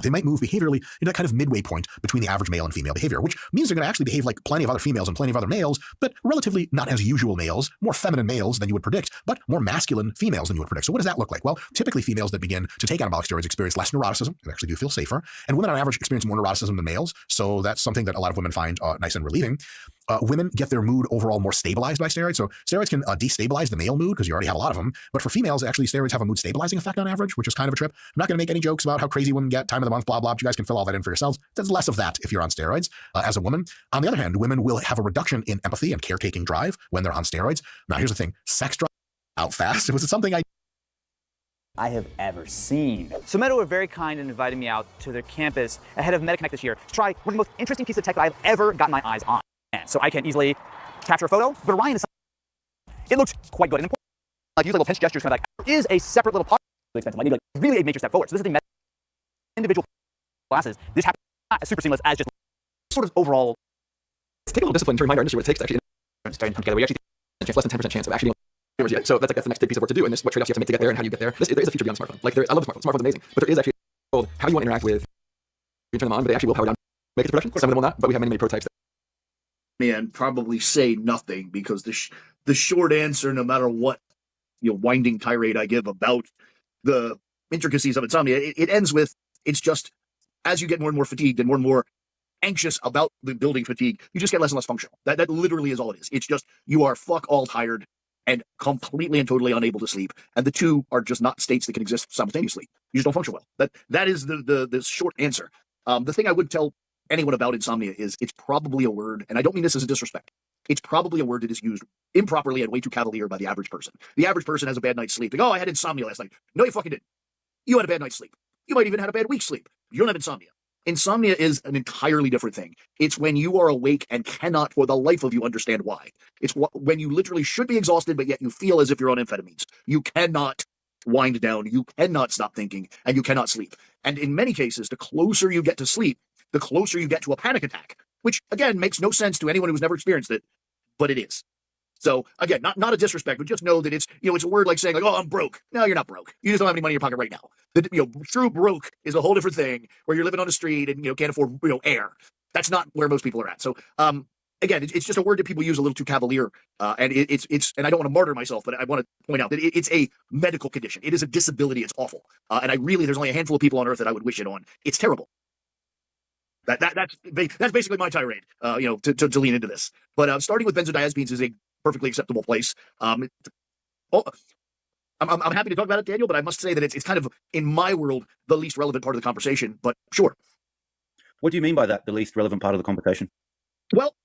they might move behaviorally into that kind of midway point between the average male and female behavior, which means they're going to actually behave like plenty of other females and plenty of other males, but relatively not as usual males, more feminine males than you would predict, but more masculine females than you would predict. So what does that look like? Well, typically females that begin to take anabolic steroids experience less neuroticism and actually do feel safer. And women on average experience more neuroticism than males. So that's something that a lot of women find nice and relieving. Women get their mood overall more stabilized by steroids. So steroids can destabilize the male mood because you already have a lot of them. But for females, actually, steroids have a mood stabilizing effect on average, which is kind of a trip. I'm not going to make any jokes about how crazy women get, time of the month, blah, blah. But you guys can fill all that in for yourselves. There's less of that if you're on steroids as a woman. On the other hand, women will have a reduction in empathy and caretaking drive when they're on steroids. Now, here's the thing. Sex drive out fast. Was it something I have ever seen. So Meta were very kind and invited me out to their campus ahead of MetaConnect this year to try one of the most interesting pieces of tech that I've ever gotten my eyes on. So I can easily capture a photo, but Orion is it looks quite good. And important, like use like little pinch gestures, kind of like there is a separate little part. Really expensive. I need like really a major step forward. So this is the individual classes. This happens not as super seamless as just sort of overall. Let's take a little discipline to remind our industry what it takes to actually starting to come together. We actually think less than 10% chance of actually yet. So that's the next big piece of work to do, and this is what trade-offs you have to make to get there and how you get there. There is a future beyond the smartphone. Like I love the smartphone. Smartphone's amazing, but there is actually how you want to interact with. You turn them on, but they actually will power down, make it to production. Some of them will not, but we have many prototypes. And probably say nothing because the short answer, no matter what winding tirade I give about the intricacies of insomnia, it ends with it's just as you get more and more fatigued and more anxious about the building fatigue, you just get less and less functional. That literally is all it is. It's just you are fuck all tired and completely and totally unable to sleep, and the two are just not states that can exist simultaneously. You just don't function well. That is the short answer. The thing I would tell anyone about insomnia is it's probably a word, and I don't mean this as a disrespect. It's probably a word that is used improperly and way too cavalier by the average person. The average person has a bad night's sleep. Like, oh, I had insomnia last night. No, you fucking didn't. You had a bad night's sleep. You might even had a bad week's sleep. You don't have insomnia. Insomnia is an entirely different thing. It's when you are awake and cannot for the life of you understand why. It's when you literally should be exhausted, but yet you feel as if you're on amphetamines. You cannot wind down, you cannot stop thinking, and you cannot sleep. And in many cases, the closer you get to sleep, the closer you get to a panic attack, which again makes no sense to anyone who's never experienced it, but it is. So again, not a disrespect, but just know that it's it's a word like saying like, oh, I'm broke. No, you're not broke. You just don't have any money in your pocket right now. True broke is a whole different thing where you're living on the street and can't afford air. That's not where most people are at. So again, it's just a word that people use a little too cavalier, and it's and I don't want to martyr myself, but I want to point out that it's a medical condition. It is a disability. It's awful, and there's only a handful of people on earth that I would wish it on. It's terrible. That's basically my tirade, to lean into this. But starting with benzodiazepines is a perfectly acceptable place. I'm happy to talk about it, Daniel, but I must say that it's kind of, in my world, the least relevant part of the conversation, but sure. What do you mean by that, the least relevant part of the conversation? Well,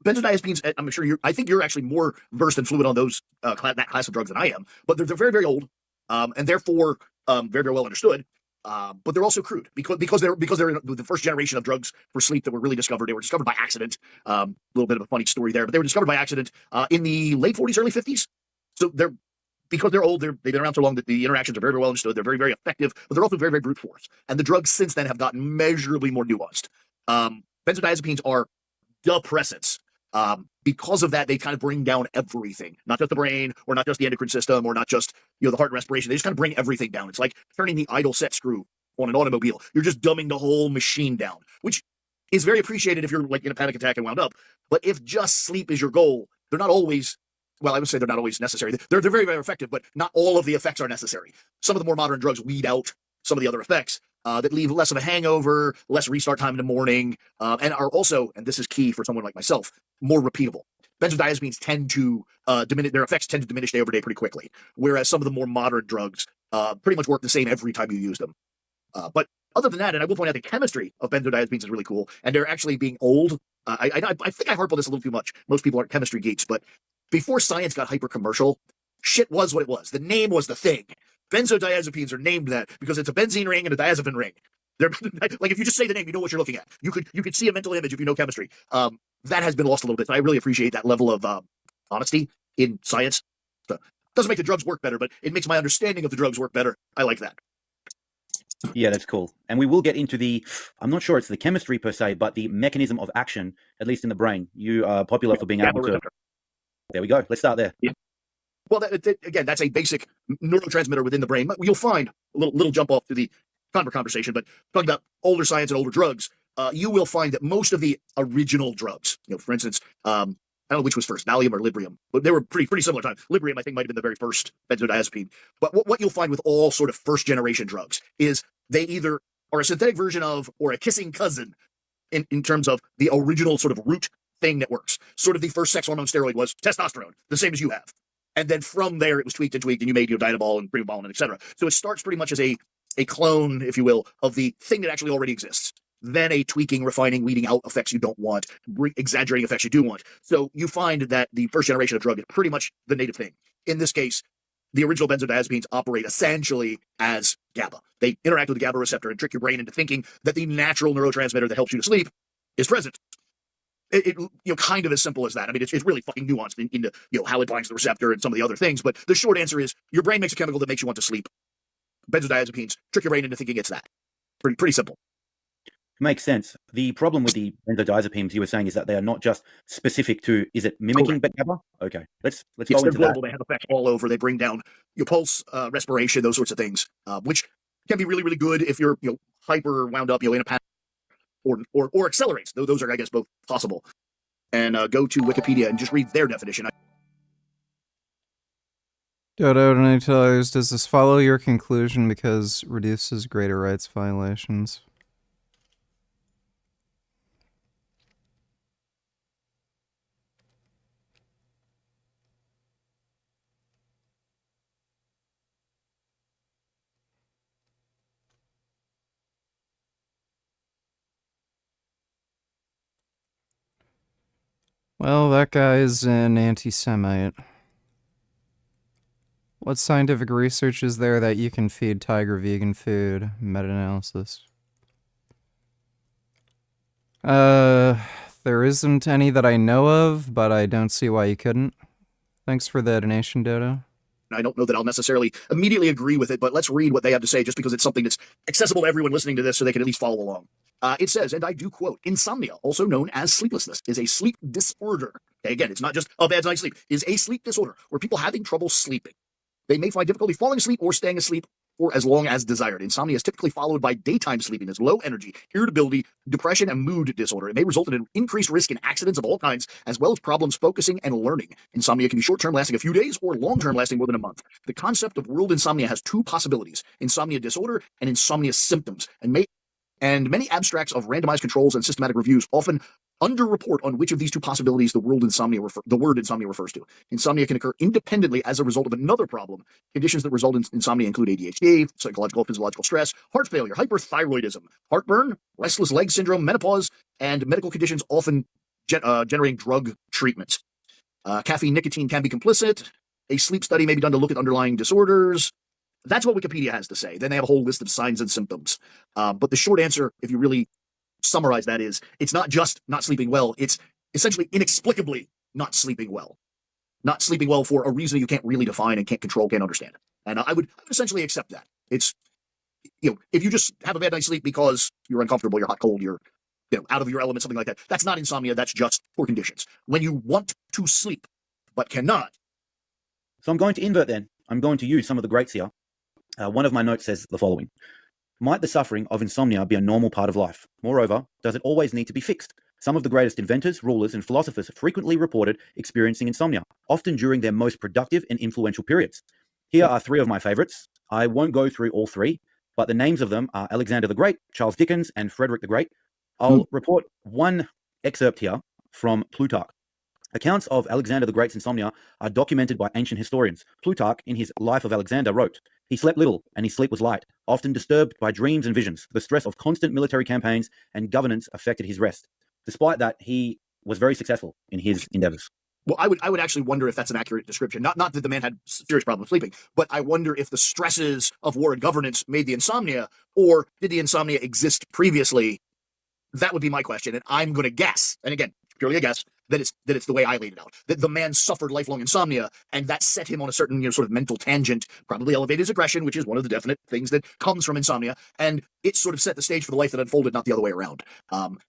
benzodiazepines, I'm sure I think you're actually more versed and fluid on those, that class of drugs than I am, but they're very, very old, and therefore very, very well understood. But they're also crude because they're the first generation of drugs for sleep that were really discovered. They were discovered by accident. A little bit of a funny story there, but they were discovered by accident in the late 40s, early 50s. So because they're old, they've been around so long that the interactions are very, very well understood. They're very, very effective, but they're also very, very brute force. And the drugs since then have gotten measurably more nuanced. Benzodiazepines are depressants. Because of that, they kind of bring down everything, not just the brain or not just the endocrine system or not just, the heart and respiration. They just kind of bring everything down. It's like turning the idle set screw on an automobile. You're just dumbing the whole machine down, which is very appreciated if you're like in a panic attack and wound up. But if just sleep is your goal, they're not always, well, I would say they're not always necessary. They're very, very effective, but not all of the effects are necessary. Some of the more modern drugs weed out some of the other effects that leave less of a hangover, less restart time in the morning, and are also, and this is key for someone like myself, more repeatable. benzodiazepines tend to diminish, their effects tend to diminish day over day pretty quickly, whereas some of the more modern drugs pretty much work the same every time you use them. But other than that, and I will point out the chemistry of benzodiazepines is really cool, and they're actually being old. I think I harp on this a little too much. Most people aren't chemistry geeks, but before science got hyper commercial, shit was what it was. The name was the thing. Benzodiazepines are named that because it's a benzene ring and a diazepine ring. They're like, if you just say the name, you know what you're looking at. You could see a mental image if you know chemistry. That has been lost a little bit. So I really appreciate that level of honesty in science. So, doesn't make the drugs work better, but it makes my understanding of the drugs work better. I like that. Yeah, that's cool. And we will get into the, I'm not sure it's the chemistry per se, but the mechanism of action, at least in the brain. You are popular for being able to. There we go. Let's start there. Yeah. Well, again, that's a basic neurotransmitter within the brain. You'll find a little jump off to the conversation, but talking about older science and older drugs, you will find that most of the original drugs, for instance, I don't know which was first, Valium or Librium, but they were pretty similar time. Librium, I think, might have been the very first benzodiazepine. But what you'll find with all sort of first generation drugs is they either are a synthetic version of or a kissing cousin in terms of the original sort of root thing that works. Sort of the first sex hormone steroid was testosterone, the same as you have. And then from there, it was tweaked, and you made your Dianabol and Primobolan, and et cetera. So it starts pretty much as a clone, if you will, of the thing that actually already exists. Then a tweaking, refining, weeding out effects you don't want, exaggerating effects you do want. So you find that the first generation of drug is pretty much the native thing. In this case, the original benzodiazepines operate essentially as GABA. They interact with the GABA receptor and trick your brain into thinking that the natural neurotransmitter that helps you to sleep is present. It kind of as simple as that. I mean, it's really fucking nuanced into how it binds the receptor and some of the other things. But the short answer is your brain makes a chemical that makes you want to sleep. Benzodiazepines trick your brain into thinking it's that. Pretty simple. Makes sense. The problem with the benzodiazepines you were saying is that they are not just specific to, is it mimicking GABA? Okay, let's yes, go they're into global. that. They have effects all over. They bring down your pulse, respiration, those sorts of things, which can be really, really good if you're hyper wound up, in a panic, or accelerates. Those are, I guess, both possible. And go to Wikipedia and just read their definition. Dodo, and I tell others, does this follow your conclusion because reduces greater rights violations? Well, that guy's an anti-Semite. What scientific research is there that you can feed tiger vegan food? Meta-analysis. There isn't any that I know of, but I don't see why you couldn't. Thanks for the donation, Dodo. I don't know that I'll necessarily immediately agree with it, but let's read what they have to say just because it's something that's accessible to everyone listening to this so they can at least follow along. It says, and I do quote, insomnia, also known as sleeplessness, is a sleep disorder. Okay, again, it's not just a bad night's sleep, is a sleep disorder where people having trouble sleeping. They may find difficulty falling asleep or staying asleep for as long as desired. Insomnia is typically followed by daytime sleepiness, low energy, irritability, depression, and mood disorder. It may result in an increased risk in accidents of all kinds, as well as problems focusing and learning. Insomnia can be short-term, lasting a few days, or long-term, lasting more than a month. The concept of world insomnia has two possibilities: insomnia disorder and insomnia symptoms, and many abstracts of randomized controls and systematic reviews often underreport on which of these two possibilities the word insomnia refers to. Insomnia can occur independently as a result of another problem. Conditions that result in insomnia include ADHD, psychological, physiological stress, heart failure, hyperthyroidism, heartburn, restless leg syndrome, menopause, and medical conditions often generating drug treatments. Caffeine, nicotine can be complicit. A sleep study may be done to look at underlying disorders. That's what Wikipedia has to say. Then they have a whole list of signs and symptoms. But the short answer, if you really summarize that, is it's not just not sleeping well. It's essentially inexplicably not sleeping well. Not sleeping well for a reason you can't really define and can't control, can't understand. And I would essentially accept that. It's, if you just have a bad night's sleep because you're uncomfortable, you're hot, cold, you're out of your element, something like that, that's not insomnia. That's just poor conditions. When you want to sleep but cannot. So I'm going to invert then. I'm going to use some of the greats here. One of my notes says the following. Might the suffering of insomnia be a normal part of life? Moreover, does it always need to be fixed? Some of the greatest inventors, rulers, and philosophers frequently reported experiencing insomnia, often during their most productive and influential periods. Here are three of my favorites. I won't go through all three, but the names of them are Alexander the Great, Charles Dickens, and Frederick the Great. I'll report one excerpt here from Plutarch. Accounts of Alexander the Great's insomnia are documented by ancient historians. Plutarch, in his Life of Alexander, wrote, "He slept little, and his sleep was light, often disturbed by dreams and visions. The stress of constant military campaigns and governance affected his rest. Despite that, he was very successful in his endeavors." Well, I would actually wonder if that's an accurate description. Not that the man had serious problems sleeping, but I wonder if the stresses of war and governance made the insomnia, or did the insomnia exist previously? That would be my question, and I'm going to guess, and again, purely a guess, that it's the way I laid it out. That the man suffered lifelong insomnia, and that set him on a certain sort of mental tangent, probably elevated his aggression, which is one of the definite things that comes from insomnia, and it sort of set the stage for the life that unfolded, not the other way around.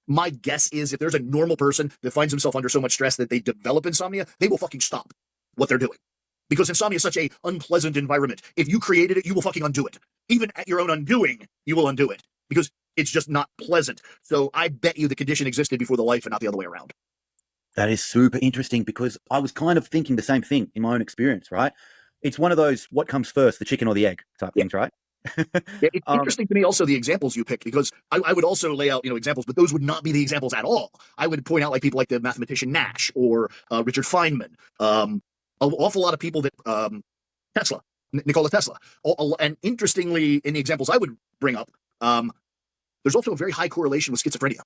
My guess is if there's a normal person that finds himself under so much stress that they develop insomnia, they will fucking stop what they're doing. Because insomnia is such a unpleasant environment. If you created it, you will fucking undo it. Even at your own undoing, you will undo it. Because it's just not pleasant. So I bet you the condition existed before the life and not the other way around. That is super interesting because I was kind of thinking the same thing in my own experience, right? It's one of those, what comes first, the chicken or the egg type things, right? It's interesting to me also the examples you picked, because I would also lay out examples, but those would not be the examples at all. I would point out like people like the mathematician Nash or Richard Feynman, an awful lot of people that Nikola Tesla. And interestingly, in the examples I would bring up, there's also a very high correlation with schizophrenia.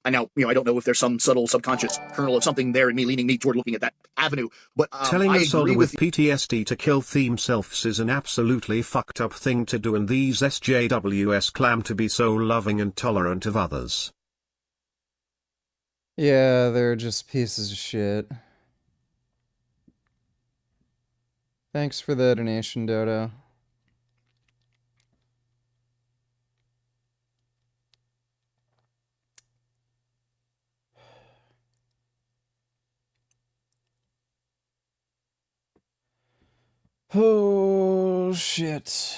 And now, I don't know if there's some subtle subconscious kernel of something there in me leaning me toward looking at that avenue, but telling I a soldier agree with with PTSD to kill theme selves is an absolutely fucked up thing to do, and these SJWs claim to be so loving and tolerant of others. Yeah, they're just pieces of shit. Thanks for the donation, Dodo. Oh, shit.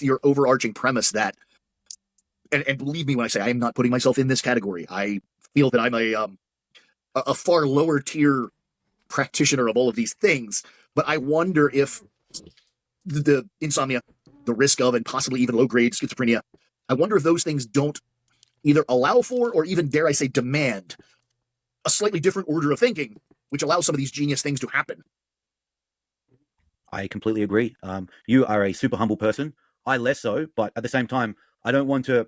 your overarching premise that, and believe me when I say I am not putting myself in this category. I feel that I'm a far lower tier practitioner of all of these things, but I wonder if the insomnia, the risk of, and possibly even low grade schizophrenia, I wonder if those things don't either allow for or even, dare I say, demand a slightly different order of thinking, which allows some of these genius things to happen. I completely agree. You are a super humble person. I less so, but at the same time, I don't want to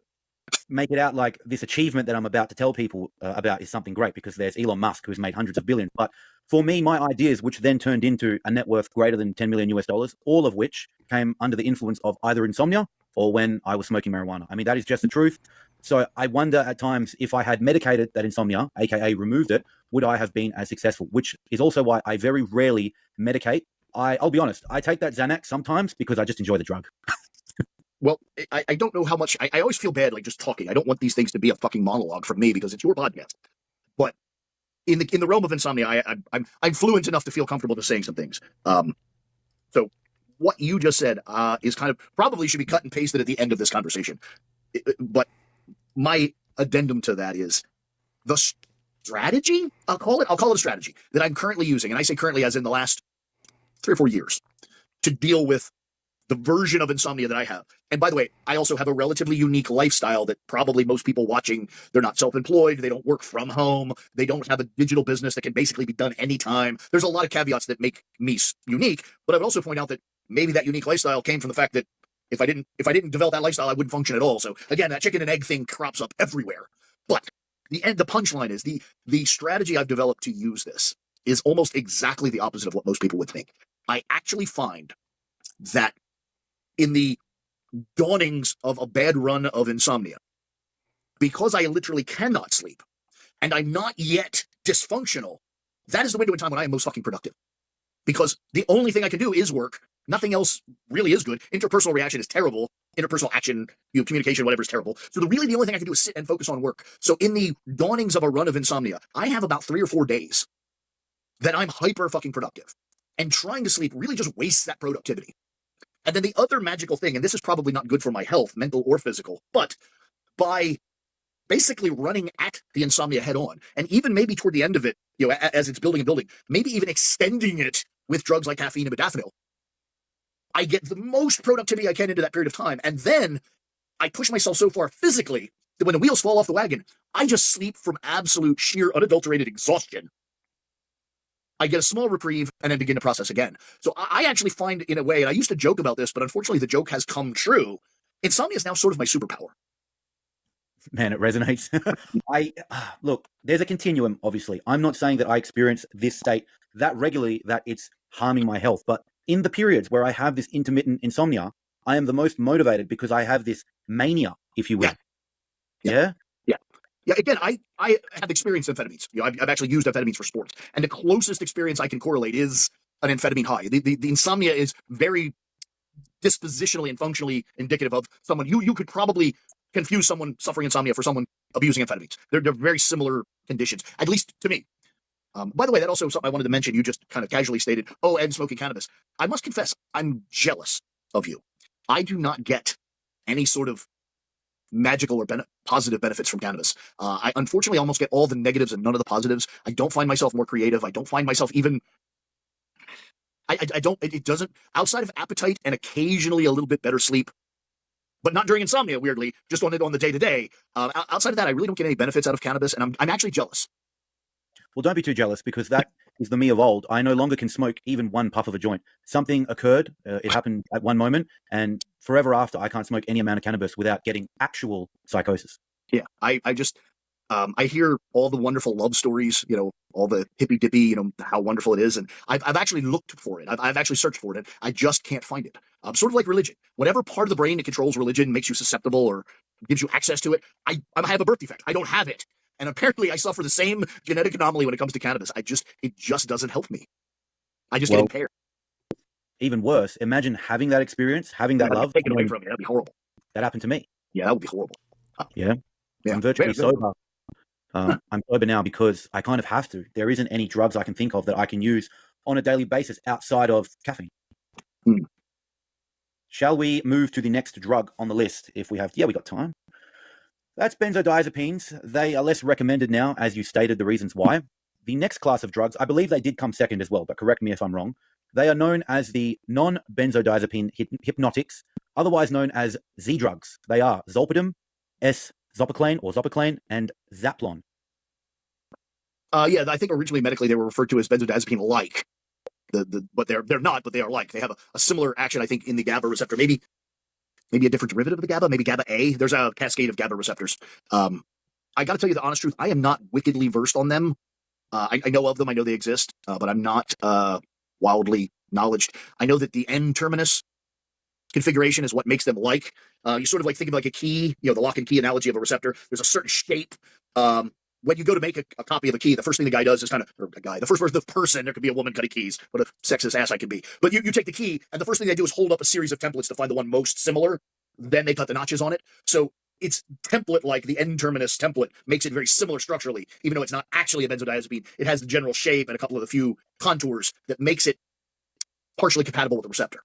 make it out like this achievement that I'm about to tell people about is something great, because there's Elon Musk who's made hundreds of billions. But for me, my ideas, which then turned into a net worth greater than 10 million US dollars, all of which came under the influence of either insomnia or when I was smoking marijuana. I mean, that is just the truth. So I wonder at times if I had medicated that insomnia, aka removed it, would I have been as successful? Which is also why I very rarely medicate. I'll be honest, I take that Xanax sometimes because I just enjoy the drug. Well, I don't know how much, I always feel bad like just talking. I don't want these things to be a fucking monologue from me because it's your podcast. But in the realm of insomnia, I'm fluent enough to feel comfortable to saying some things. So what you just said is kind of probably should be cut and pasted at the end of this conversation. But my addendum to that is the strategy, I'll call it a strategy that I'm currently using, and I say currently as in the last 3 or 4 years, to deal with the version of insomnia that I have. And by the way, I also have a relatively unique lifestyle that probably most people watching, they're not self-employed, they don't work from home, they don't have a digital business that can basically be done anytime. There's a lot of caveats that make me unique, but I would also point out that maybe that unique lifestyle came from the fact that if I didn't develop that lifestyle, I wouldn't function at all. So again, that chicken and egg thing crops up everywhere. But the punchline is the strategy I've developed to use this is almost exactly the opposite of what most people would think. I actually find that in the dawnings of a bad run of insomnia, because I literally cannot sleep and I'm not yet dysfunctional, that is the window in time when I am most fucking productive. Because the only thing I can do is work. Nothing else really is good. Interpersonal reaction is terrible. Interpersonal action, communication, whatever is terrible. So the only thing I can do is sit and focus on work. So in the dawnings of a run of insomnia, I have about 3 or 4 days that I'm hyper fucking productive. And trying to sleep really just wastes that productivity. And then the other magical thing, and this is probably not good for my health, mental or physical, but by basically running at the insomnia head on. And even maybe toward the end of it, as it's building and building, maybe even extending it with drugs like caffeine and modafinil, I get the most productivity I can into that period of time. And then I push myself so far physically that when the wheels fall off the wagon, I just sleep from absolute sheer unadulterated exhaustion. I get a small reprieve and then begin to process again. So I actually find, in a way, and I used to joke about this, but unfortunately the joke has come true, insomnia is now sort of my superpower. Man, it resonates. Look, there's a continuum, obviously. I'm not saying that I experience this state that regularly that it's harming my health, but in the periods where I have this intermittent insomnia, I am the most motivated because I have this mania, if you will. Yeah? Yeah, again, I have experienced amphetamines. I've actually used amphetamines for sports. And the closest experience I can correlate is an amphetamine high. The insomnia is very dispositionally and functionally indicative of someone. You could probably confuse someone suffering insomnia for someone abusing amphetamines. They're very similar conditions, at least to me. By the way, that also is something I wanted to mention. You just kind of casually stated, and smoking cannabis. I must confess, I'm jealous of you. I do not get any sort of magical or positive benefits from cannabis. I unfortunately almost get all the negatives and none of the positives. I don't find myself more creative. I don't find myself even... I don't... It doesn't... Outside of appetite and occasionally a little bit better sleep, but not during insomnia, weirdly, just on the day-to-day. Outside of that, I really don't get any benefits out of cannabis, and I'm actually jealous. Well, don't be too jealous, because that is the me of old. I no longer can smoke even one puff of a joint. Something occurred, it happened at one moment, and forever after, I can't smoke any amount of cannabis without getting actual psychosis. Yeah, I just, I hear all the wonderful love stories, all the hippy-dippy, how wonderful it is, and I've actually looked for it. I've actually searched for it, and I just can't find it. Sort of like religion. Whatever part of the brain that controls religion makes you susceptible or gives you access to it, I have a birth defect. I don't have it. And apparently I suffer the same genetic anomaly when it comes to cannabis. It just doesn't help me. I just get impaired. Even worse, imagine having that experience, having that love. Taken away from you. That'd be horrible. That happened to me. Yeah, that would be horrible. Yeah. I'm virtually sober. I'm sober now because I kind of have to. There isn't any drugs I can think of that I can use on a daily basis outside of caffeine. Shall we move to the next drug on the list if we have... Yeah, we got time. That's benzodiazepines. They are less recommended now, as you stated the reasons why. The next class of drugs, I believe they did come second as well, but correct me if I'm wrong. They are known as the non-benzodiazepine hypnotics, otherwise known as Z-drugs. They are zolpidem, zopiclane, and Zaplon. Yeah, I think originally medically they were referred to as benzodiazepine-like. But they're not, but they are like. They have a similar action, I think, in the GABA receptor. Maybe a different derivative of the GABA, maybe GABA A. There's a cascade of GABA receptors. I got to tell you the honest truth, I am not wickedly versed on them. I know of them, I know they exist, but I'm not wildly knowledged. I know that the N-terminus configuration is what makes them like. You sort of like think of like a key, the lock and key analogy of a receptor. There's a certain shape. When you go to make a copy of a key, the first thing the guy does is the person, there could be a woman cutting keys, what a sexist ass I could be. But you take the key, and the first thing they do is hold up a series of templates to find the one most similar. Then they cut the notches on it. So it's template-like. The N-terminus template makes it very similar structurally, even though it's not actually a benzodiazepine. It has the general shape and a couple of the few contours that makes it partially compatible with the receptor.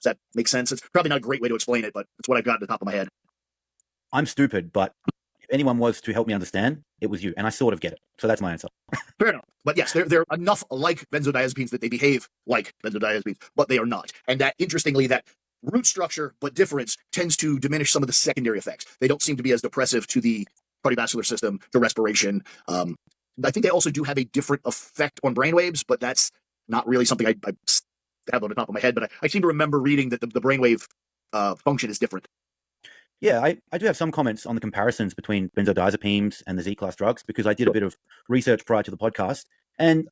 Does that make sense? It's probably not a great way to explain it, but it's what I've got at the top of my head. I'm stupid, but if anyone was to help me understand, it was you, and I sort of get it. So that's my answer. Fair enough. But yes, they're enough like benzodiazepines that they behave like benzodiazepines, but they are not. And that, interestingly, that root structure but difference tends to diminish some of the secondary effects. They don't seem to be as depressive to the cardiovascular system, to respiration. I think they also do have a different effect on brainwaves, but that's not really something I have on the top of my head. But I seem to remember reading that the brainwave function is different. Yeah, I do have some comments on the comparisons between benzodiazepines and the Z-class drugs, because I did a bit of research prior to the podcast. And,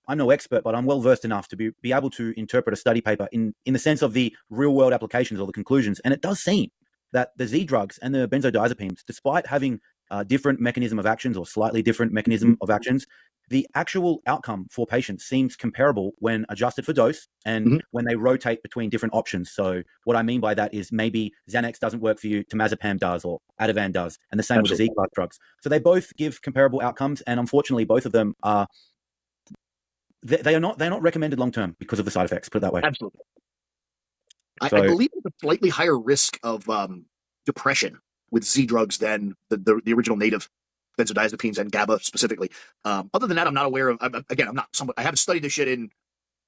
I'm no expert, but I'm well-versed enough to be able to interpret a study paper in the sense of the real-world applications or the conclusions. And it does seem that the Z-drugs and the benzodiazepines, despite having different mechanism of actions or slightly different mechanism of actions, the actual outcome for patients seems comparable when adjusted for dose and when they rotate between different options. So what I mean by that is maybe Xanax doesn't work for you, temazepam does, or Ativan does, and the same with the Z-class drugs. So they both give comparable outcomes, and unfortunately, both of them are they're not recommended long term because of the side effects. Put it that way. Absolutely. I believe there's a slightly higher risk of depression with Z drugs than the original native benzodiazepines and GABA specifically. Other than that, I'm not aware of. I'm not somebody. I haven't studied this shit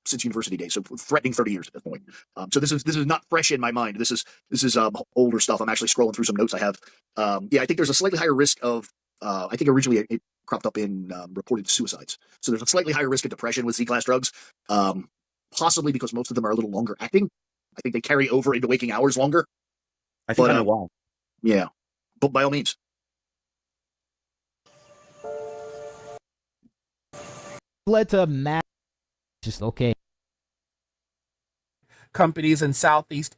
since university days, so threatening 30 years at this point. So this is not fresh in my mind. This is older stuff. I'm actually scrolling through some notes I have. Yeah, I think there's a slightly higher risk of. I think originally it cropped up in reported suicides. So there's a slightly higher risk of depression with Z-class drugs, possibly because most of them are a little longer acting. I think they carry over into waking hours longer. I think I know why. Yeah, but by all means. Led to mass. Just okay. Companies in Southeast.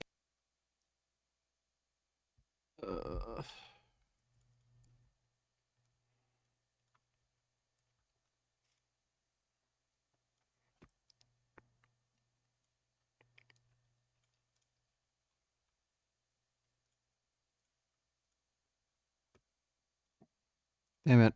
Damn it.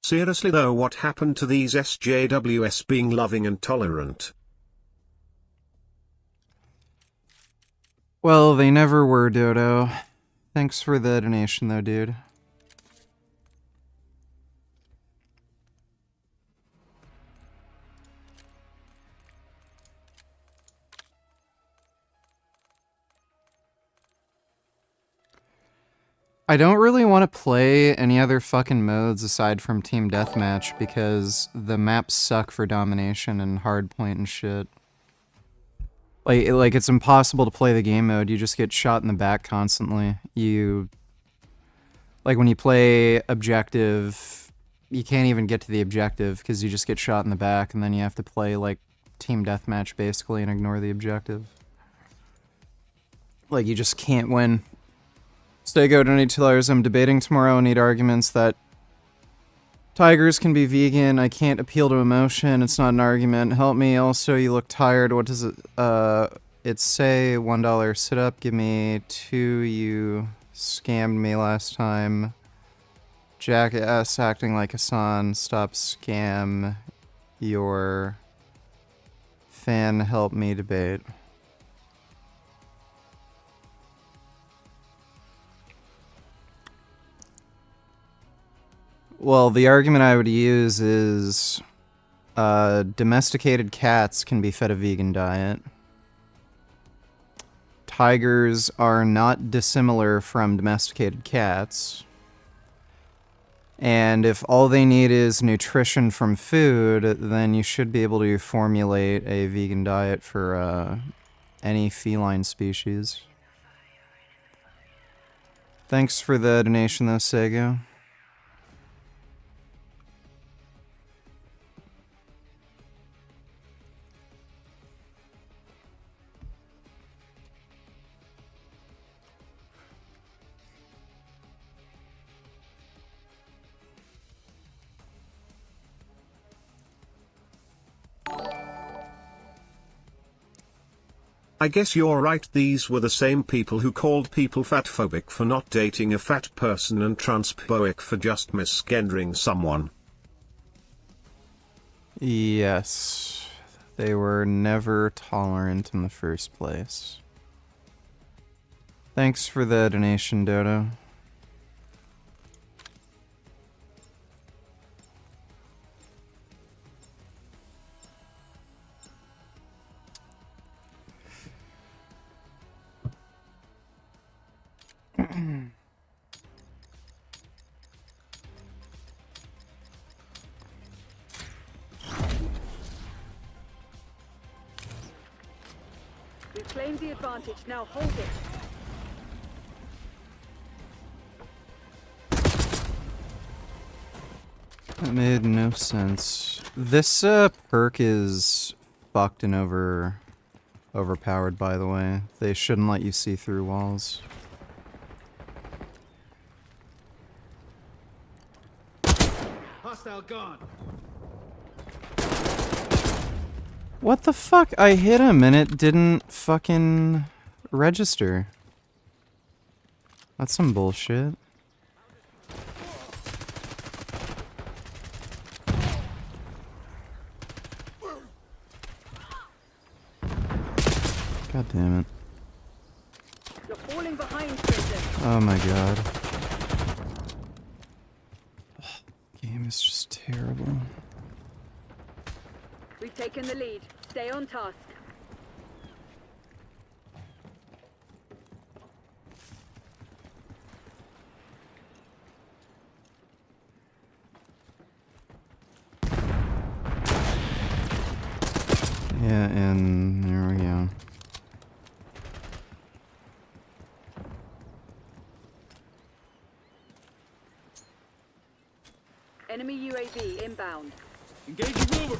Seriously though, what happened to these SJWs being loving and tolerant? Well, they never were, Dodo. Thanks for the donation, though, dude. I don't really want to play any other fucking modes aside from Team Deathmatch because the maps suck for domination and hardpoint and shit. Like it's impossible to play the game mode. You just get shot in the back constantly. Like when you play objective, you can't even get to the objective because you just get shot in the back, and then you have to play like Team Deathmatch basically and ignore the objective. Like you just can't win. Stego, donate $2. I'm debating tomorrow. I need arguments that tigers can be vegan. I can't appeal to emotion. It's not an argument. Help me. Also, you look tired. What does it say? $1 sit up. Give me 2. You scammed me last time. Jackass acting like Hassan. Stop scam. Your fan. Help me debate. Well, the argument I would use is domesticated cats can be fed a vegan diet. Tigers are not dissimilar from domesticated cats. And if all they need is nutrition from food, then you should be able to formulate a vegan diet for any feline species. Thanks for the donation, though, Sego. I guess you're right, these were the same people who called people fatphobic for not dating a fat person and transphobic for just misgendering someone. Yes. They were never tolerant in the first place. Thanks for the donation, Dodo. We've claimed the advantage, now hold it. That made no sense. This perk is fucked and overpowered, by the way. They shouldn't let you see through walls. Hostile gone. What the fuck? I hit him and it didn't fucking register. That's some bullshit. God damn it. You're falling behind, Citizen. Oh my god. Game is just terrible. We've taken the lead. Stay on task. Yeah, and there we go. Enemy UAV inbound. Engaging mover.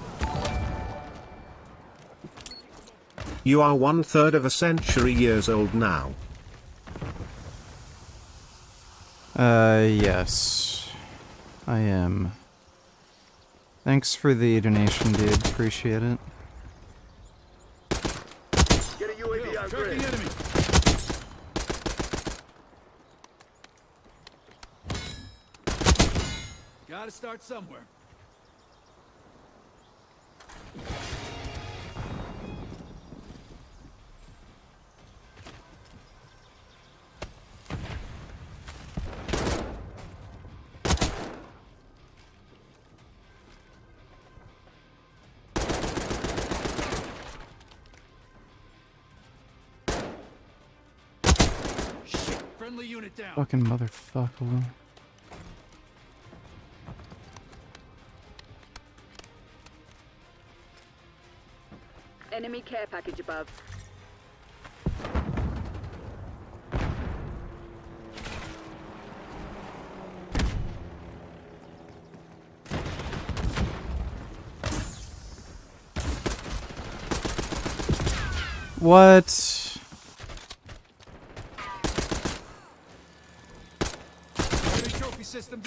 You are 1/3 of a century years old now. Yes. I am. Thanks for the donation, dude. Appreciate it. Get a UAV out grid. Enemy. Gotta start somewhere. Friendly unit down. Fucking motherfucker. Enemy care package above. What? Trophy system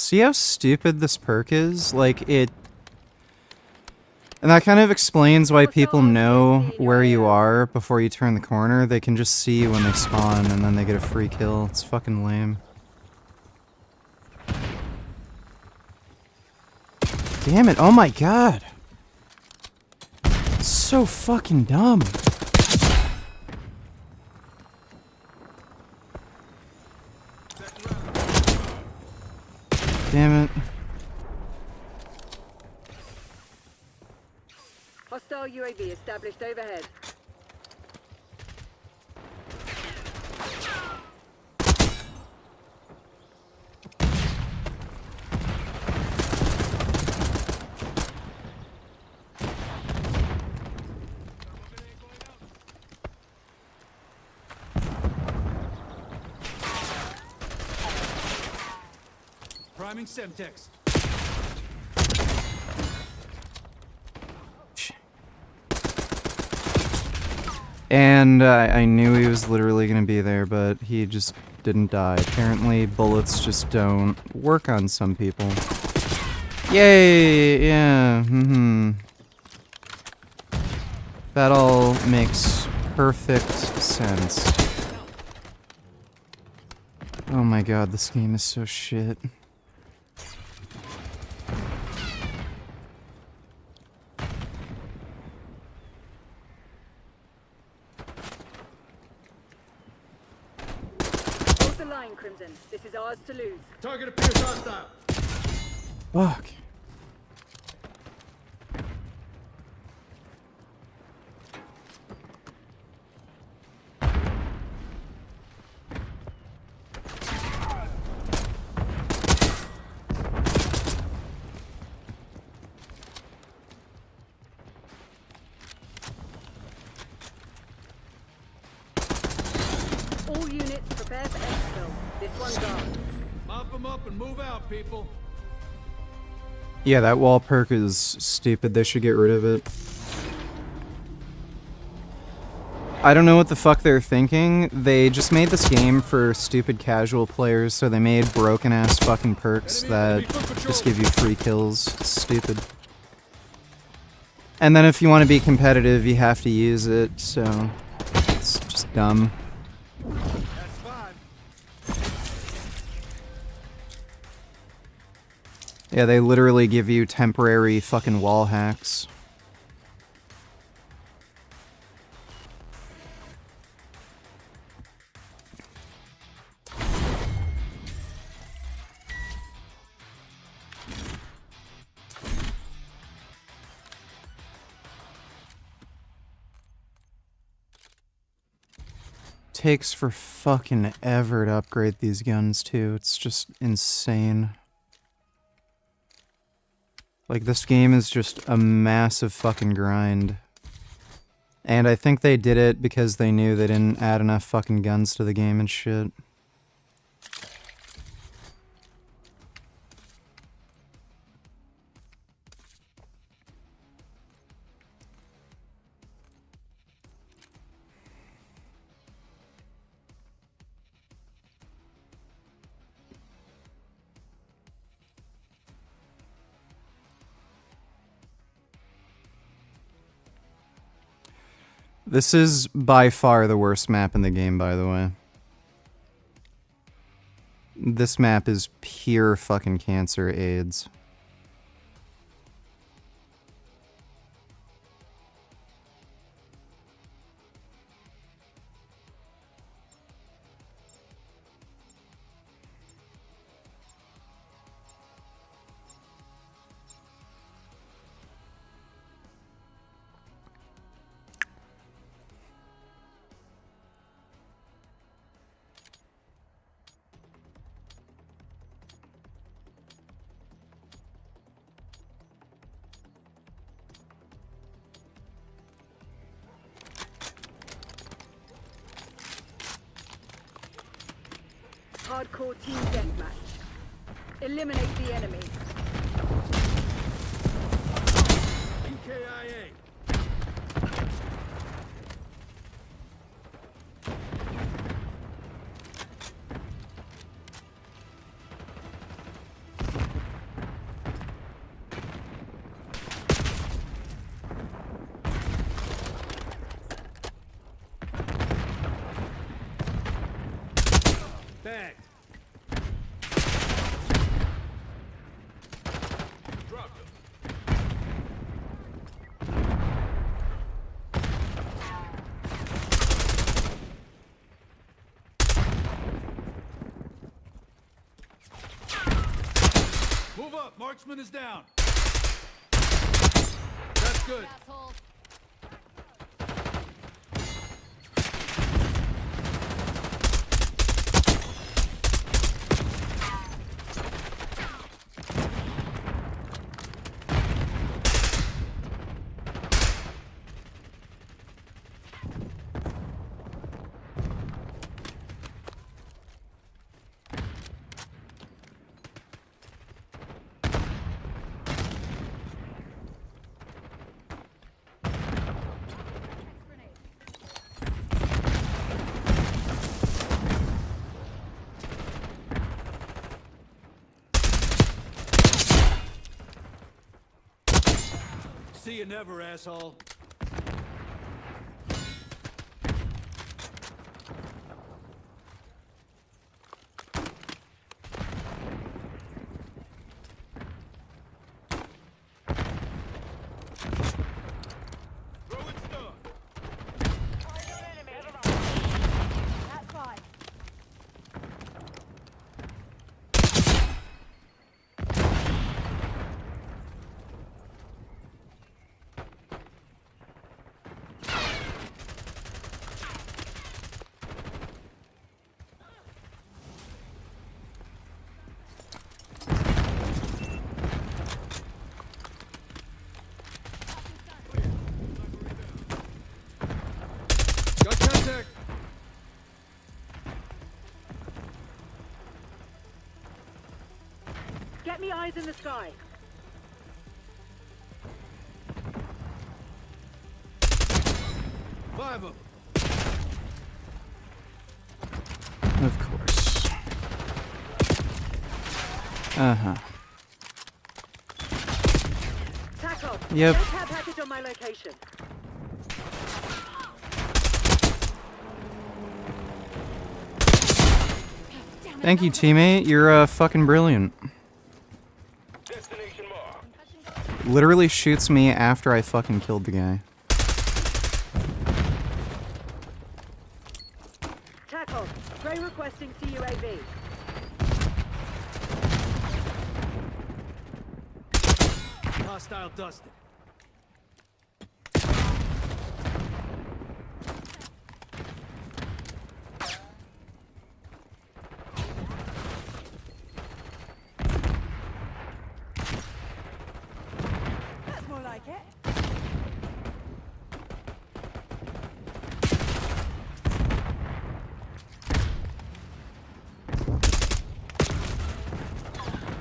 See how stupid this perk is? Like, it... And that kind of explains why people know where you are before you turn the corner. They can just see you when they spawn, and then they get a free kill. It's fucking lame. Damn it, oh my god! It's so fucking dumb. Damn it. Hostile UAV established overhead. Priming Semtex. And I knew he was literally gonna be there, but he just didn't die. Apparently, bullets just don't work on some people. Yay! Yeah. That all makes perfect sense. Oh my god, this game is so shit. Hold the line, Crimson. This is ours to lose. Target appears hostile. Fuck. All units prepare for exfil. This one's ours. Mop them up and move out, people. Yeah, that wall perk is stupid. They should get rid of it. I don't know what the fuck they're thinking. They just made this game for stupid casual players, so they made broken ass fucking perks that just give you free kills. It's stupid. And then if you want to be competitive, you have to use it, so it's just dumb. Yeah, they literally give you temporary fucking wall hacks. Takes for fucking ever to upgrade these guns too. It's just insane. Like, this game is just a massive fucking grind. And I think they did it because they knew they didn't add enough fucking guns to the game and shit. This is by far the worst map in the game, by the way. This map is pure fucking cancer AIDS. Hardcore team deathmatch. Eliminate the enemy. UKIA. Bagged. Dropped him. Move up. Marksman is down. That's good. see you never, asshole. Got contact. Get me eyes in the sky. Five of them. Of course. Uh-huh. Tackle. Yep. No care package on my location. Thank you, teammate. You're fucking brilliant. Literally shoots me after I fucking killed the guy. Tackle. Gray requesting CUAV. Hostile dusted. That's more like it.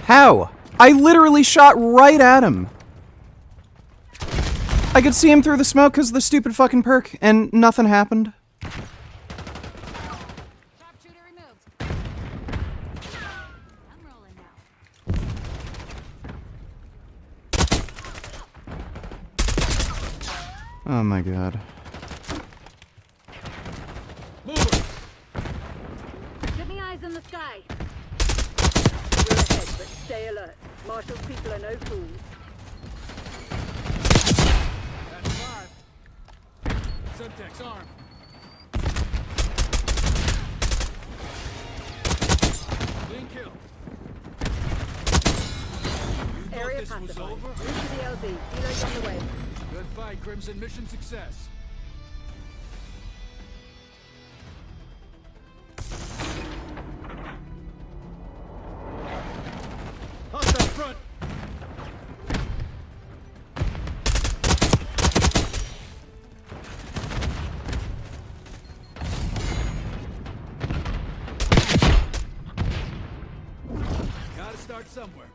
How? I literally shot right at him. I could see him through the smoke because of the stupid fucking perk, and nothing happened. Oh my god. Get me eyes in the sky. We're ahead, but stay alert. Marshall's people are no fools. That's 5. Subtext armed. Clean kill. You Area thought this was pacified. over? Move to the LZ. Helo's on the way. Good fight, Crimson. Mission success. Hostile front. Gotta start somewhere.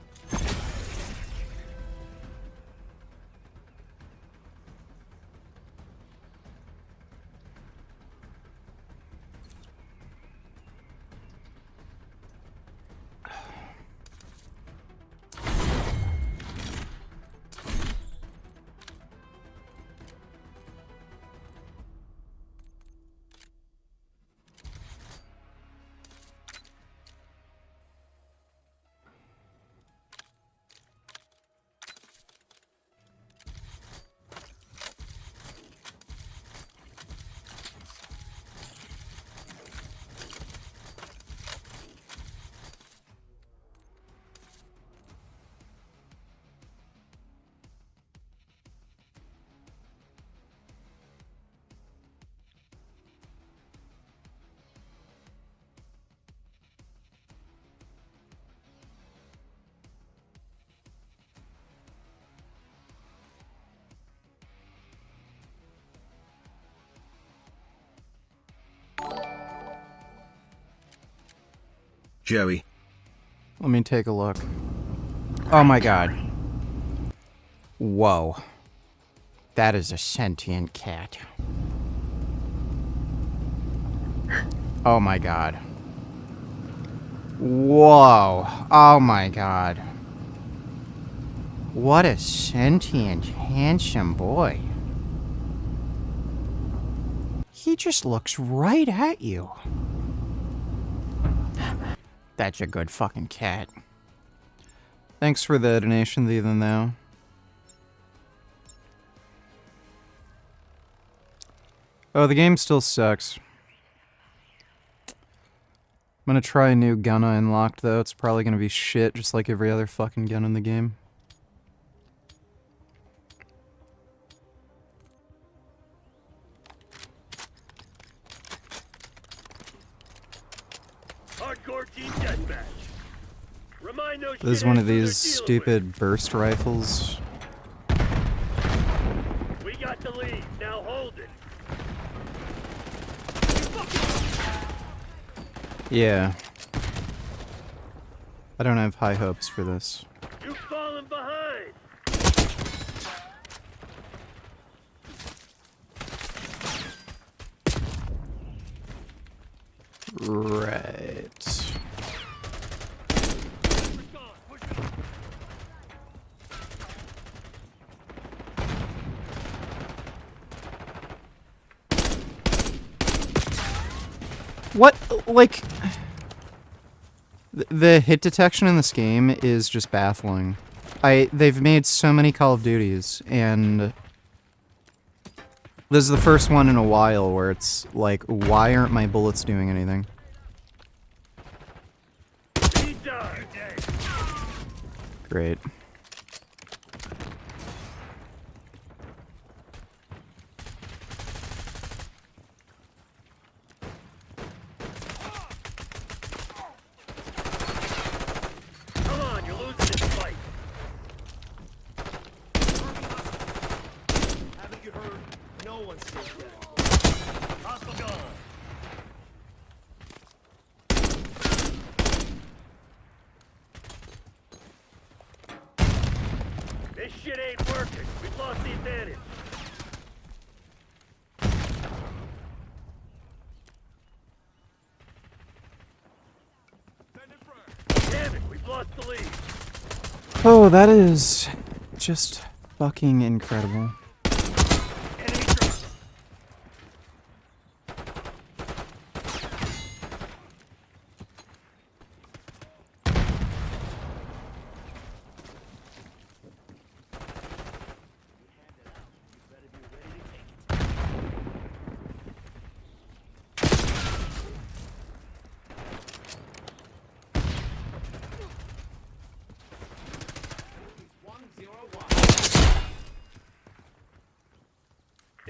Joey. Let me take a look. Oh my god. Whoa. That is a sentient cat. Oh my god. Whoa. Oh my god. What a sentient, handsome boy. He just looks right at you. That's a good fucking cat. Thanks for the donation, even though. Oh, the game still sucks. I'm gonna try a new gun I unlocked, though. It's probably gonna be shit, just like every other fucking gun in the game. Hardcore team deathmatch. Remind those This is one of these stupid burst rifles. we got the lead. Now hold it. Yeah. I don't have high hopes for this. You've fallen behind. Right. What, like, the hit detection in this game is just baffling. They've made so many Call of Duties, and this is the first one in a while where it's like, why aren't my bullets doing anything? Great. Come on, you're losing this fight. Haven't you heard? No one's still dead. Hostile gone. This shit ain't working. We've lost the advantage. Damn it, we've lost the lead. Oh, that is just fucking incredible.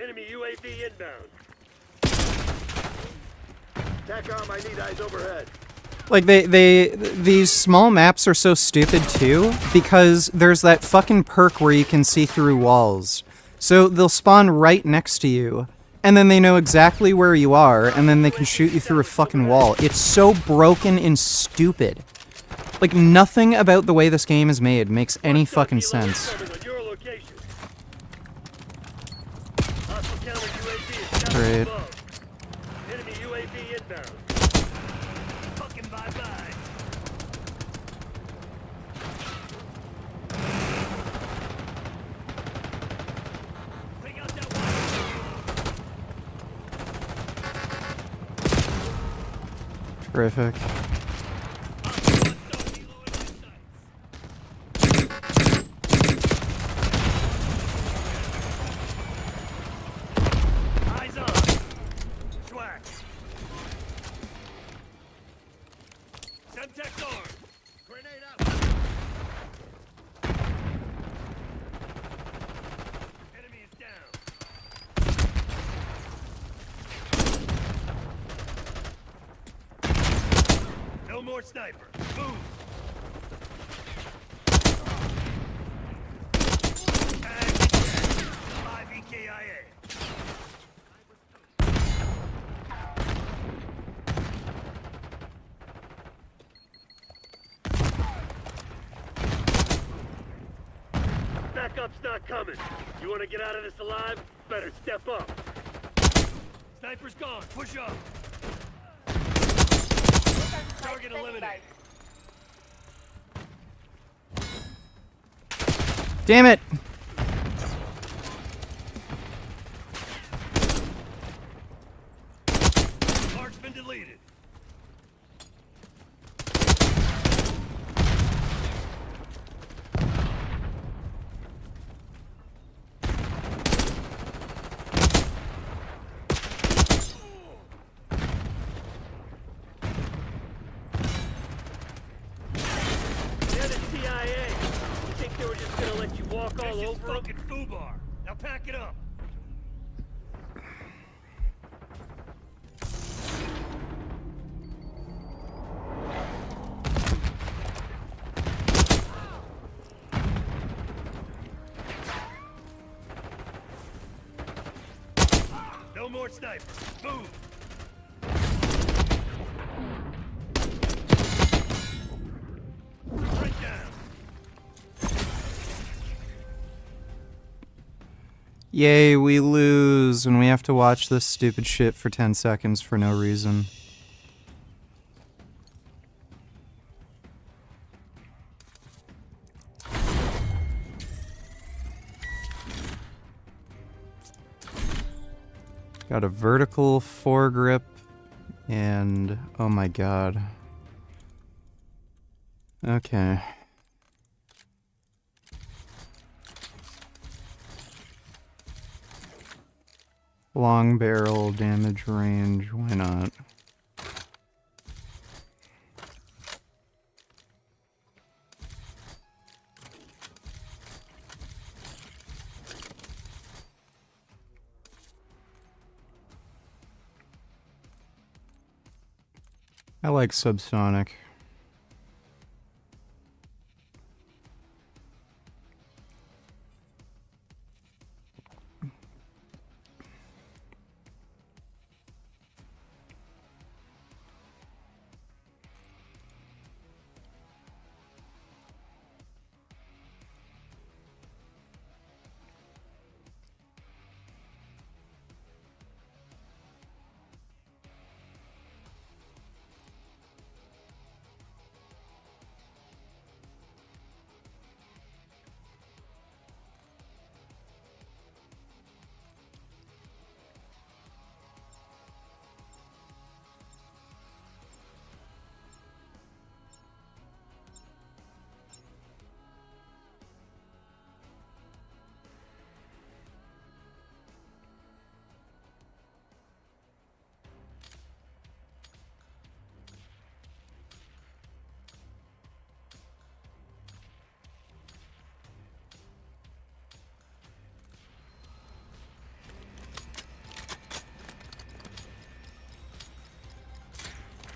Enemy UAV inbound. TACOM, I need eyes overhead. Like, these small maps are so stupid, too, because there's that fucking perk where you can see through walls. So they'll spawn right next to you, and then they know exactly where you are, and then they can shoot you through a fucking wall. It's so broken and stupid. Like, nothing about the way this game is made makes any fucking sense. Great. Enemy UAV inbound. Fucking bye-bye. Take out that one. Terrific. No more sniper. Move. And 5 EKIA. Backup's not coming. You want to get out of this alive? Better step up. Sniper's gone. Push up. Target eliminated. Damn it! Marksman deleted. They're the CIA. You think they were just gonna let you walk all over them? Fucking foobar. Now pack it up. No more snipers. Move. Right down. Yay, we lose, and we have to watch this stupid shit for 10 seconds for no reason. Got a vertical foregrip, and oh my god. Okay. Long barrel, damage range, why not? I like subsonic.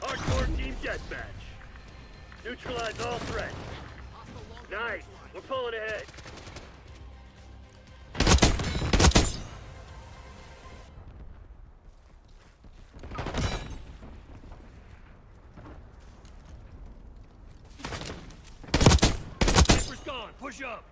Hardcore team deathmatch. Neutralize all threats. Nice. We're pulling ahead. Sniper's gone. Push up.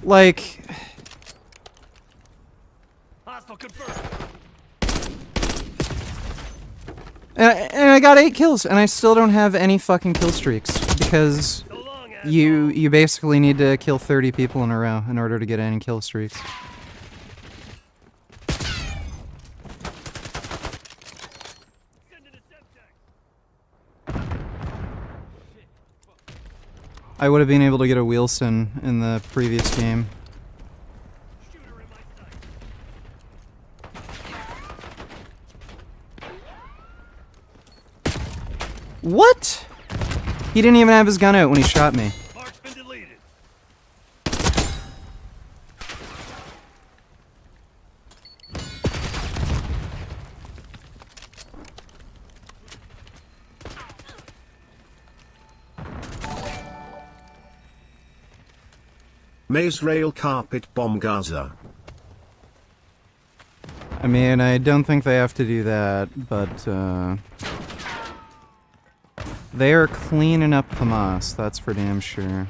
Like... Hostile confirmed. And I got 8 kills, and I still don't have any fucking kill streaks, because you basically need to kill 30 people in a row in order to get any kill streaks. I would have been able to get a Wilson in the previous game. What? He didn't even have his gun out when he shot me. Marksman deleted. May Israel carpet bomb Gaza. I mean, I don't think they have to do that, but they are cleaning up Hamas, that's for damn sure.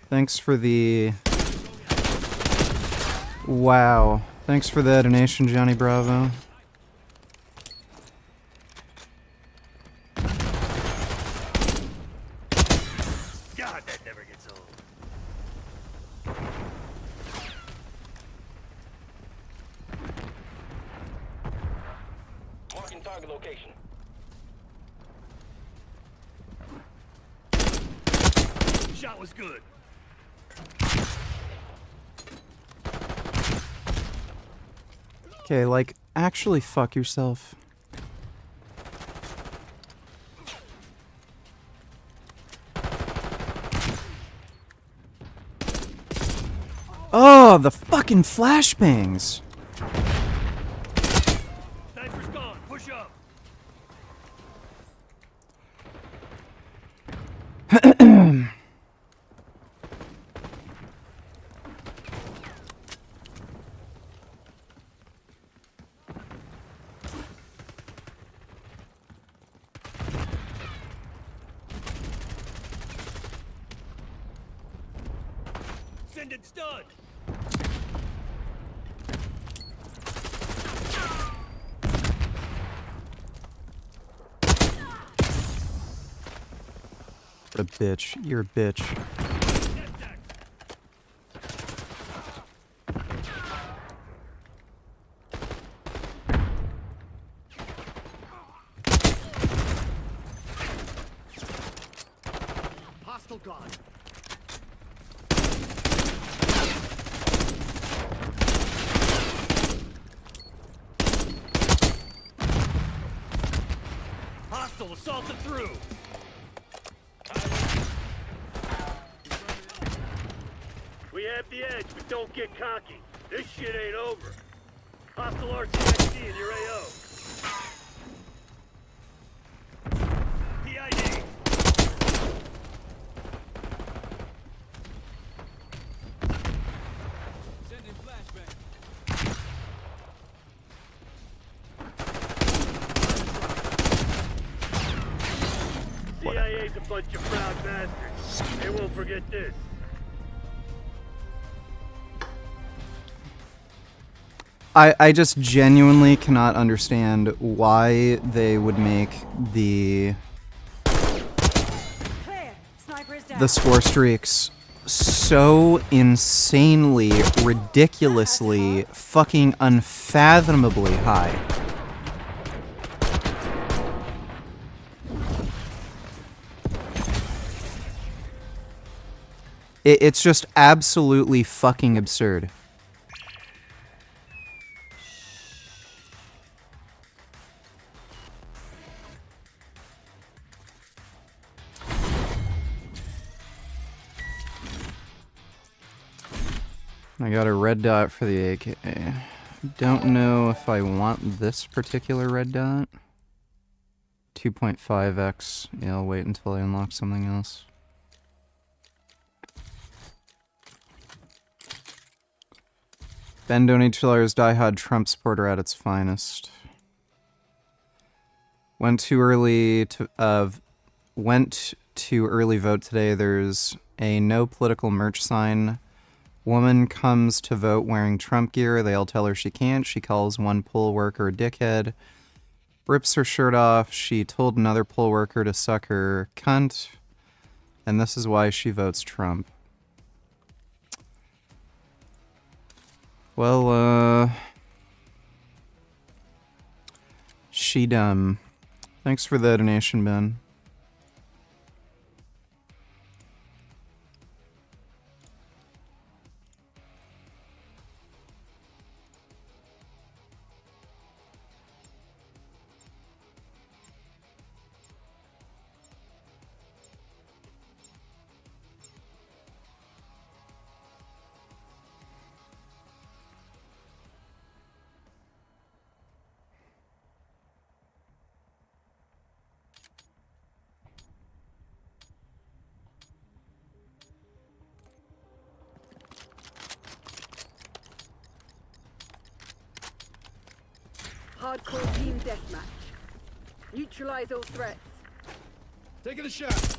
Thanks for the... Wow. Thanks for the donation, Johnny Bravo. God, that never gets old. Marking target location. Shot was good. Okay, like, actually fuck yourself. Oh, the fucking flashbangs! Sniper's gone. Push up. Send it stun. What a bitch. You're a bitch. Hostile gone. Hostile assaulted through. We have the edge, but don't get cocky. This shit ain't over. Hostile RCXD in your AO. PID. Sending flashbang. CIA's a bunch of proud bastards. They won't forget this. I just genuinely cannot understand why they would make the score streaks so insanely, ridiculously, fucking unfathomably high. It's just absolutely fucking absurd. I got a red dot for the AK. Don't know if I want this particular red dot. 2.5x. Yeah, I'll wait until I unlock something else. Ben donates $2. Diehard Trump supporter at its finest. Went too early vote today. There's a no political merch sign. Woman comes to vote wearing Trump gear. They all tell her she can't. She calls one poll worker a dickhead. Rips her shirt off. She told another poll worker to suck her cunt. And this is why she votes Trump. Well, she dumb. Thanks for the donation, Ben. Hardcore team deathmatch. Neutralize all threats. Taking a shot.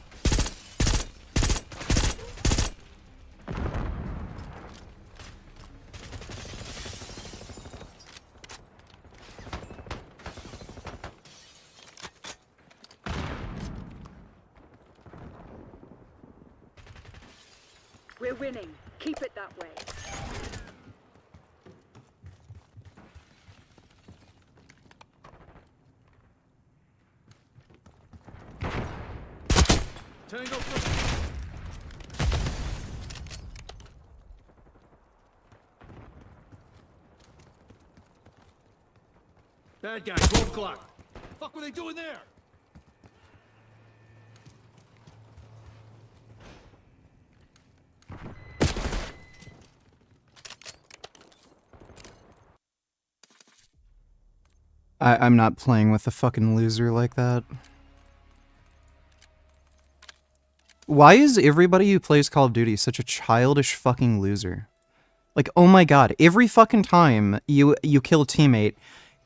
We're winning. Keep it that way. Tango for... Bad guy, 12 o'clock. Fuck were they doing there? I'm not playing with a fucking loser like that. Why is everybody who plays Call of Duty such a childish fucking loser? Like, oh my god, every fucking time you kill a teammate,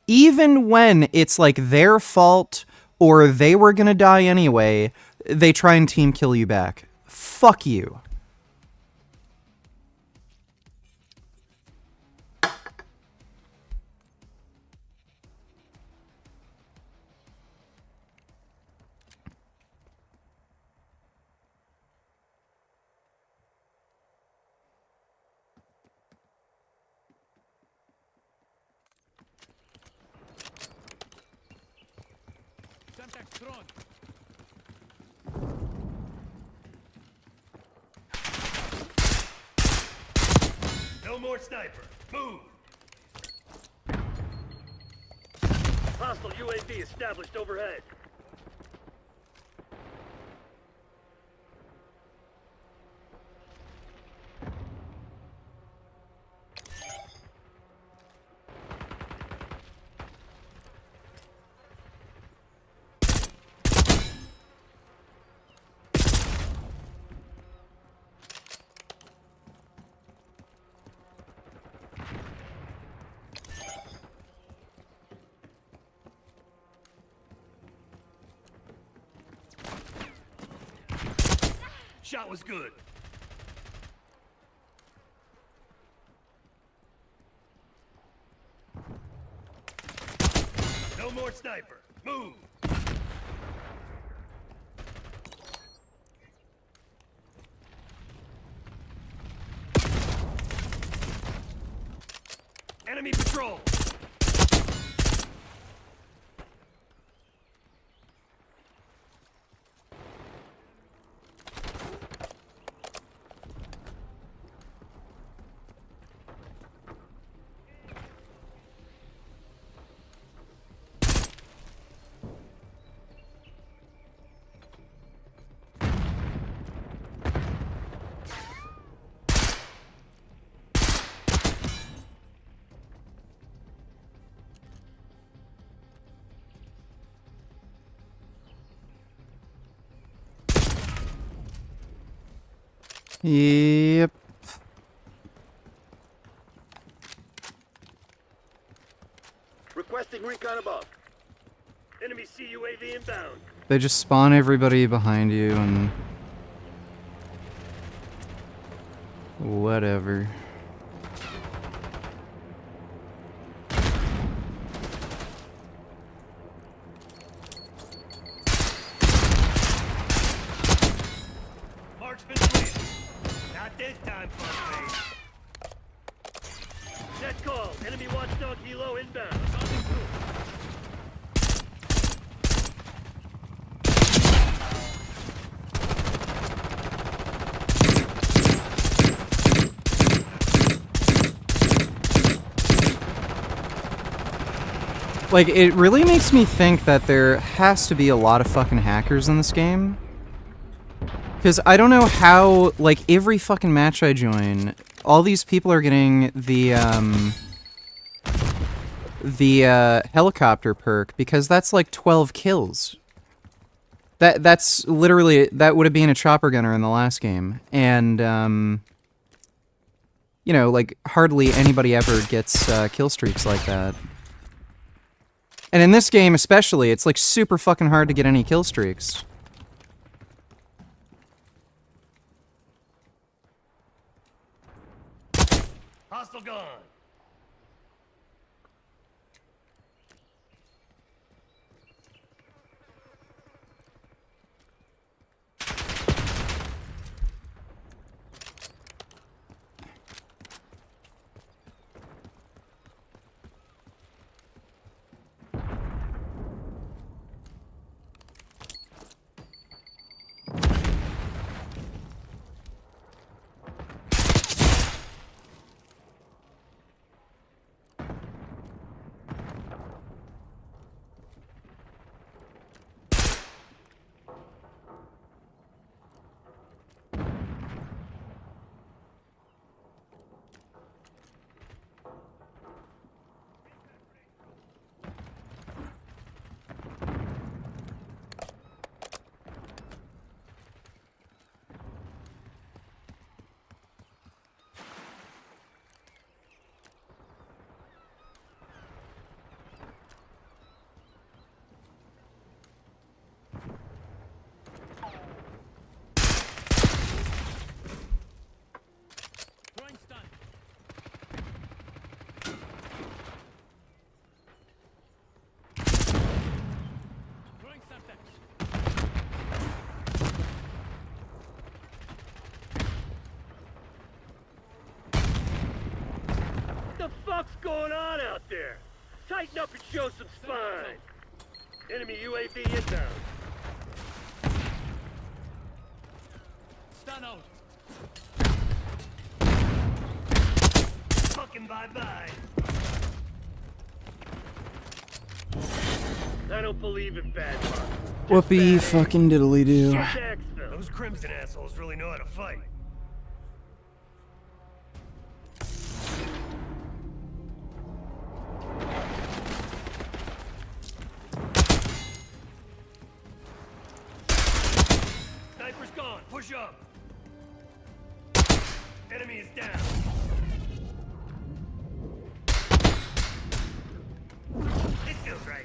even when it's like their fault or they were gonna die anyway, they try and team kill you back. Fuck you. No more sniper. Move. Hostile UAV established overhead. Shot was good. No more sniper. Move. Enemy patrol. Yep. Requesting recon above. Enemy CUAV inbound. They just spawn everybody behind you and... whatever. Marksman clear. Not this time, fuckface. Set call. Enemy watchdog helo inbound. Like, it really makes me think that there has to be a lot of fucking hackers in this game. Because I don't know how, like, every fucking match I join, all these people are getting the helicopter perk, because that's like 12 kills. That's literally, that would have been a chopper gunner in the last game. And, you know, like, hardly anybody ever gets kill streaks like that. And in this game especially, it's like super fucking hard to get any kill streaks. Hostile gone. What the fuck's going on out there? Tighten up and show some spine. Enemy UAV inbound. Stun out. Fucking bye-bye. I don't believe in bad luck. Whoopee fucking diddly do. Those Crimson assholes really know how to fight. Sniper's gone. Push up. Enemy is down. This feels right.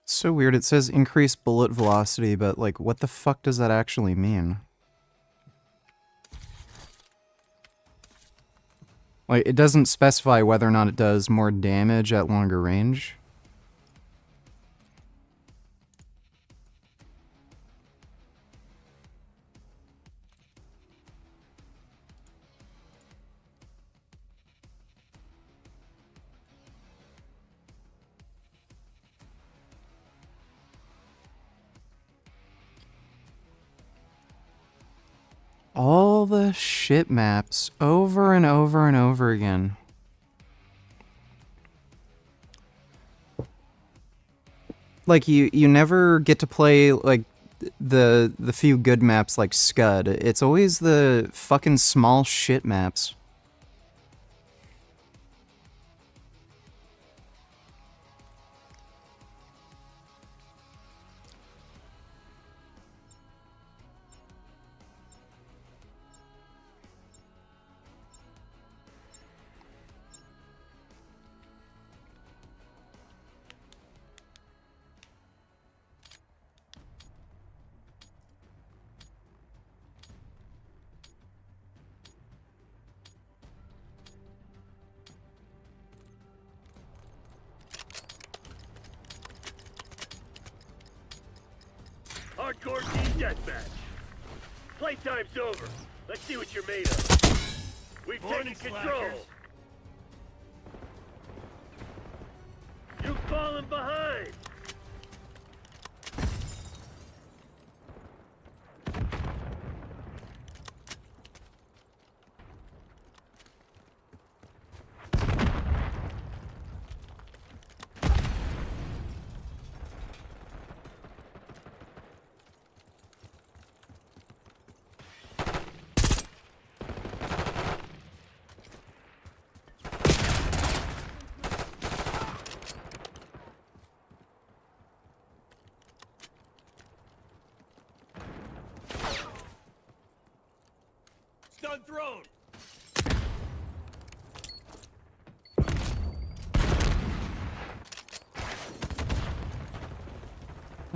So weird. It says increase bullet velocity, but like, what the fuck does that actually mean? Like, it doesn't specify whether or not it does more damage at longer range. All the shit maps over and over and over again. Like you never get to play like the few good maps like Scud. It's always the fucking small shit maps. Hardcore team deathmatch. Playtime's over. Let's see what you're made of. We've taken control. You've fallen behind. One thrown.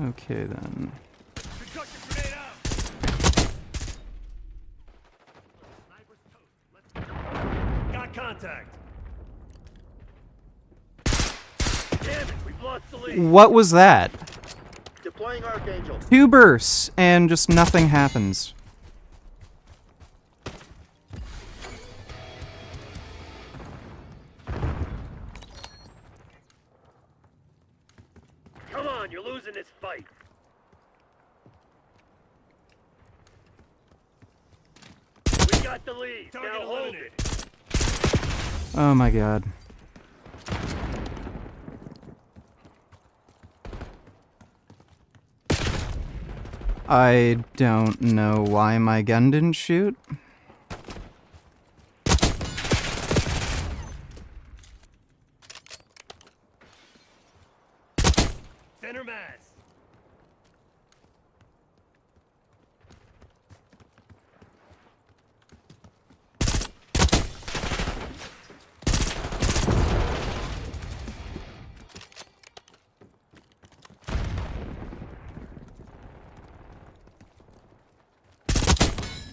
Okay then. Construction grenade out. Got contact. Damn it, we've lost the lead. What was that? Deploying Archangel. 2 bursts and just nothing happens. Come on, you're losing this fight. We got the lead. Now hold it. Oh my god. I don't know why my gun didn't shoot. Center mass.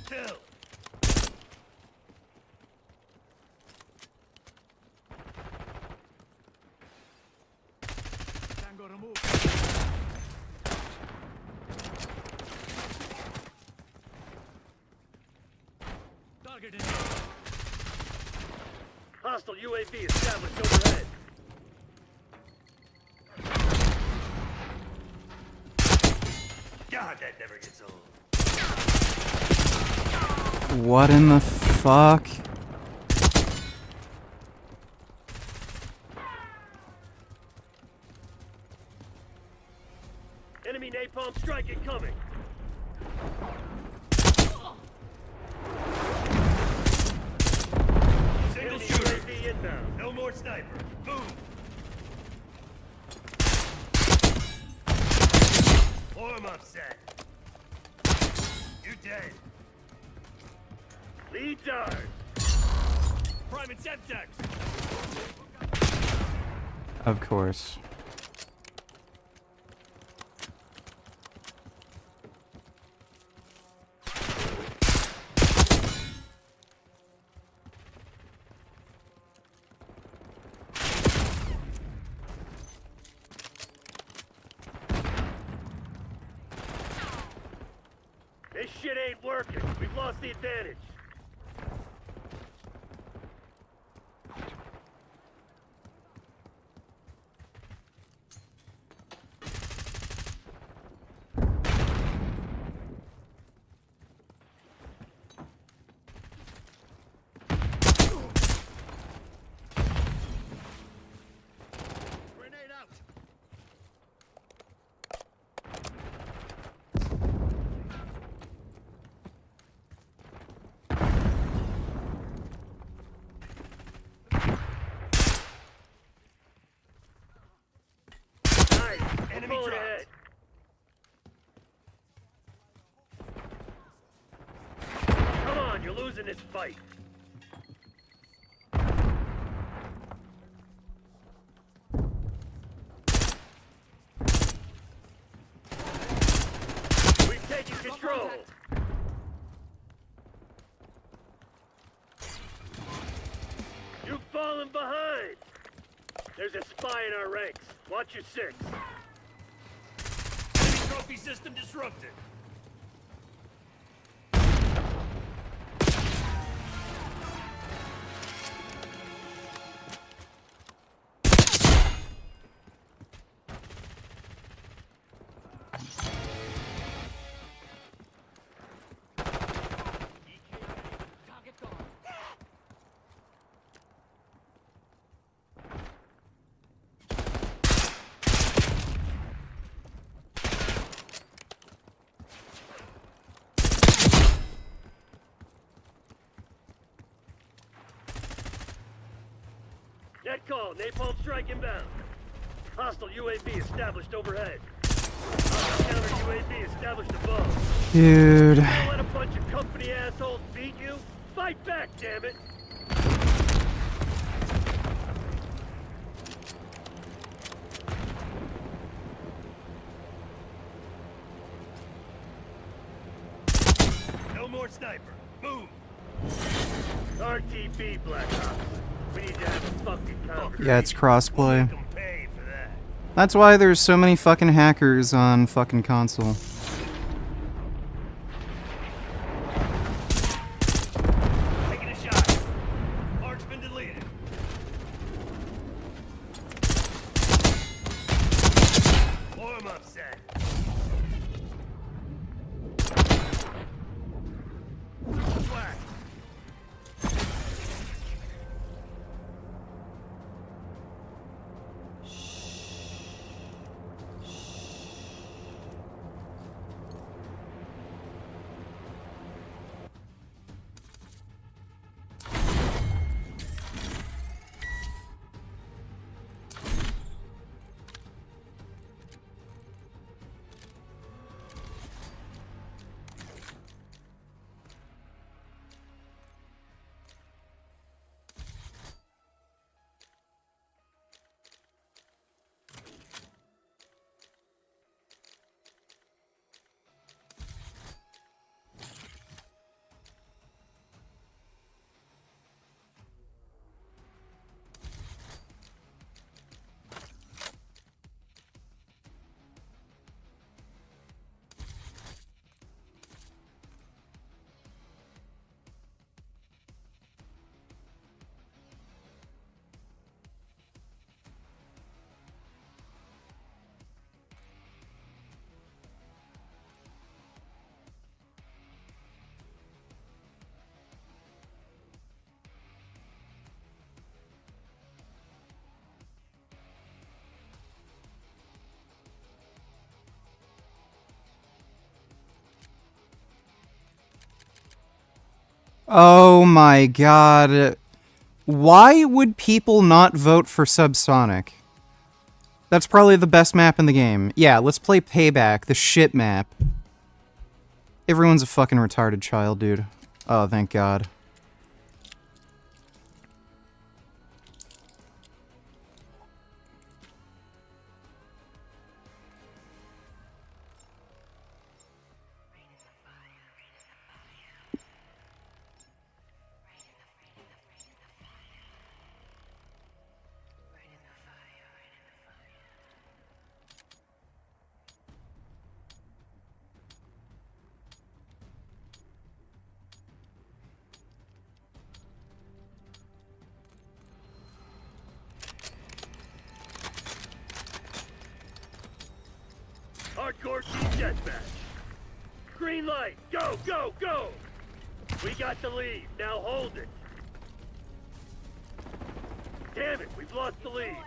Kill. Tango removed. Target in. Hostile UAV established overhead. God, that never gets old. What in the fuck? Enemy napalm strike incoming. Single shooter. UAV inbound. No more sniper. Move. Form upset. You dead. Lead dart. Prime and Semtex. Of course. This shit ain't working. We've lost the advantage. Grenade out. Nice. Enemy ahead. Come on, you're losing this fight. We've taken control. You've fallen behind. There's a spy in our ranks. Watch your six. Enemy trophy system disrupted. Net call, napalm strike inbound. Hostile UAV established overhead. Hostile counter UAV established above. Dude. Don't let a bunch of company assholes beat you. Fight back, damn it! No more sniper. Move! RTB, Black Ops. We need to have a fucking conversation. Yeah, it's crossplay. That's why there's so many fucking hackers on fucking console. Taking a shot. Marksman deleted. Warm up set. Swag. Oh my god. Why would people not vote for Subsonic? That's probably the best map in the game. Yeah, let's play Payback, the shit map. Everyone's a fucking retarded child, dude. Oh, thank god. Hardcore team deathmatch. Green light. Go, go, go. We got the lead. Now hold it. Damn it, we've lost the lead.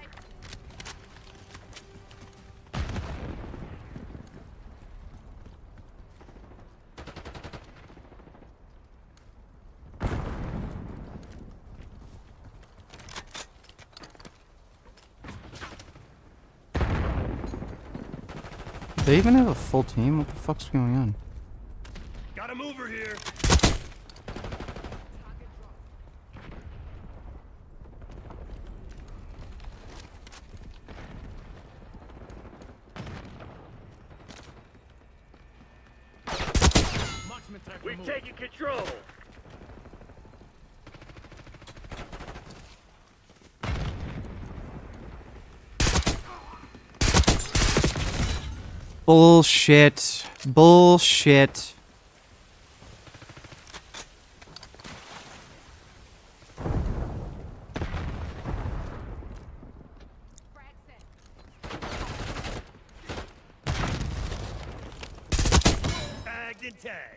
Do they even have a full team? What the fuck's going on? Got a mover here. We've taken control. Bullshit. Bullshit. Tagged and tagged.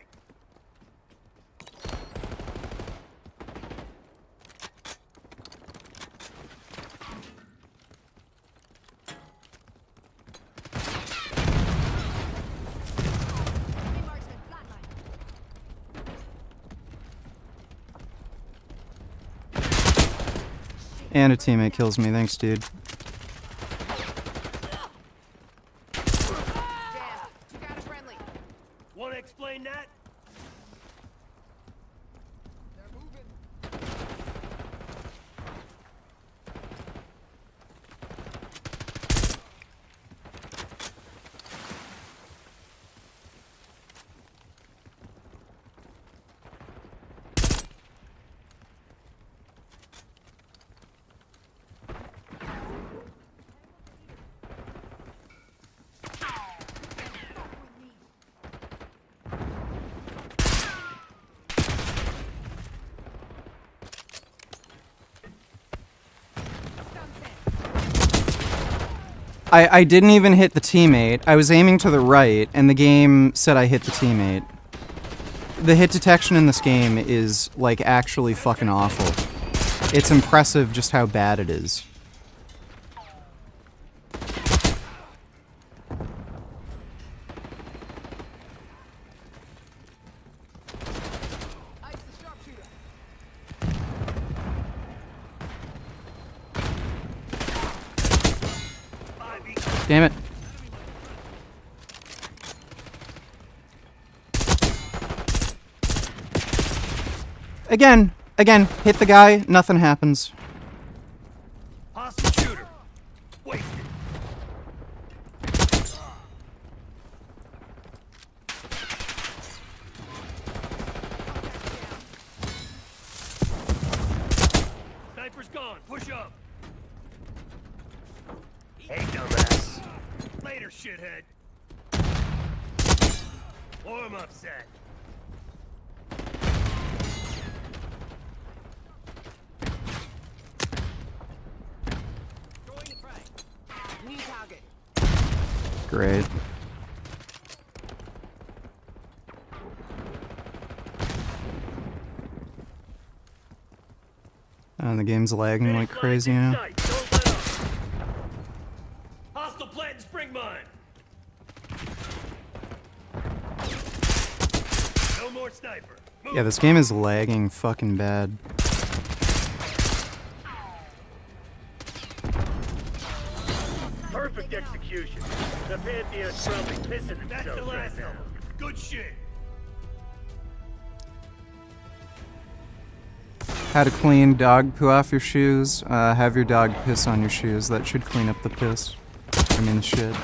And a teammate kills me. Thanks, dude. Want to explain that? I didn't even hit the teammate. I was aiming to the right, and the game said I hit the teammate. The hit detection in this game is, like, actually fucking awful. It's impressive just how bad it is. Damn it. Again, hit the guy, nothing happens. Hostile shooter. Wasted. Sniper's gone. Push up. Hey, dumbass. Later, shithead. Warm up set. Great. And the game's lagging like crazy now. Hostile plant and spring mine. No more sniper. Yeah, this game is lagging fucking bad. Perfect execution. The Pantheon's probably pissing themselves right now. Good shit. How to clean dog poo off your shoes. Have your dog piss on your shoes. That should clean up the piss. I mean, shit.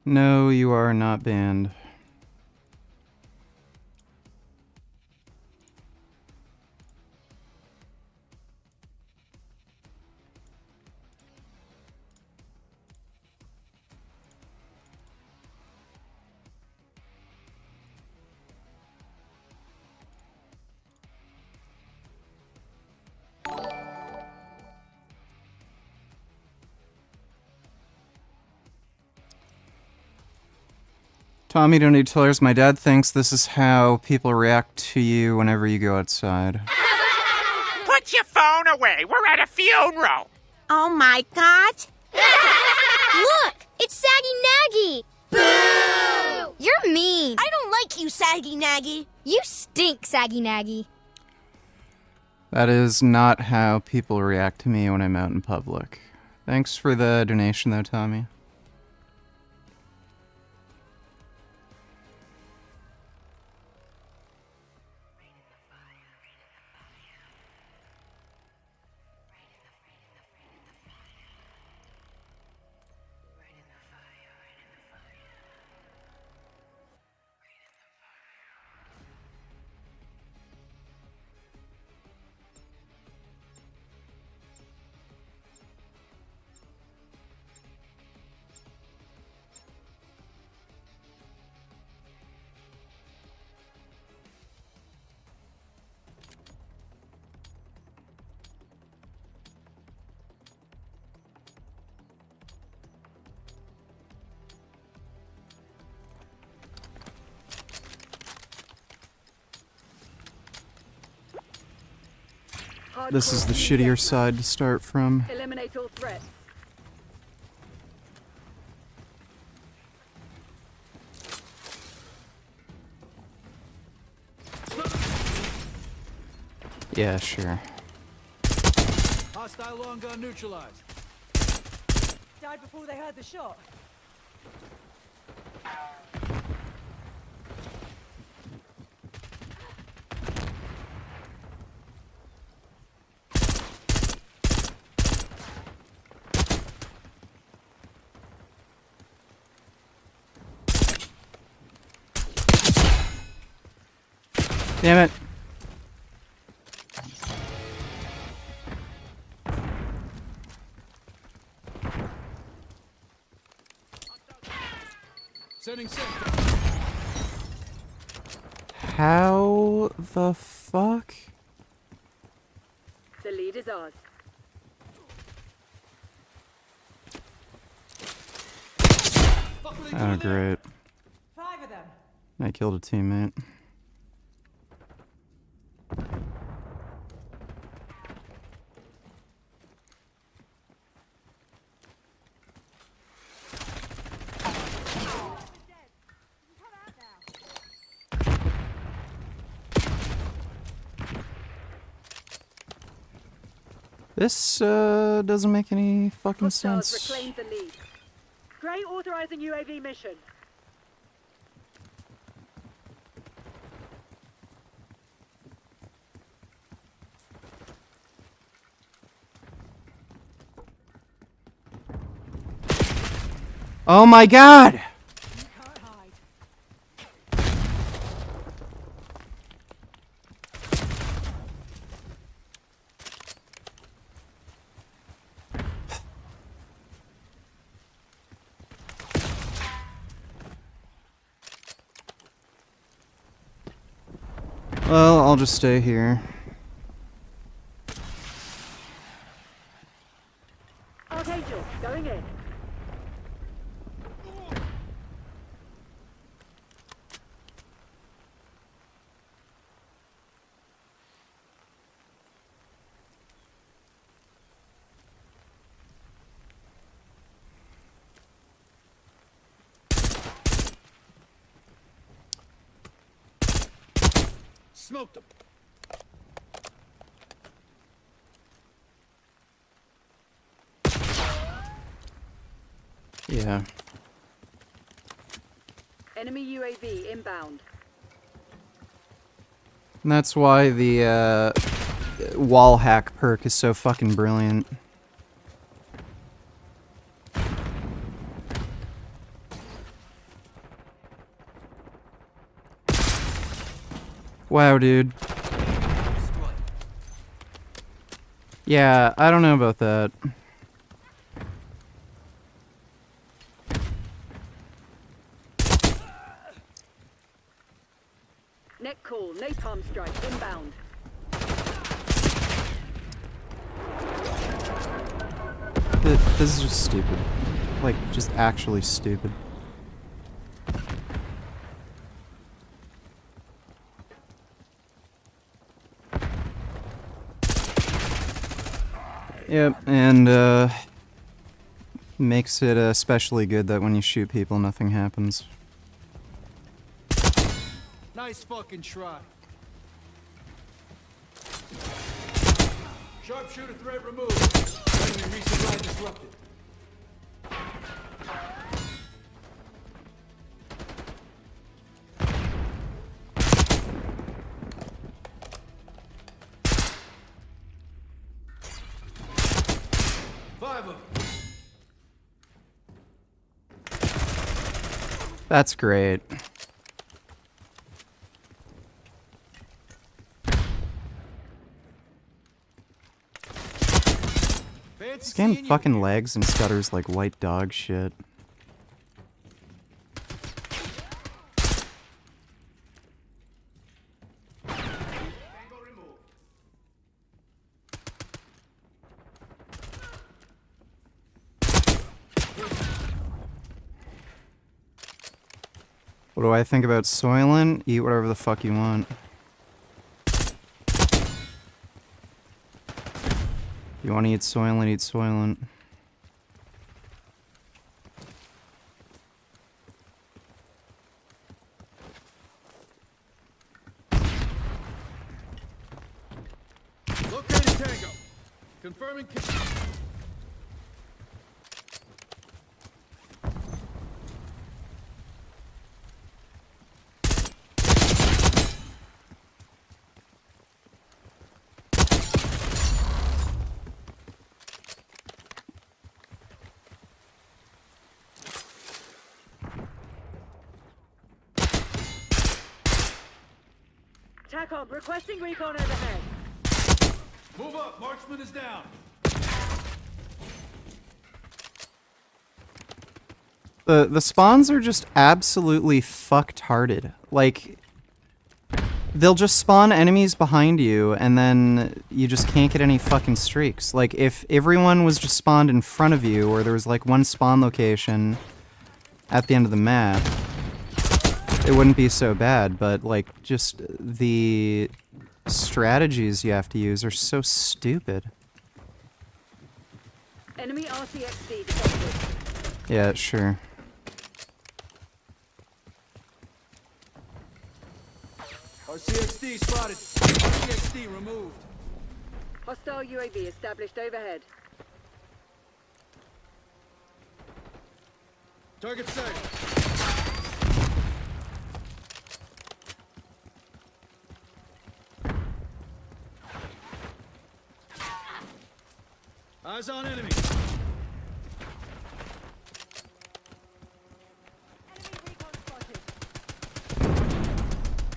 No, you are not banned. Tommy, don't need to tell us. My dad thinks this is how people react to you whenever you go outside. Put your phone away. We're at a funeral. Oh my God. Look, it's Saggy Naggy. Boo! You're mean. I don't like you, Saggy Naggy. You stink, Saggy Naggy. That is not how people react to me when I'm out in public. Thanks for the donation, though, Tommy. this is the shittier side to start from. Eliminate all threats. Yeah, sure. Hostile long gun neutralized. Died before they heard the shot. Damn it. Sending sick. How the fuck? The lead is ours. Oh, great. 5 of them. I killed a teammate. This doesn't make any fucking Hostiles sense. reclaimed the lead. Gray authorizing UAV mission. Oh my god! Well, I'll just stay here. Archangel, going in. Smoked them. Yeah. Enemy UAV inbound. And that's why the wall hack perk is so fucking brilliant. Wow, dude. Yeah, I don't know about that. Net call, napalm strike inbound. This is just stupid. Like, just actually stupid. Yep, and makes it especially good that when you shoot people, nothing happens. Nice fucking try. Sharpshooter threat removed. Enemy resupply disrupted. That's great. This game fucking lags and stutters like white dog shit. What do I think about Soylent? Eat whatever the fuck you want. You want to eat Soylent, eat Soylent. Located Tango. Confirming. TACOM, requesting recon overhead. Move up, marksman is down. The spawns are just absolutely fucked-hearted. Like, they'll just spawn enemies behind you, and then you just can't get any fucking streaks. Like, if everyone was just spawned in front of you, or there was like one spawn location at the end of the map, it wouldn't be so bad, but like, just the strategies you have to use are so stupid. Enemy RCXD detected. Yeah, sure. RCXD spotted. RCXD removed. Hostile UAV established overhead. Target sighted. Eyes on enemy.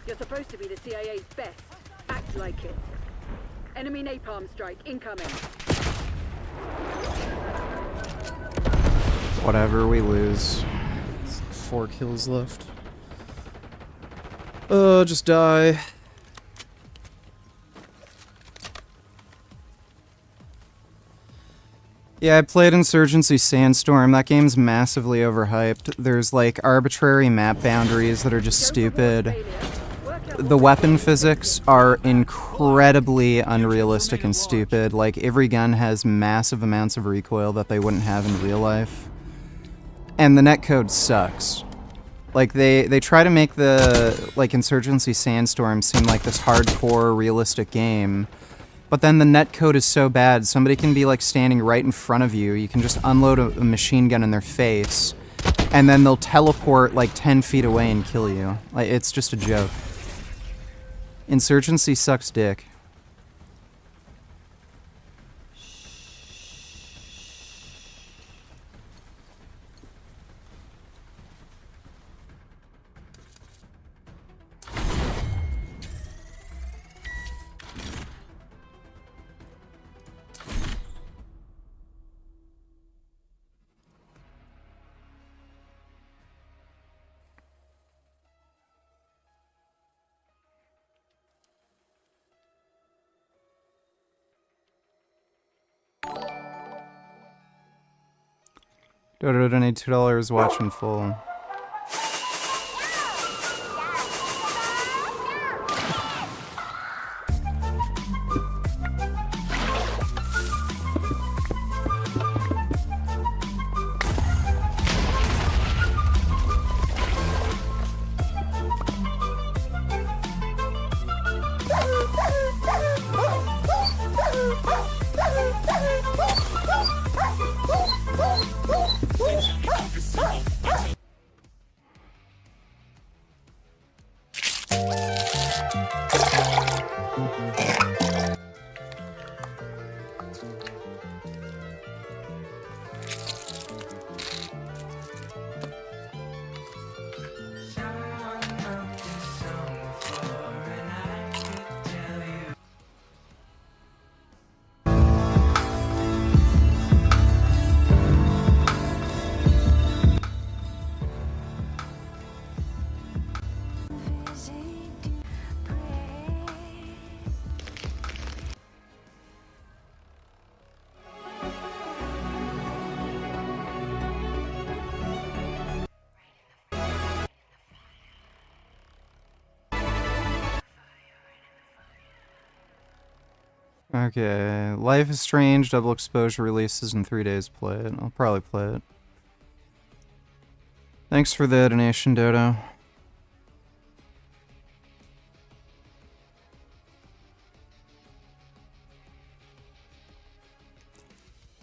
You're supposed to be the CIA's best. Act like it. Enemy napalm strike incoming. Whatever, we lose. 4 kills left. Just die. Yeah, I played Insurgency Sandstorm. That game's massively overhyped. There's like arbitrary map boundaries that are just stupid. The weapon physics are incredibly unrealistic and stupid. Like, every gun has massive amounts of recoil that they wouldn't have in real life. And the netcode sucks. Like, they try to make the, like, Insurgency Sandstorm seem like this hardcore, realistic game. But then the netcode is so bad, somebody can be, like, standing right in front of you. You can just unload a machine gun in their face. And then they'll teleport, like, 10 feet away and kill you. Like, it's just a joke. Insurgency sucks dick. Donate $2, watch in full. Okay, Life is Strange, double exposure releases in 3 days. Play it. I'll probably play it. Thanks for the donation, Dodo.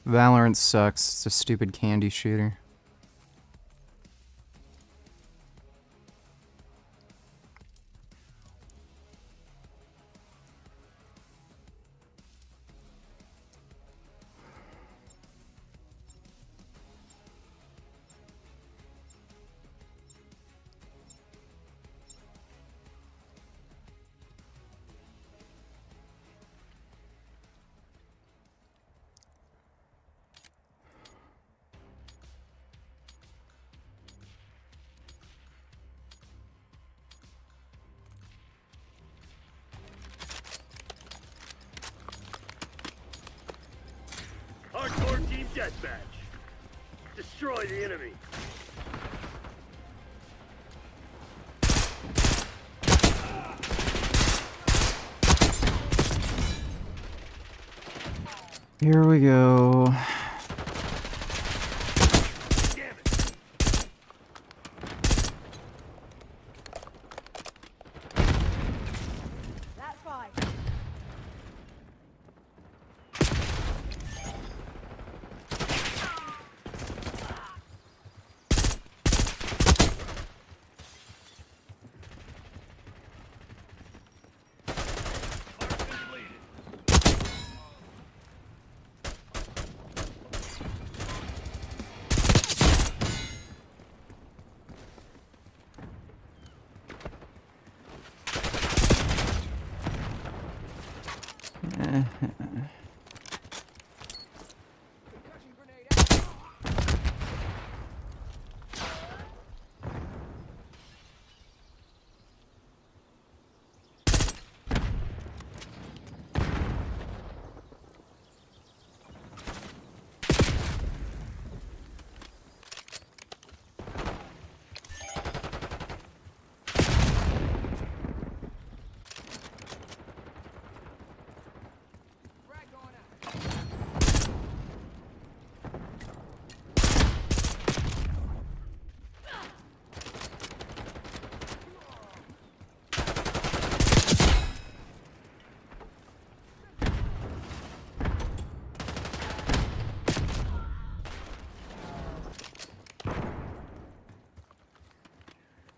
Valorant sucks. It's a stupid candy shooter. Hardcore team deathmatch. Destroy the enemy. Here we go. That's fine.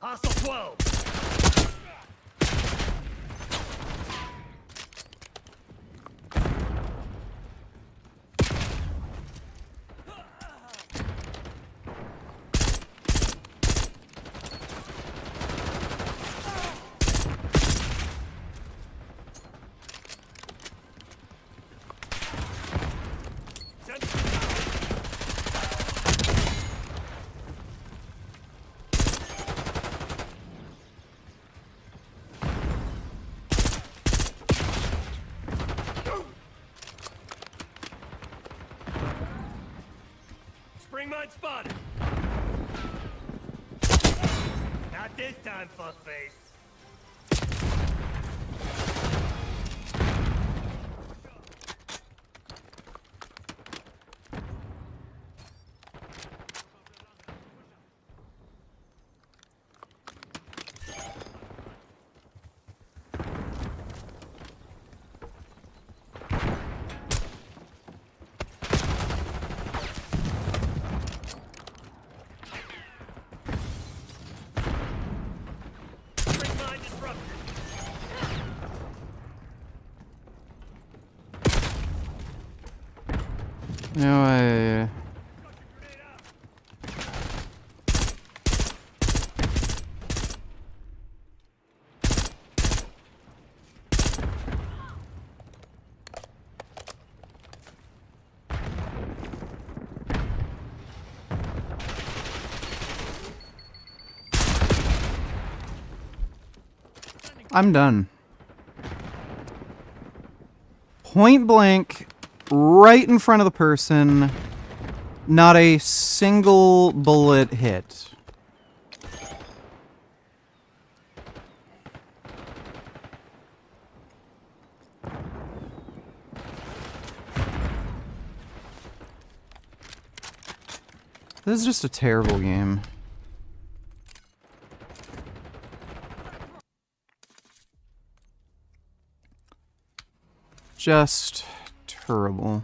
Hostile 12. Spring mine spotted. Not this time, fuckface. Spring mine disrupted. No, I... I'm done. Point blank, right in front of the person, not a single bullet hit. This is just a terrible game. Just terrible.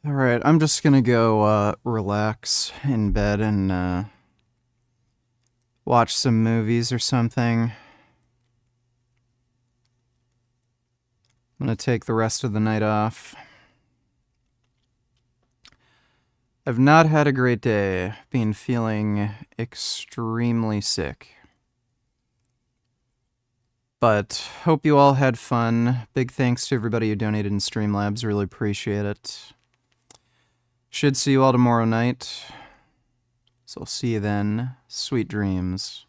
Alright, I'm just gonna go relax in bed and watch some movies or something. I'm gonna take the rest of the night off. I've not had a great day. Been feeling extremely sick. But hope you all had fun. Big thanks to everybody who donated in Streamlabs. Really appreciate it. Should see you all tomorrow night. So I'll see you then. Sweet dreams.